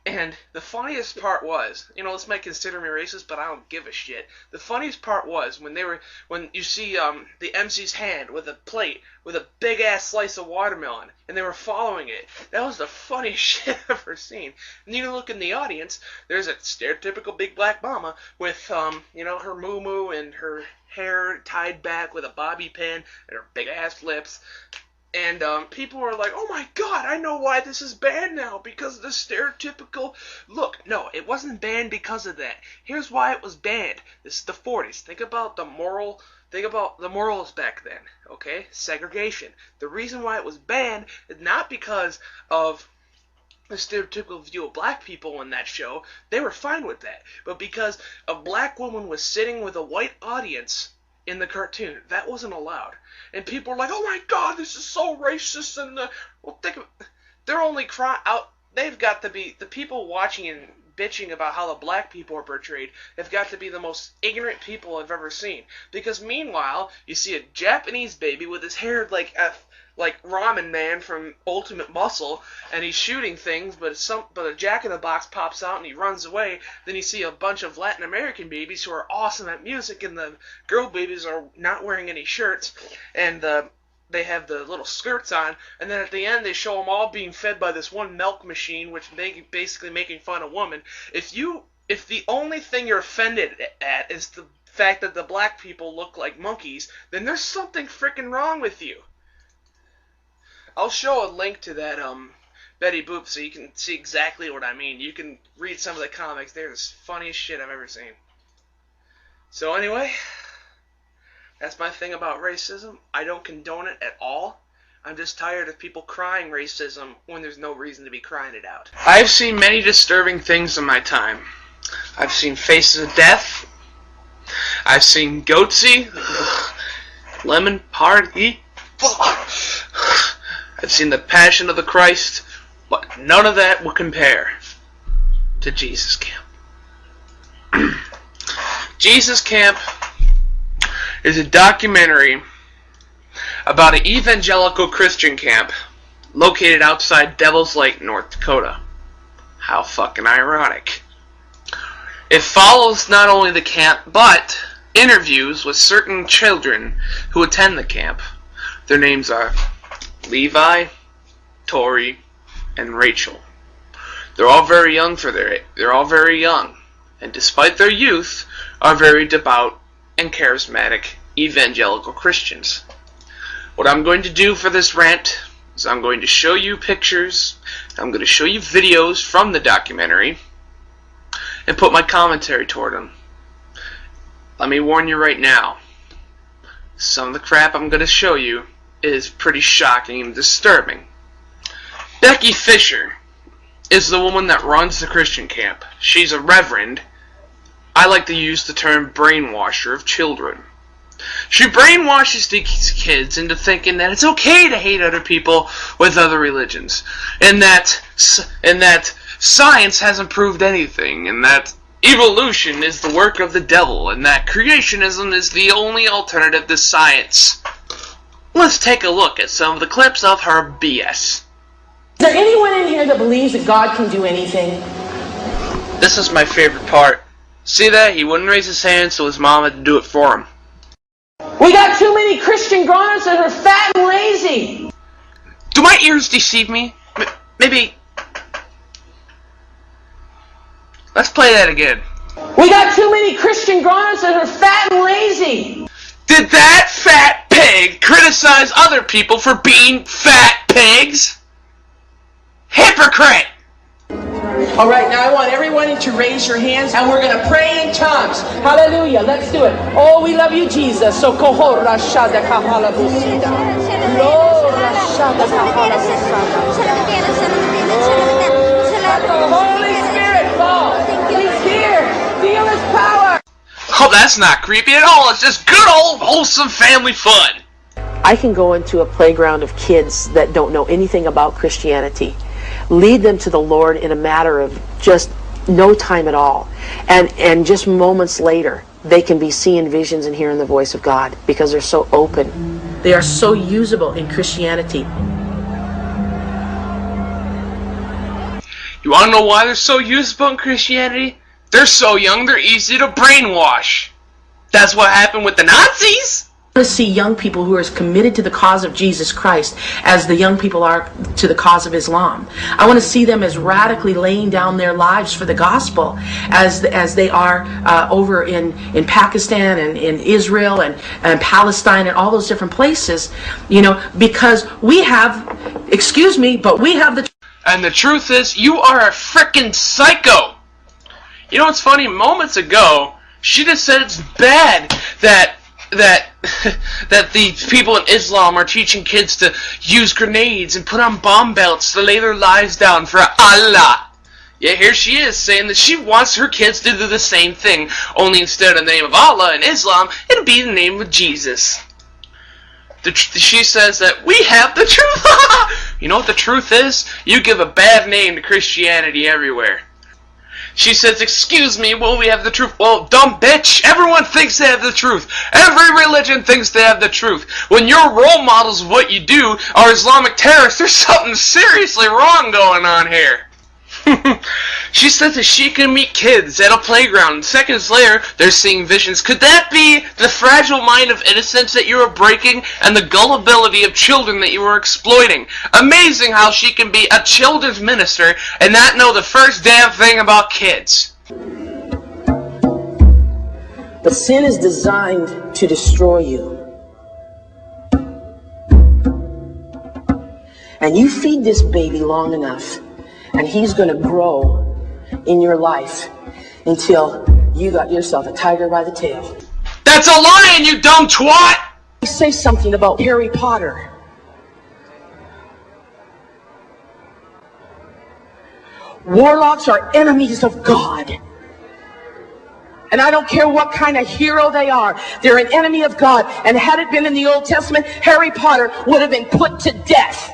And the funniest part was, this might consider me racist, but I don't give a shit. The funniest part was when you see the MC's hand with a plate with a big ass slice of watermelon, and they were following it. That was the funniest shit I've ever seen. And you look in the audience, there's a stereotypical big black mama with her moo-moo and her hair tied back with a bobby pin and her big ass lips. And people were like, oh my god, I know why this is banned now, because of the stereotypical look. No, it wasn't banned because of that. Here's why it was banned. This is the 40s. Think about the morals back then, okay? Segregation. The reason why it was banned is not because of the stereotypical view of black people in that show. They were fine with that. But because a black woman was sitting with a white audience in the cartoon, that wasn't allowed. And people were like, oh my god, this is so racist, and think of it. They're only crying out. They've got to be, the people watching and bitching about how the black people are portrayed have got to be the most ignorant people I've ever seen. Because meanwhile, you see a Japanese baby with his hair like like Ramen Man from Ultimate Muscle, and he's shooting things, but a Jack-in-the-Box pops out and he runs away. Then you see a bunch of Latin American babies who are awesome at music, and the girl babies are not wearing any shirts, and they have the little skirts on, and then at the end they show them all being fed by this one milk machine, which basically making fun of women. If the only thing you're offended at is the fact that the black people look like monkeys, then there's something freaking wrong with you. I'll show a link to that Betty Boop so you can see exactly what I mean. You can read some of the comics. They're the funniest shit I've ever seen. So anyway, that's my thing about racism. I don't condone it at all. I'm just tired of people crying racism when there's no reason to be crying it out. I've seen many disturbing things in my time. I've seen Faces of Death. I've seen Goatsy. Lemon Party. I've seen The Passion of the Christ. But none of that will compare to Jesus Camp. Jesus Camp is a documentary about an evangelical Christian camp located outside Devil's Lake, North Dakota. How fucking ironic. It follows not only the camp, but interviews with certain children who attend the camp. Their names are Levi, Tori, and Rachel. They're all very young they're all very young, and despite their youth, are very devout and charismatic evangelical Christians. What I'm going to do for this rant is I'm going to show you pictures, I'm going to show you videos from the documentary, and put my commentary toward them. Let me warn you right now, some of the crap I'm going to show you is pretty shocking and disturbing. Becky Fisher is the woman that runs the Christian camp. She's a reverend. I like to use the term brainwasher of children. She brainwashes these kids into thinking that it's okay to hate other people with other religions, and that science hasn't proved anything, and that evolution is the work of the devil, and that creationism is the only alternative to science. Let's take a look at some of the clips of her BS. Is there anyone in here that believes that God can do anything? This is my favorite part. See that? He wouldn't raise his hand, so his mom had to do it for him. We got too many Christian grown-ups that are fat and lazy. Do my ears deceive me? Maybe. Let's play that again. We got too many Christian grown-ups that are fat and lazy. Did that fat pig criticize other people for being fat pigs? Hypocrite! All right, now I want everyone to raise your hands, and we're going to pray in tongues. Hallelujah. Let's do it. Oh, we love you, Jesus. So kohora shada kahala busida. Lora shada kahala busida. Holy Spirit, fall. He's here. Feel his power. Oh, that's not creepy at all. It's just good old wholesome family fun. I can go into a playground of kids that don't know anything about Christianity, lead them to the Lord in a matter of just no time at all, and just moments later they can be seeing visions and hearing the voice of God because they're so open. They are so usable in Christianity. You want to know why they're so usable in Christianity? They're so young, they're easy to brainwash. That's what happened with the Nazis. I want to see young people who are as committed to the cause of Jesus Christ as the young people are to the cause of Islam. I want to see them as radically laying down their lives for the gospel as they are over in Pakistan and in Israel and Palestine and all those different places, you know, because we have, excuse me, but we have the... And the truth is, you are a frickin' psycho. You know what's funny? Moments ago, she just said it's bad that the people in Islam are teaching kids to use grenades and put on bomb belts to lay their lives down for Allah. Yeah, here she is saying that she wants her kids to do the same thing, only instead of the name of Allah in Islam, it'll be the name of Jesus. She says that we have the truth. You know what the truth is? You give a bad name to Christianity everywhere. She says, excuse me, will we have the truth? Well, dumb bitch, everyone thinks they have the truth. Every religion thinks they have the truth. When your role models of what you do are Islamic terrorists, there's something seriously wrong going on here. She says that she can meet kids at a playground. Seconds later, they're seeing visions. Could that be the fragile mind of innocence that you were breaking and the gullibility of children that you were exploiting? Amazing how she can be a children's minister and not know the first damn thing about kids. But sin is designed to destroy you. And you feed this baby long enough, and he's going to grow in your life until you got yourself a tiger by the tail. That's a lion, you dumb twat! Say something about Harry Potter. Warlocks are enemies of God. And I don't care what kind of hero they are. They're an enemy of God. And had it been in the Old Testament, Harry Potter would have been put to death.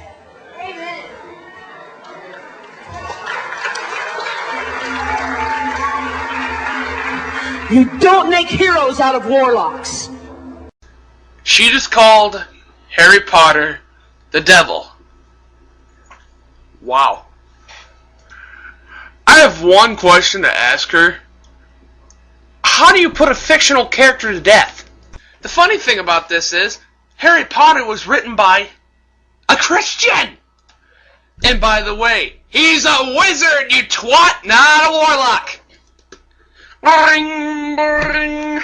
You don't make heroes out of warlocks. She just called Harry Potter the devil. Wow. I have one question to ask her. How do you put a fictional character to death? The funny thing about this is, Harry Potter was written by a Christian. And by the way, he's a wizard, you twat, not a warlock. Boring, boring.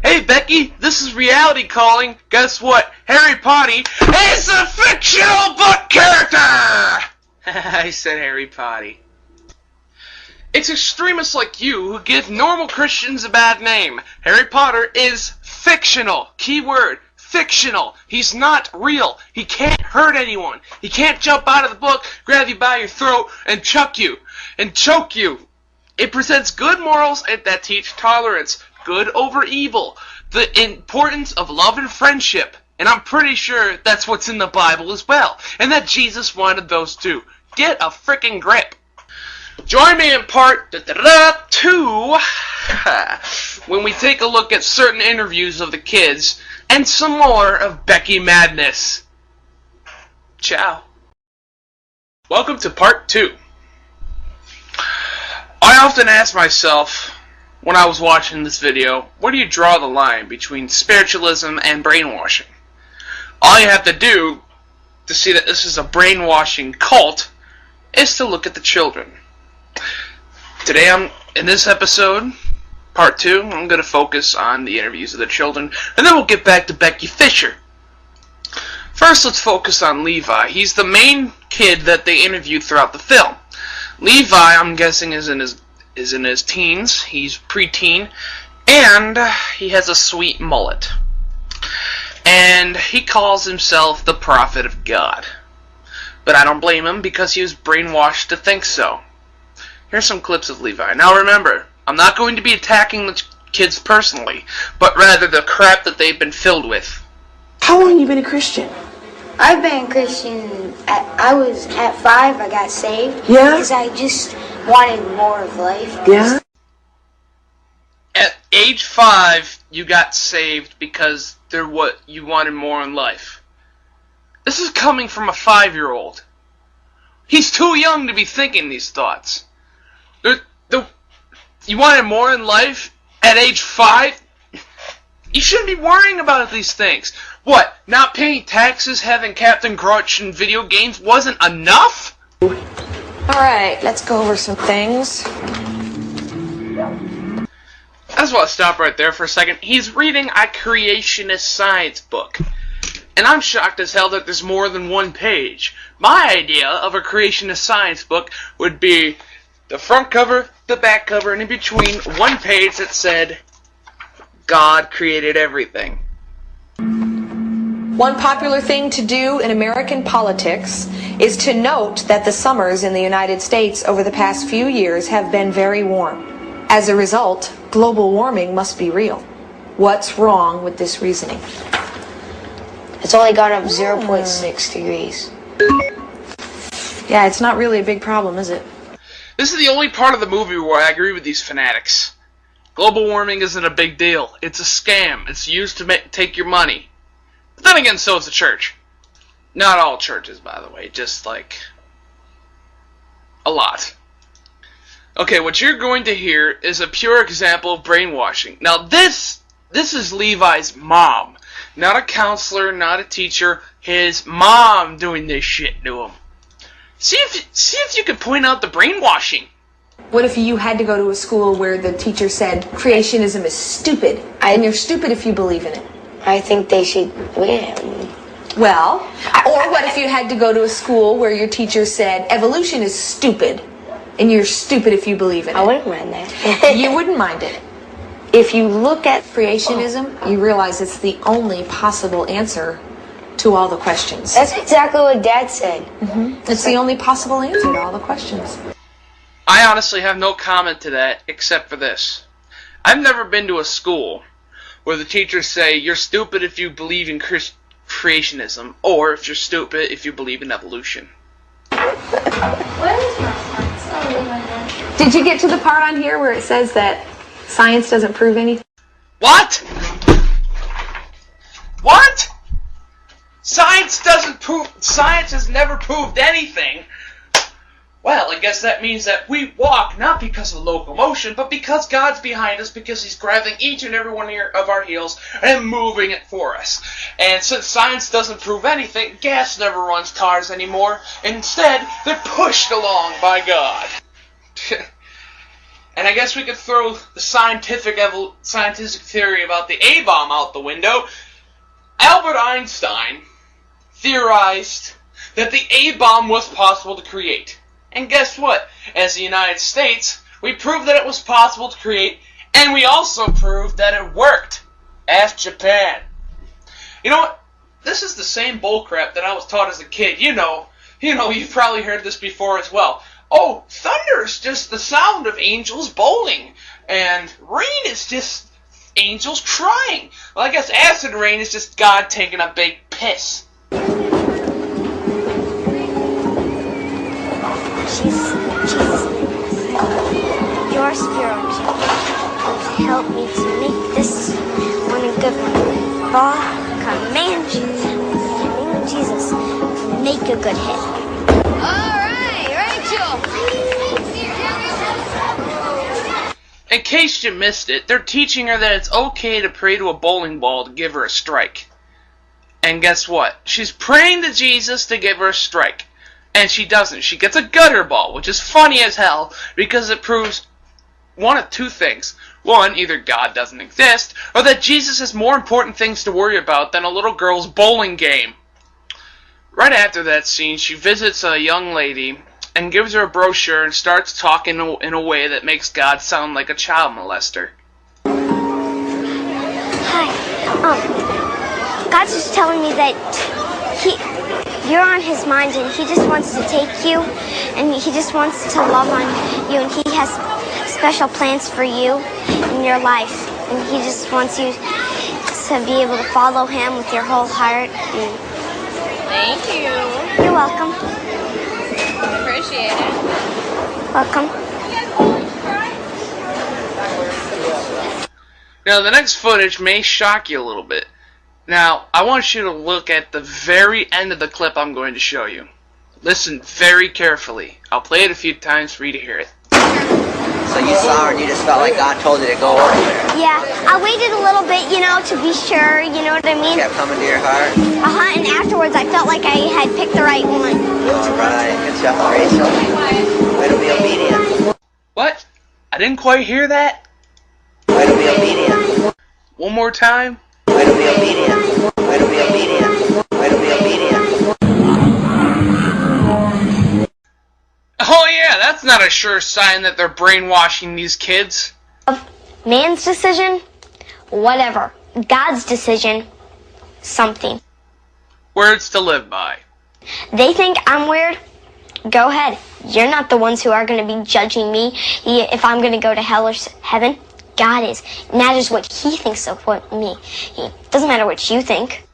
Hey Becky, this is reality calling. Guess what? Harry Potter is a fictional book character! I said Harry Potter. It's extremists like you who give normal Christians a bad name. Harry Potter is fictional. Keyword, fictional. He's not real. He can't hurt anyone. He can't jump out of the book, grab you by your throat, and chuck you. And choke you. It presents good morals that teach tolerance, good over evil, the importance of love and friendship, and I'm pretty sure that's what's in the Bible as well, and that Jesus wanted those too. Get a frickin' grip. Join me in part 2 when we take a look at certain interviews of the kids and some more of Becky Madness. Ciao. Welcome to part 2. I often ask myself, when I was watching this video, where do you draw the line between spiritualism and brainwashing? All you have to do to see that this is a brainwashing cult is to look at the children. Today, in this episode, part 2, I'm going to focus on the interviews of the children, and then we'll get back to Becky Fisher. First, let's focus on Levi. He's the main kid that they interviewed throughout the film. Levi, I'm guessing, is in his teens. He's preteen, and he has a sweet mullet. And he calls himself the prophet of God. But I don't blame him because he was brainwashed to think so. Here's some clips of Levi. Now remember, I'm not going to be attacking the kids personally, but rather the crap that they've been filled with. How long have you been a Christian? I've been a Christian, I was at 5, I got saved. Yeah? Because I just wanted more of life. Yeah? At age 5, you got saved because you wanted more in life. This is coming from a 5-year-old. He's too young to be thinking these thoughts. You wanted more in life at age 5? You shouldn't be worrying about these things. What, not paying taxes, having Captain Crunch and video games wasn't enough? Alright, let's go over some things. I just want to stop right there for a second. He's reading a creationist science book. And I'm shocked as hell that there's more than one page. My idea of a creationist science book would be the front cover, the back cover, and in between one page that said, God created everything. One popular thing to do in American politics is to note that the summers in the United States over the past few years have been very warm. As a result, global warming must be real. What's wrong with this reasoning? It's only gone up 0.6 degrees. Yeah, it's not really a big problem, is it? This is the only part of the movie where I agree with these fanatics. Global warming isn't a big deal. It's a scam. It's used to take your money. But then again, so is the church. Not all churches, by the way. Just, like, a lot. Okay, what you're going to hear is a pure example of brainwashing. Now, this is Levi's mom. Not a counselor, not a teacher. His mom doing this shit to him. See if you can point out the brainwashing. What if you had to go to a school where the teacher said creationism is stupid, and you're stupid if you believe in it? I think they should. Well, or what if you had to go to a school where your teacher said evolution is stupid, and you're stupid if you believe in it? I wouldn't mind that. You wouldn't mind it. If you look at creationism, you realize it's the only possible answer to all the questions. That's exactly what Dad said. It's the only possible answer to all the questions. I honestly have no comment to that except for this. I've never been to a school where the teachers say you're stupid if you believe in creationism, or if you're stupid if you believe in evolution. Did you get to the part on here where it says that science doesn't prove anything? What? What? Science has never proved anything. Well, I guess that means that we walk not because of locomotion, but because God's behind us, because He's grabbing each and every one of our heels and moving it for us. And since science doesn't prove anything, gas never runs cars anymore. Instead, they're pushed along by God. And I guess we could throw the scientific theory about the A-bomb out the window. Albert Einstein theorized that the A-bomb was possible to create. And guess what? As the United States, we proved that it was possible to create, and we also proved that it worked. Ask Japan. You know what? This is the same bullcrap that I was taught as a kid. You know, you've probably heard this before as well. Oh, thunder is just the sound of angels bowling, and rain is just angels crying. Well, I guess acid rain is just God taking a big piss. Your spirit will help me to make this one a good one. God, command you, in the name of Jesus, make a good hit. Alright, Rachel! In case you missed it, they're teaching her that it's okay to pray to a bowling ball to give her a strike. And guess what? She's praying to Jesus to give her a strike. And she doesn't. She gets a gutter ball, which is funny as hell, because it proves one of two things. One, either God doesn't exist, or that Jesus has more important things to worry about than a little girl's bowling game. Right after that scene, she visits a young lady and gives her a brochure and starts talking in a way that makes God sound like a child molester. Hi. God's just telling me that you're on His mind, and He just wants to take you, and He just wants to love on you, and He has special plans for you in your life, and He just wants you to be able to follow Him with your whole heart. Thank you. You're welcome. Appreciate it. Welcome. Now, the next footage may shock you a little bit. Now, I want you to look at the very end of the clip I'm going to show you. Listen very carefully. I'll play it a few times for you to hear it. So you saw her and you just felt like God told you to go over there? Yeah, I waited a little bit, to be sure, you know what I mean? Kept coming to your heart? And afterwards I felt like I had picked the right one. Alright, good job, Rachel. Way to be obedient. What? I didn't quite hear that? Way to be obedient. One more time? Way to be obedient. Way to be obedient. Way to be obedient. Oh yeah, that's not a sure sign that they're brainwashing these kids. Man's decision? Whatever. God's decision? Something. Words to live by. They think I'm weird? Go ahead. You're not the ones who are going to be judging me if I'm going to go to hell or heaven. God is. It matters what He thinks of me. It doesn't matter what you think.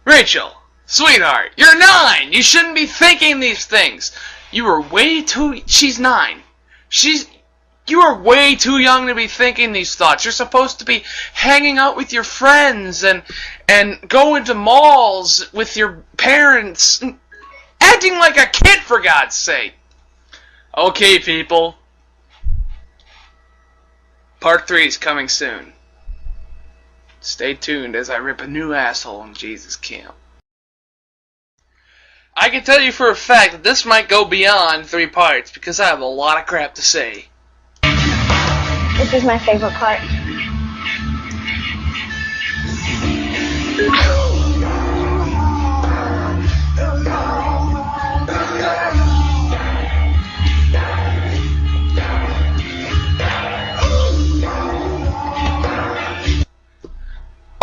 Rachel, sweetheart, you're 9. You shouldn't be thinking these things. You were way too... She's 9. You are way too young to be thinking these thoughts. You're supposed to be hanging out with your friends and going to malls with your parents, acting like a kid, for God's sake. Okay, people. Part 3 is coming soon. Stay tuned as I rip a new asshole in Jesus' camp. I can tell you for a fact that this might go beyond 3 parts because I have a lot of crap to say. This is my favorite part.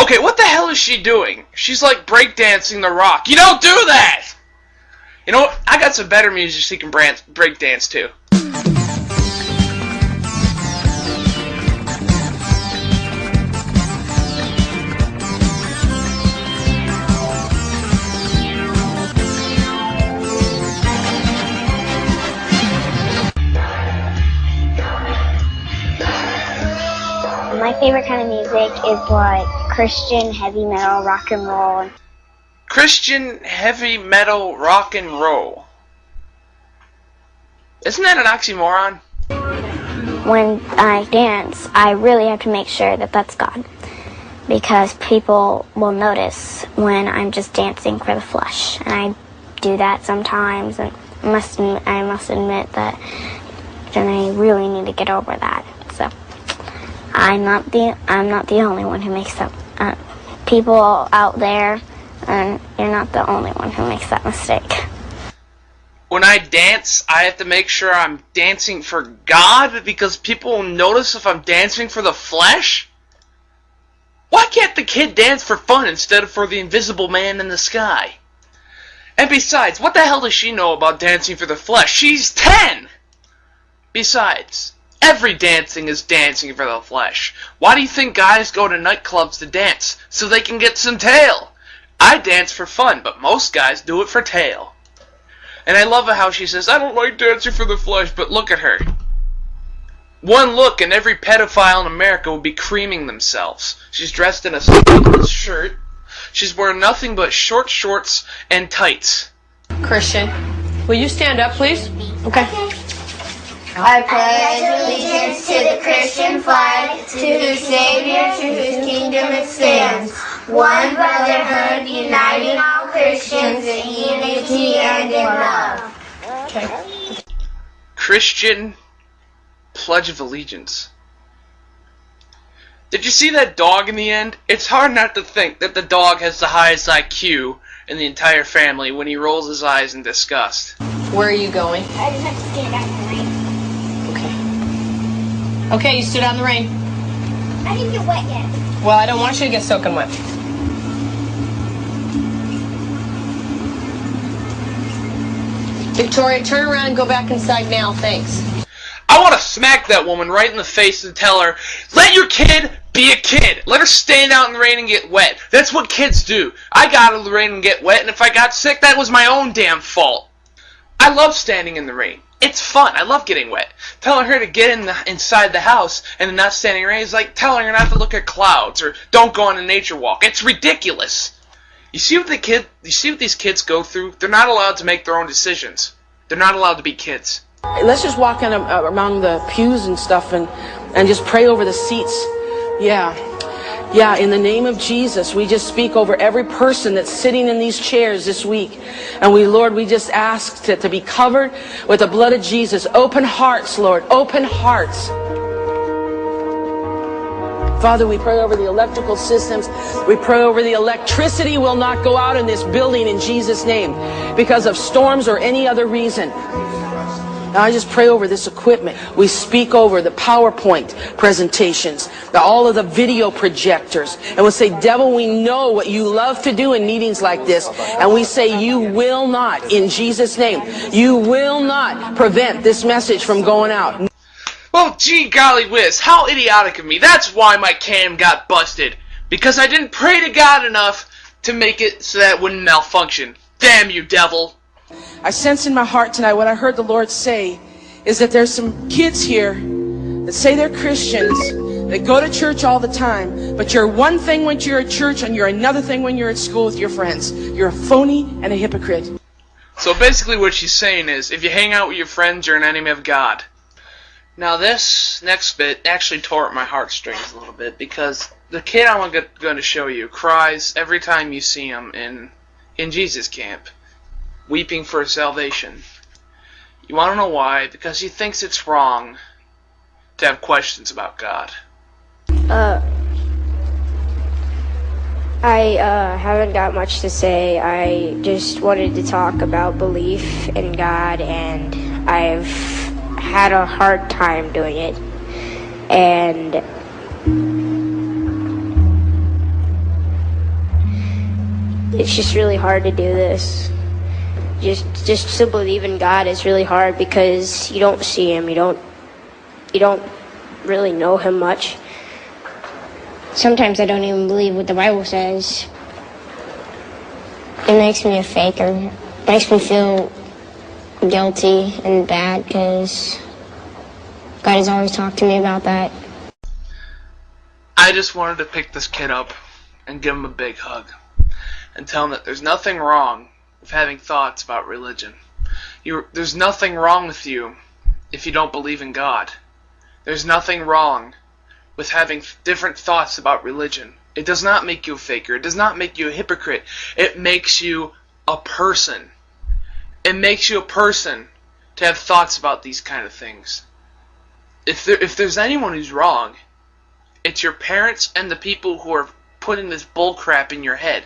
Okay, what the hell is she doing? She's like breakdancing the rock. You don't do that! You know what? I got some better music so you can breakdance too. My favorite kind of music is like Christian heavy metal, rock and roll. Christian heavy metal rock and roll. Isn't that an oxymoron? When I dance, I really have to make sure that that's God, because people will notice when I'm just dancing for the flesh, and I do that sometimes, and I must admit that I really need to get over that. So I'm not the only one who makes that. People out there, and you're not the only one who makes that mistake. When I dance, I have to make sure I'm dancing for God because people will notice if I'm dancing for the flesh? Why can't the kid dance for fun instead of for the invisible man in the sky? And besides, what the hell does she know about dancing for the flesh? She's 10! Besides, every dancing is dancing for the flesh. Why do you think guys go to nightclubs to dance? So they can get some tail. I dance for fun, but most guys do it for tail. And I love how she says, I don't like dancing for the flesh, but look at her. One look and every pedophile in America would be creaming themselves. She's dressed in a sleeveless shirt. She's wearing nothing but short shorts and tights. Christian, will you stand up, please? Okay. I pledge allegiance to the Christian flag, to the Savior, to whose kingdom it stands, one brotherhood, uniting all Christians in unity and in love. Okay. Christian Pledge of Allegiance. Did you see that dog in the end? It's hard not to think that the dog has the highest IQ in the entire family when he rolls his eyes in disgust. Where are you going? I just have to stand out in the rain. Okay, you stood out in the rain. I didn't get wet yet. Well, I don't want you to get soaking wet. Victoria, turn around and go back inside now, thanks. I want to smack that woman right in the face and tell her, let your kid be a kid. Let her stand out in the rain and get wet. That's what kids do. I got in the rain and get wet, and if I got sick, that was my own damn fault. I love standing in the rain. It's fun. I love getting wet. Telling her to get inside the house and not standing in the rain is like telling her not to look at clouds or don't go on a nature walk. It's ridiculous. You see what these kids go through? They're not allowed to make their own decisions. They're not allowed to be kids. Let's just walk in among the pews and stuff and just pray over the seats. Yeah, in the name of Jesus, we just speak over every person that's sitting in these chairs this week. And Lord, we just ask to be covered with the blood of Jesus. Open hearts, Lord, open hearts. Father, we pray over the electrical systems. We pray over the electricity will not go out in this building in Jesus' name because of storms or any other reason. Now I just pray over this equipment. We speak over the PowerPoint presentations, all of the video projectors. And we say, devil, we know what you love to do in meetings like this. And we say, you will not, in Jesus' name, you will not prevent this message from going out. Well, gee golly whiz, how idiotic of me. That's why my cam got busted. Because I didn't pray to God enough to make it so that it wouldn't malfunction. Damn you, devil. I sense in my heart tonight what I heard the Lord say is that there's some kids here that say they're Christians, that go to church all the time, but you're one thing when you're at church and you're another thing when you're at school with your friends. You're a phony and a hypocrite. So basically what she's saying is, if you hang out with your friends, you're an enemy of God. Now this next bit actually tore at my heartstrings a little bit, because the kid I'm going to show you cries every time you see him in Jesus camp, weeping for salvation. You want to know why? Because he thinks it's wrong to have questions about God. I haven't got much to say. I just wanted to talk about belief in God, and I've had a hard time doing it. And it's just really hard to do this. Just to believe in God is really hard because you don't see him, you don't really know him much. Sometimes I don't even believe what the Bible says. It makes me a faker. It makes me feel guilty and bad because God has always talked to me about that. I just wanted to pick this kid up and give him a big hug and tell him that there's nothing wrong with having thoughts about religion. There's nothing wrong with you if you don't believe in God. There's nothing wrong with having different thoughts about religion. It does not make you a faker. It does not make you a hypocrite. It makes you a person. It makes you a person to have thoughts about these kind of things. If there's anyone who's wrong, it's your parents and the people who are putting this bull crap in your head.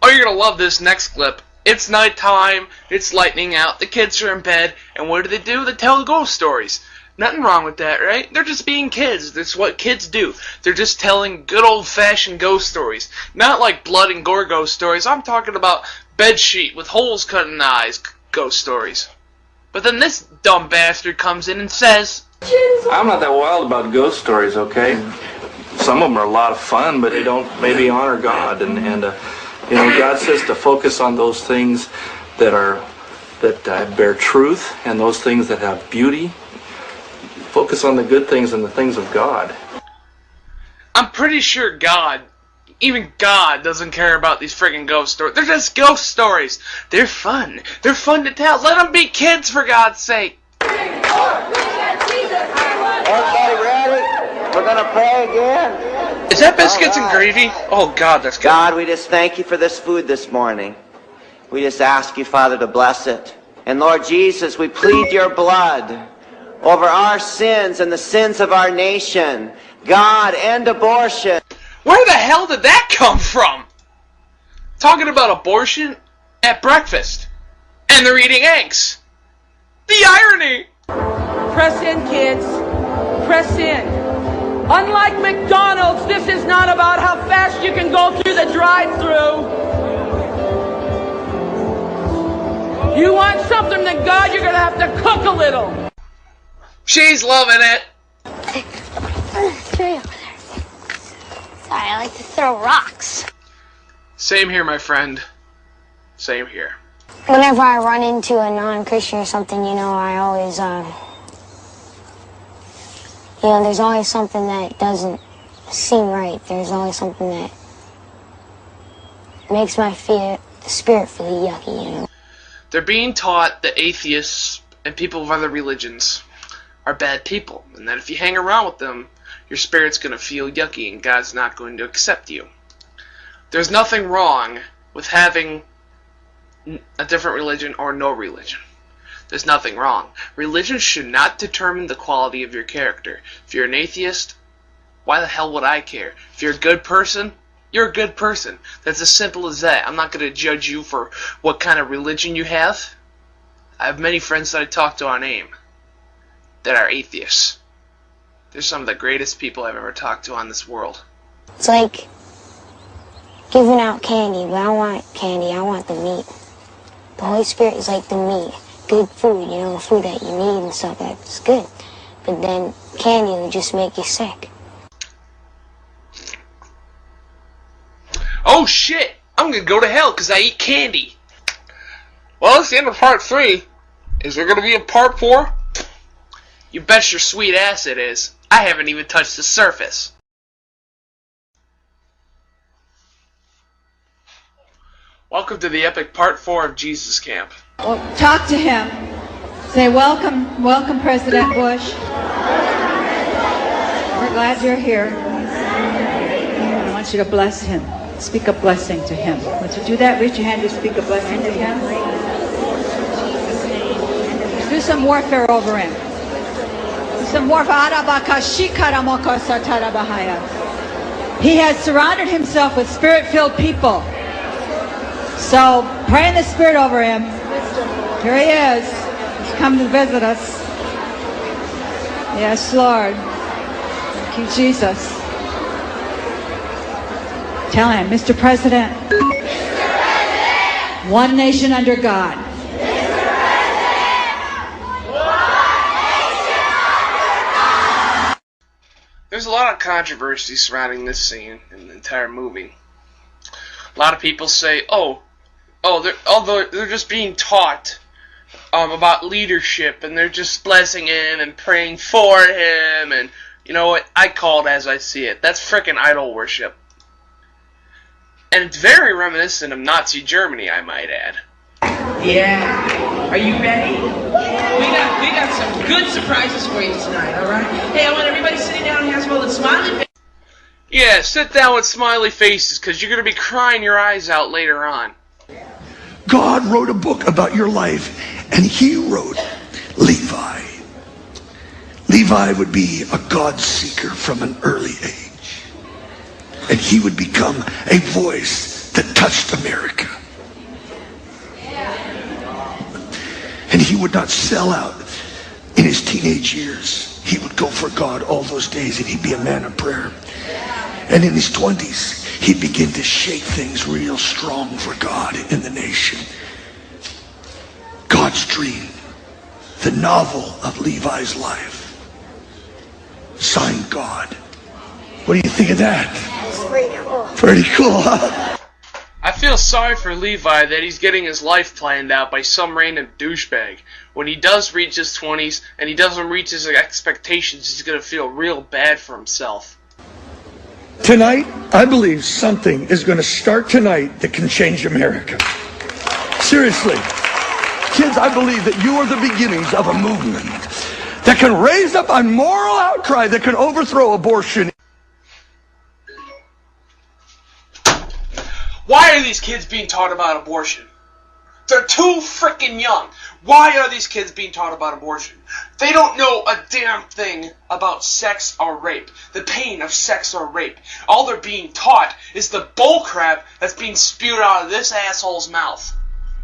Oh, you're gonna love this next clip. It's nighttime, it's lightning out, the kids are in bed, and what do? They tell ghost stories. Nothing wrong with that, right? They're just being kids. That's what kids do. They're just telling good old-fashioned ghost stories. Not like blood and gore ghost stories. I'm talking about bedsheet with holes cut in the eyes ghost stories. But then this dumb bastard comes in and says, I'm not that wild about ghost stories, okay? Some of them are a lot of fun, but they don't maybe honor God. And you know, God says to focus on those things that bear truth and those things that have beauty. Focus on the good things and the things of God. I'm pretty sure even God doesn't care about these friggin' ghost stories. They're just ghost stories. They're fun. They're fun to tell. Let them be kids, for God's sake. Everybody ready? We're going to pray again. Is that biscuits and gravy? Oh, God, that's good. God, we just thank you for this food this morning. We just ask you, Father, to bless it. And Lord Jesus, we plead your blood over our sins and the sins of our nation. God, end abortion. Where the hell did that come from? Talking about abortion at breakfast. And they're eating eggs. The irony! Press in, kids. Press in. Unlike McDonald's, this is not about how fast you can go through the drive-thru. You want something to God, you're going to have to cook a little. She's loving it. Sorry, I like to throw rocks. Same here, my friend. Same here. Whenever I run into a non-Christian or something, you know, I always, you know, there's always something that doesn't seem right. There's always something that makes my spirit feel yucky, you know. They're being taught that atheists and people of other religions are bad people, and that if you hang around with them, your spirit's going to feel yucky and God's not going to accept you. There's nothing wrong with having a different religion or no religion. There's nothing wrong. Religion should not determine the quality of your character. If you're an atheist, why the hell would I care? If you're a good person, you're a good person. That's as simple as that. I'm not going to judge you for what kind of religion you have. I have many friends that I talk to on AIM that are atheists. They're some of the greatest people I've ever talked to on this world. It's like giving out candy, but I don't want candy, I want the meat. The Holy Spirit is like the meat. Good food, you know, food that you need and stuff, that's good. But then candy will just make you sick. Oh shit! I'm gonna go to hell because I eat candy. Well, that's the end of part 3. Is there gonna be a part 4? You bet your sweet ass it is. I haven't even touched the surface. Welcome to the epic part 4 of Jesus Camp. Well, talk to him. Say, welcome, welcome, President Bush. We're glad you're here. I want you to bless him. Speak a blessing to him. Would you do that? Raise your hand to speak a blessing to him. Do some warfare over him. Do some warfare. He has surrounded himself with spirit-filled people. So pray in the Spirit over him. Here he is. He's come to visit us. Yes, Lord. Thank you, Jesus. Tell him, Mr. President. Mr. President. One nation under God. Mr. President. One nation under God. There's a lot of controversy surrounding this scene in the entire movie. A lot of people say, they're just being taught about leadership, and they're just blessing him and praying for him, and you know what? I call it as I see it. That's frickin' idol worship. And it's very reminiscent of Nazi Germany, I might add. Yeah. Are you ready? We got some good surprises for you tonight, alright? Hey, I want everybody sitting down here as well and smiling. Yeah, sit down with smiley faces, because you're going to be crying your eyes out later on. God wrote a book about your life, and he wrote Levi. Levi would be a God seeker from an early age, and he would become a voice that touched America. And he would not sell out in his teenage years. He would go for God all those days, and he'd be a man of prayer. And in his 20s, he'd begin to shake things real strong for God in the nation. God's Dream, the novel of Levi's life. Signed God. What do you think of that? That's pretty cool. Pretty cool, huh? I feel sorry for Levi that he's getting his life planned out by some random douchebag. When he does reach his 20s and he doesn't reach his expectations, he's going to feel real bad for himself. Tonight, I believe something is going to start tonight that can change America. Seriously. Kids, I believe that you are the beginnings of a movement that can raise up a moral outcry that can overthrow abortion. Why are these kids being taught about abortion? They're too freaking young. Why are these kids being taught about abortion? They don't know a damn thing about sex or rape. The pain of sex or rape. All they're being taught is the bullcrap that's being spewed out of this asshole's mouth.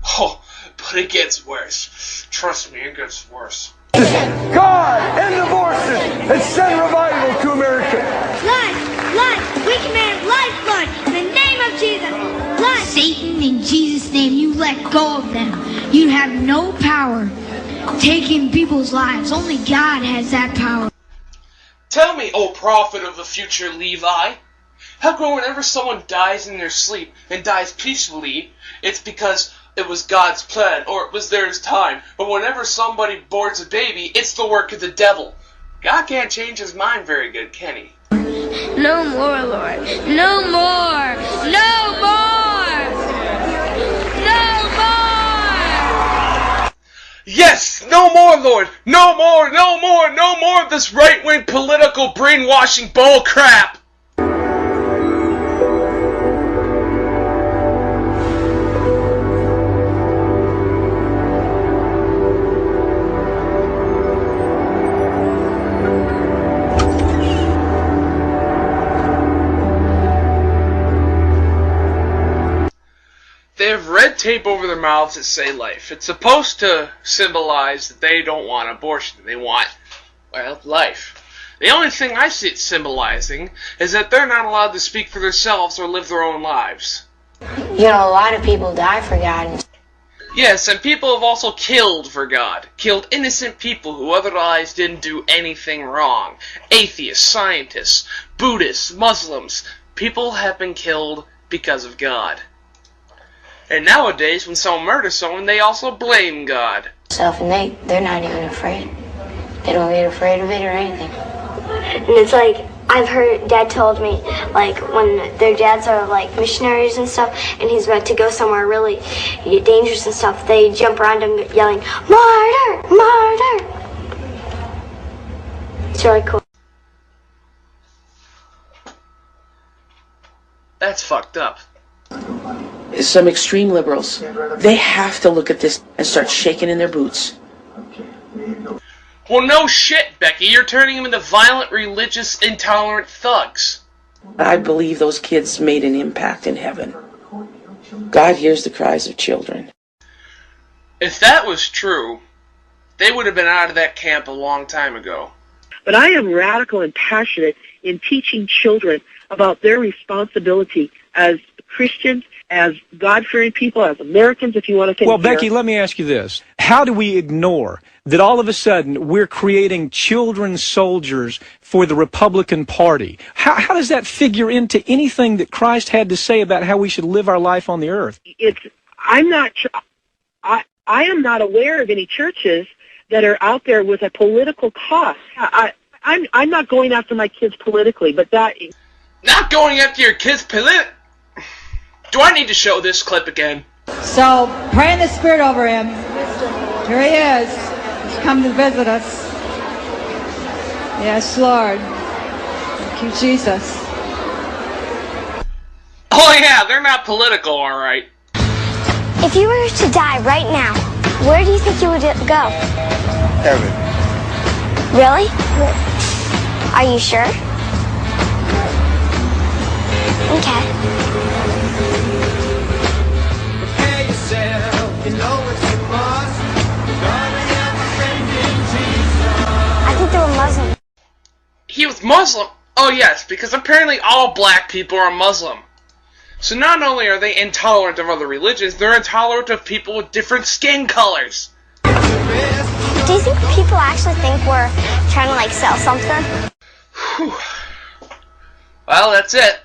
Oh, but it gets worse. Trust me, it gets worse. God, end abortion and send revival to America. Life, life, we command life, Lord, in the name of Jesus. Life. Satan, in Jesus' name, you let go of them. You have no power taking people's lives. Only God has that power. Tell me, O prophet of the future Levi, how come whenever someone dies in their sleep and dies peacefully, it's because it was God's plan, or it was theirs time. But whenever somebody boards a baby, it's the work of the devil. God can't change his mind very good, can he? No more, Lord. No more. No more. No more. Yes! No more, Lord! No more! No more! No more of this right-wing political brainwashing bull crap! They have red tape over their mouths that say life. It's supposed to symbolize that they don't want abortion. They want, well, life. The only thing I see it symbolizing is that they're not allowed to speak for themselves or live their own lives. You know, a lot of people die for God. Yes, and people have also killed for God. Killed innocent people who otherwise didn't do anything wrong. Atheists, scientists, Buddhists, Muslims. People have been killed because of God. And nowadays, when someone murders someone, they also blame God. And they're not even afraid. They don't get afraid of it or anything. And it's like, I've heard, Dad told me, like, when their dads are, like, missionaries and stuff, and he's about to go somewhere really dangerous and stuff, they jump around him yelling, "Martyr! Martyr!" It's really cool. That's fucked up. Some extreme liberals, they have to look at this and start shaking in their boots. Well, no shit, Becky. You're turning them into violent, religious, intolerant thugs. I believe those kids made an impact in heaven. God hears the cries of children. If that was true, they would have been out of that camp a long time ago. But I am radical and passionate in teaching children about their responsibility as Christians, as God-fearing people, as Americans, if you want to think. Well, Becky, let me ask you this. How do we ignore that all of a sudden we're creating children soldiers for the Republican Party? How does that figure into anything that Christ had to say about how we should live our life on the earth? I am not aware of any churches that are out there with a political cause. I'm not going after my kids politically, but that... Not going after your kids politically? Do I need to show this clip again? So, pray in the Spirit over him. Here he is. He's come to visit us. Yes, Lord. Thank you, Jesus. Oh yeah, they're not political, alright. If you were to die right now, where do you think you would go? Heaven. Really? Are you sure? Okay. I think they were Muslim. He was Muslim? Oh yes, because apparently all black people are Muslim. So not only are they intolerant of other religions, they're intolerant of people with different skin colors. Do you think people actually think we're trying to, like, sell something? Whew. Well, that's it.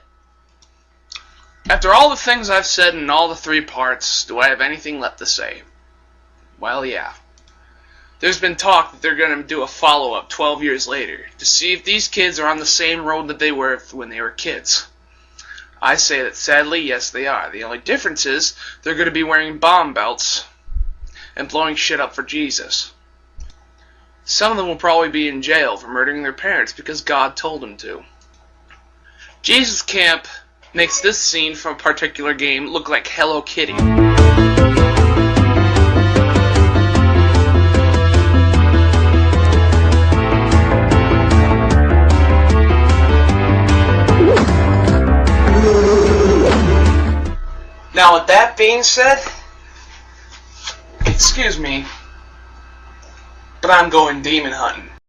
After all the things I've said in all the 3 parts, do I have anything left to say? Well, yeah. There's been talk that they're going to do a follow-up 12 years later to see if these kids are on the same road that they were when they were kids. I say that sadly, yes they are. The only difference is they're going to be wearing bomb belts and blowing shit up for Jesus. Some of them will probably be in jail for murdering their parents because God told them to. Jesus Camp makes this scene from a particular game look like Hello Kitty. Now, with that being said, excuse me, but I'm going demon hunting.